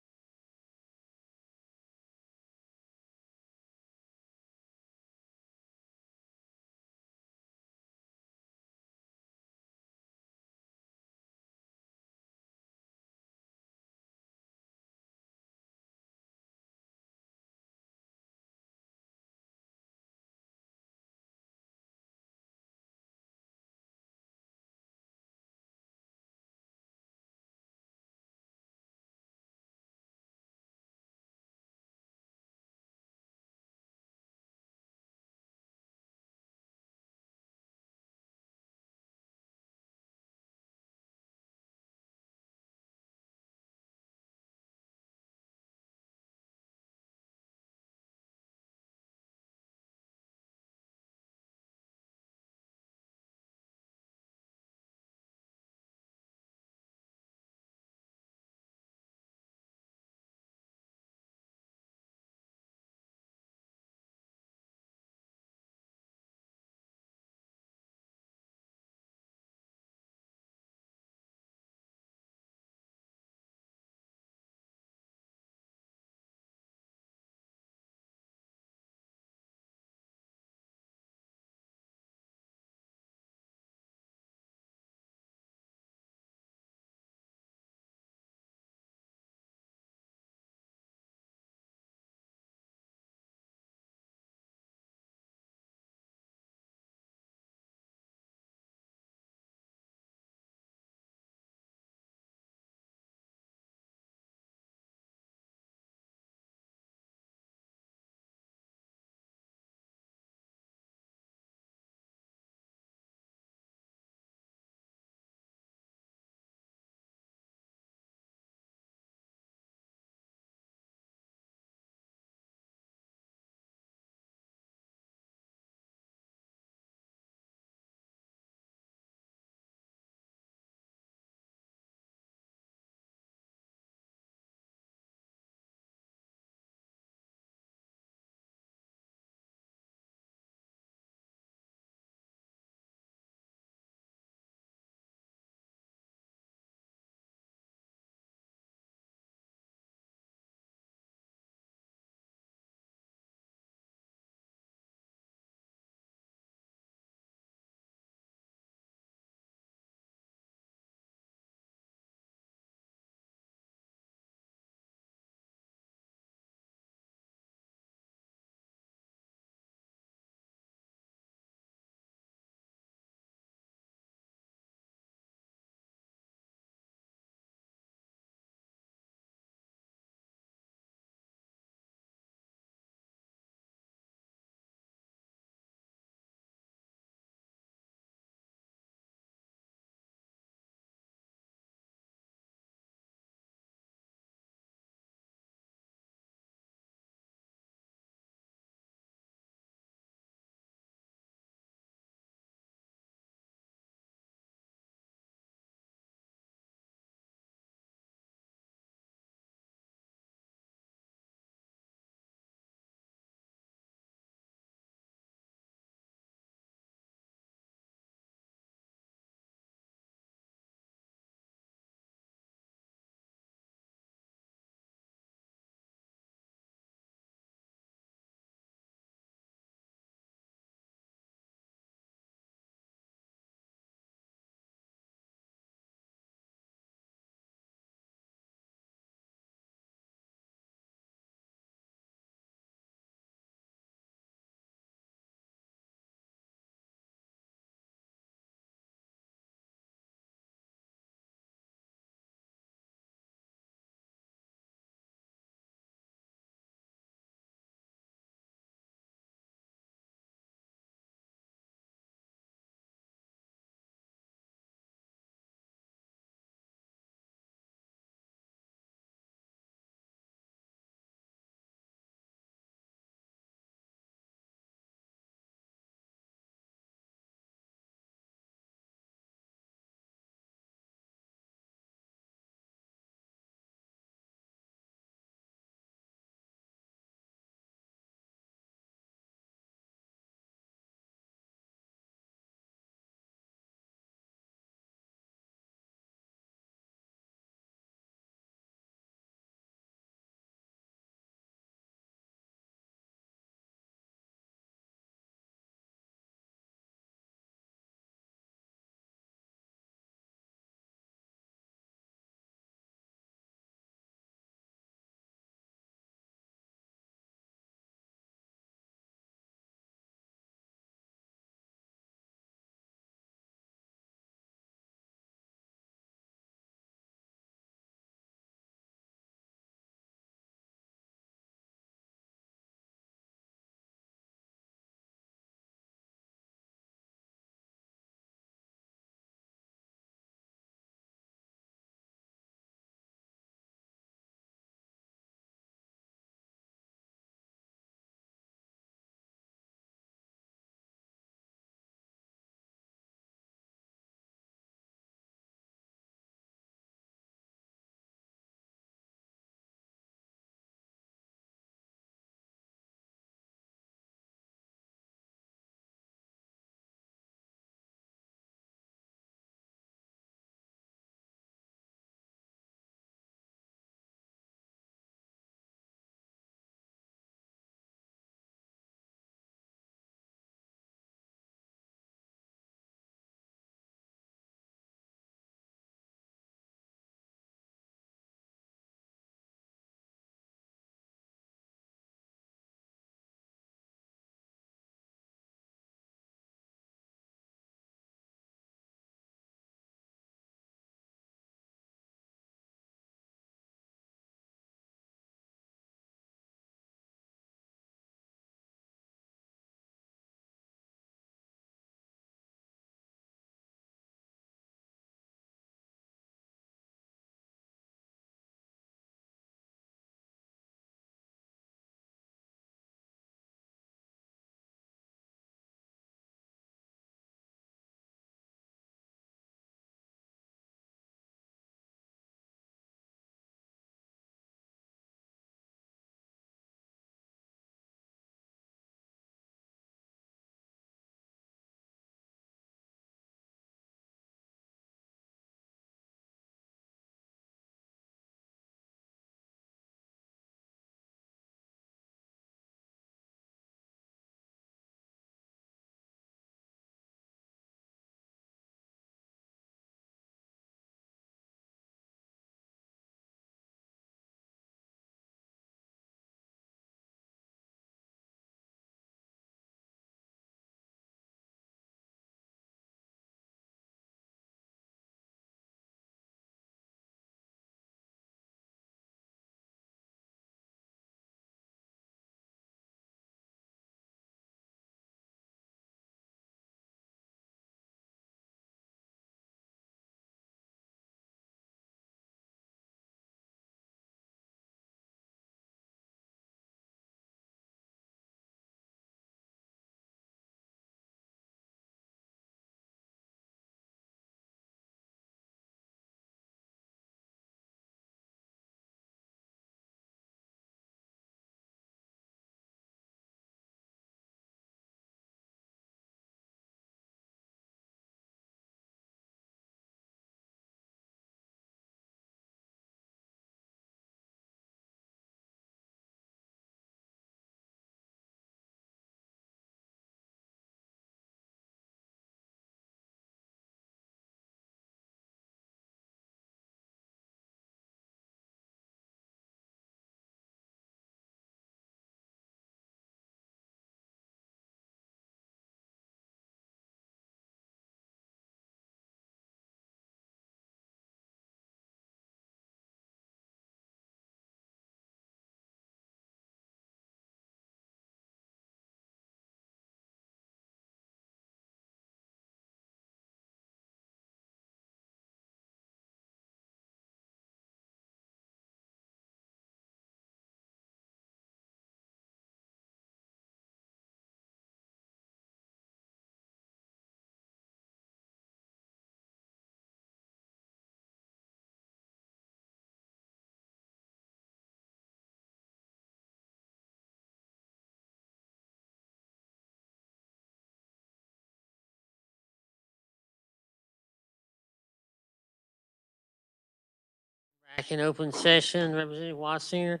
Back in open session, Representative Wassinger.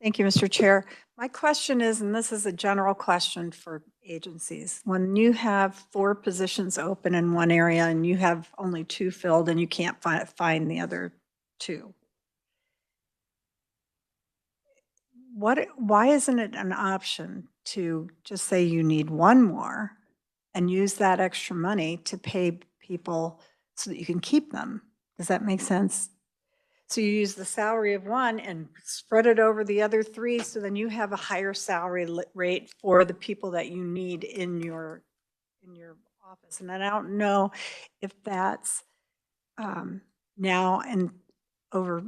Thank you, Mr. Chair. My question is, and this is a general question for agencies, when you have 4 positions open in one area and you have only 2 filled and you can't find the other 2, why isn't it an option to just say you need 1 more and use that extra money to pay people so that you can keep them? Does that make sense? So you use the salary of 1 and spread it over the other 3, so then you have a higher salary rate for the people that you need in your office. And I don't know if that's now and over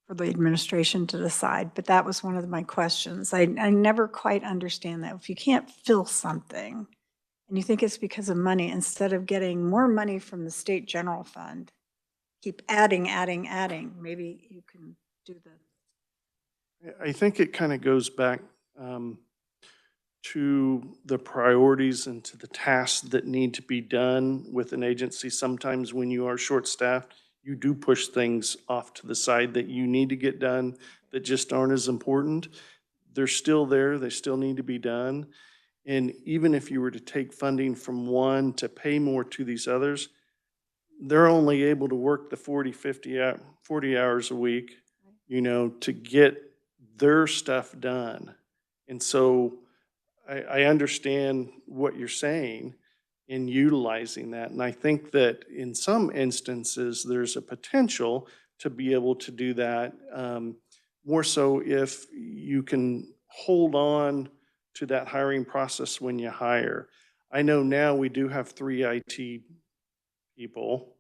for the administration to decide, but that was one of my questions. I never quite understand that. If you can't fill something and you think it's because of money, instead of getting more money from the state general fund, keep adding, maybe you can do the. I think it kind of goes back to the priorities and to the tasks that need to be done with an agency. Sometimes when you are short-staffed, you do push things off to the side that you need to get done that just aren't as important. They're still there, they still need to be done. And even if you were to take funding from one to pay more to these others, they're only able to work the 40 hours a week, to get their stuff done. And so I understand what you're saying in utilizing that. And I think that in some instances, there's a potential to be able to do that, more so if you can hold on to that hiring process when you hire. I know now we do have 3 IT people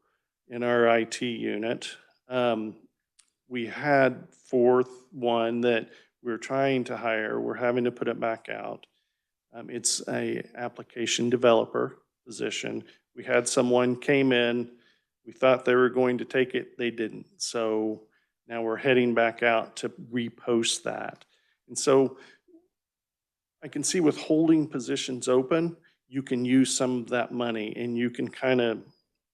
in our IT unit. We had 4th one that we're trying to hire. We're having to put it back out. It's a application developer position. We had someone came in, we thought they were going to take it, they didn't. So now we're heading back out to repost that. And so I can see with holding positions open, you can use some of that money and you can kind of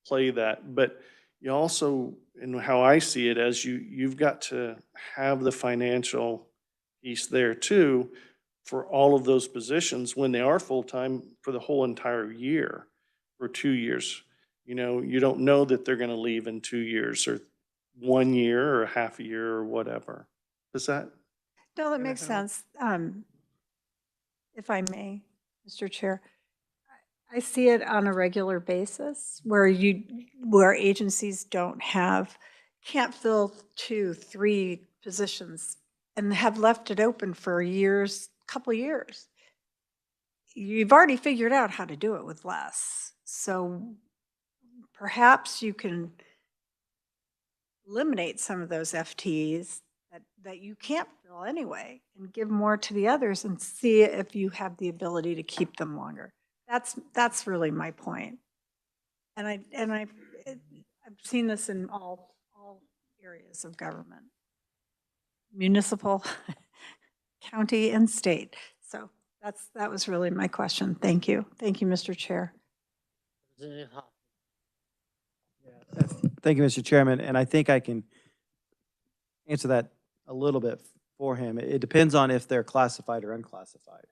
play that. But you also, and how I see it, as you've got to have the financial piece there too for all of those positions when they are full-time for the whole entire year or 2 years. You don't know that they're going to leave in 2 years or 1 year or half a year or whatever. Does that? No, that makes sense. If I may, Mr. Chair, I see it on a regular basis where agencies can't fill 2, 3 positions and have left it open for couple years. You've already figured out how to do it with less. So perhaps you can eliminate some of those FTEs that you can't fill anyway and give more to the others and see if you have the ability to keep them longer. That's really my point. And I've seen this in all areas of government, municipal, county, and state. So that was really my question. Thank you. Thank you, Mr. Chair. Thank you, Mr. Chairman. And I think I can answer that a little bit for him. It depends on if they're classified or unclassified.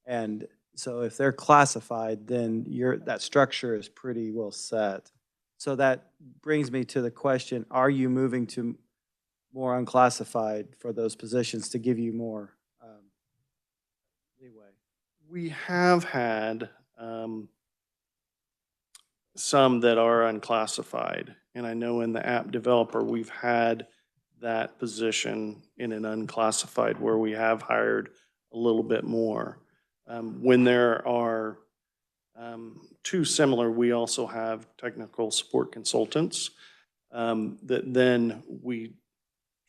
And so if they're classified, then that structure is pretty well set. So that brings me to the question, are you moving to more unclassified for those positions to give you more leeway? We have had some that are unclassified. And I know in the app developer, we've had that position in an unclassified where we have hired a little bit more. When there are 2 similar, we also have technical support consultants that then we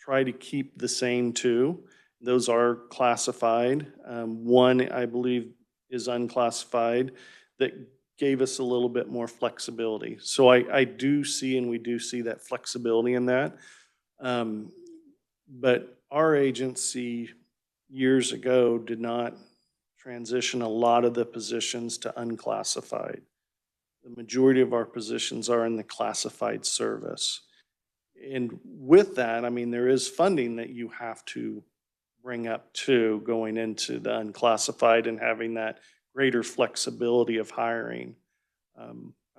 try to keep the same 2. Those are classified. One, I believe, is unclassified that gave us a little bit more flexibility. So I do see, and we do see that flexibility in that. But our agency years ago did not transition a lot of the positions to unclassified. The majority of our positions are in the classified service. And with that, I mean, there is funding that you have to bring up too, going into the unclassified and having that greater flexibility of hiring.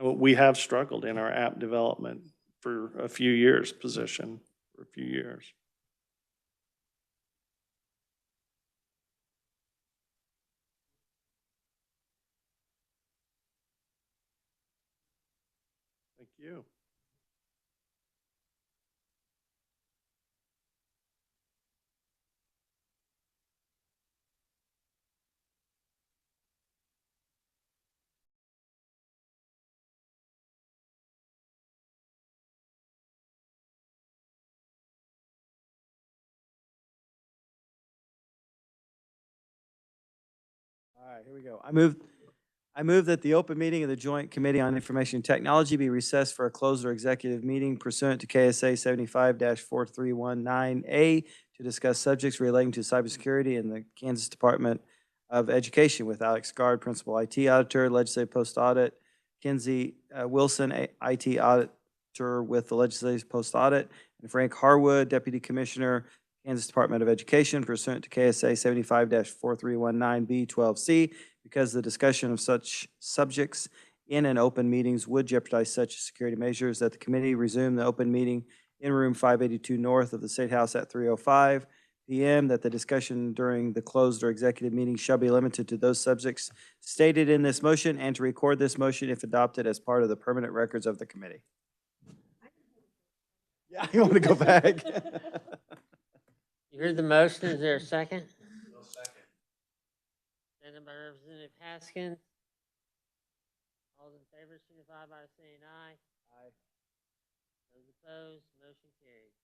We have struggled in our app development for a few years position, for a few years. Thank you. All right, here we go. I move that the open meeting of the Joint Committee on Information Technology be recessed for a closed or executive meeting pursuant to KSA 75-4319A to discuss subjects relating to cybersecurity in the Kansas Department of Education with Alex Gard, Principal IT Auditor, Legislative Post Audit, Kinsey Wilson, IT Auditor with the Legislative Post Audit, and Frank Harwood, Deputy Commissioner, Kansas Department of Education pursuant to KSA 75-4319B12C, because the discussion of such subjects in an open meetings would jeopardize such security measures, that the committee resume the open meeting in room 582 north of the State House at 3:05 PM, that the discussion during the closed or executive meeting shall be limited to those subjects stated in this motion, and to record this motion if adopted as part of the permanent records of the committee. Yeah, you want to go back? You heard the motion. Is there a second? No second. Seconded by Representative Haskins. All those in favor signify by saying aye. Aye. Those opposed, motion carries.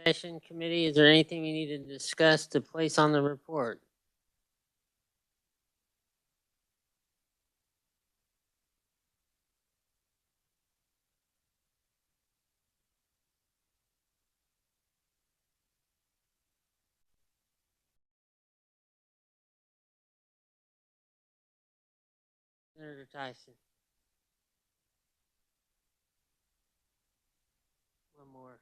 session committee, is there anything we need to discuss to place on the report? Senator Tyson. One more.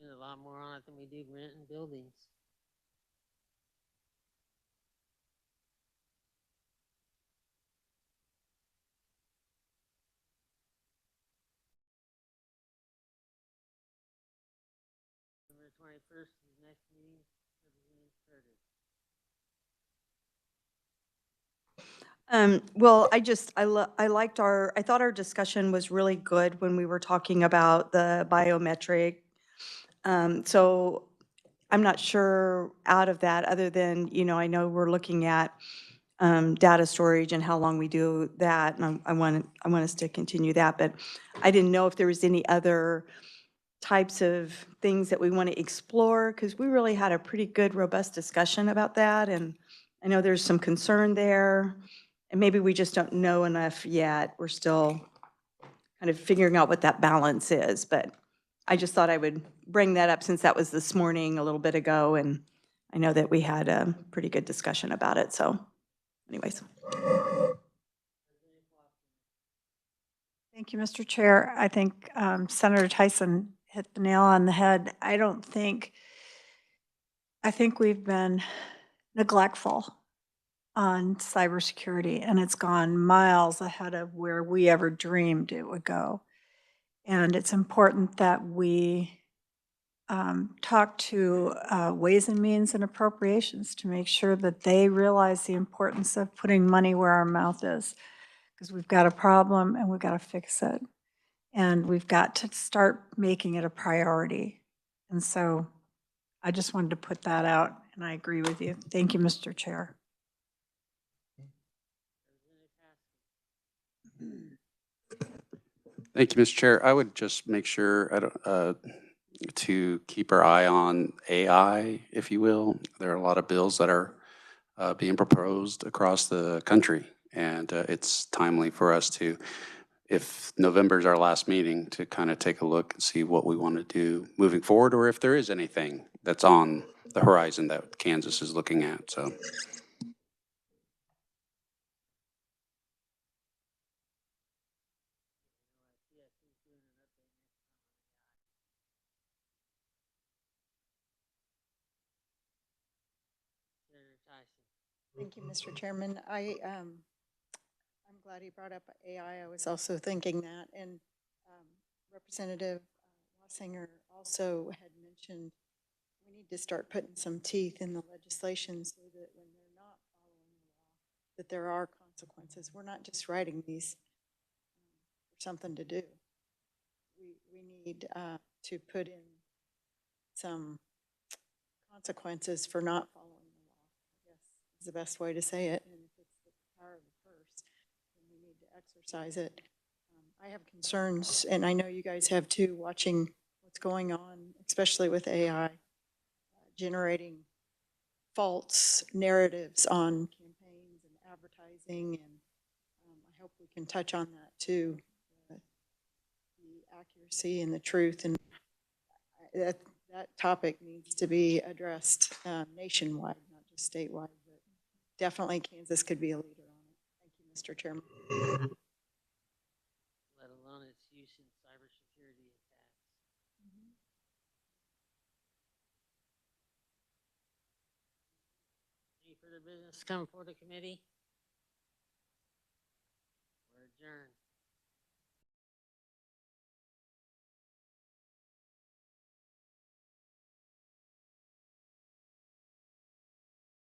There's a lot more on it than we do renting buildings. November 21st is the next meeting. Representative Curtis. Well, I thought our discussion was really good when we were talking about the biometric. So I'm not sure out of that, other than, I know we're looking at data storage and how long we do that, and I want us to continue that, but I didn't know if there was any other types of things that we want to explore, because we really had a pretty good, robust discussion about that, and I know there's some concern there, and maybe we just don't know enough yet. We're still kind of figuring out what that balance is, but I just thought I would bring that up since that was this morning a little bit ago, and I know that we had a pretty good discussion about it, so anyways. Thank you, Mr. Chair. I think Senator Tyson hit the nail on the head. I think we've been neglectful on cybersecurity, and it's gone miles ahead of where we ever dreamed it would go. And it's important that we talk to Ways and Means and Appropriations to make sure that they realize the importance of putting money where our mouth is, because we've got a problem and we've got to fix it. And we've got to start making it a priority. And so I just wanted to put that out, and I agree with you. Thank you, Mr. Chair. Thank you, Mr. Chair. I would just make sure to keep our eye on AI, if you will. There are a lot of bills that are being proposed across the country, and it's timely for us to, if November is our last meeting, to kind of take a look and see what we want to do moving forward, or if there is anything that's on the horizon that Kansas is looking at. So. Thank you, Mr. Chairman. I'm glad he brought up AI. I was also thinking that, and Representative Wassinger also had mentioned we need to start putting some teeth in the legislation so that when they're not following the law, that there are consequences. We're not just writing these for something to do. We need to put in some consequences for not following the law, I guess is the best way to say it. And if it's the power of the purse, then we need to exercise it. I have concerns, and I know you guys have too, watching what's going on, especially with AI, generating false narratives on campaigns and advertising, and I hope we can touch on that too, the accuracy and the truth, and that topic needs to be addressed nationwide, not just statewide, but definitely Kansas could be a leader on it. Thank you, Mr. Chairman. Let alone its use in cybersecurity attacks. Any further business come before the committee? We're adjourned.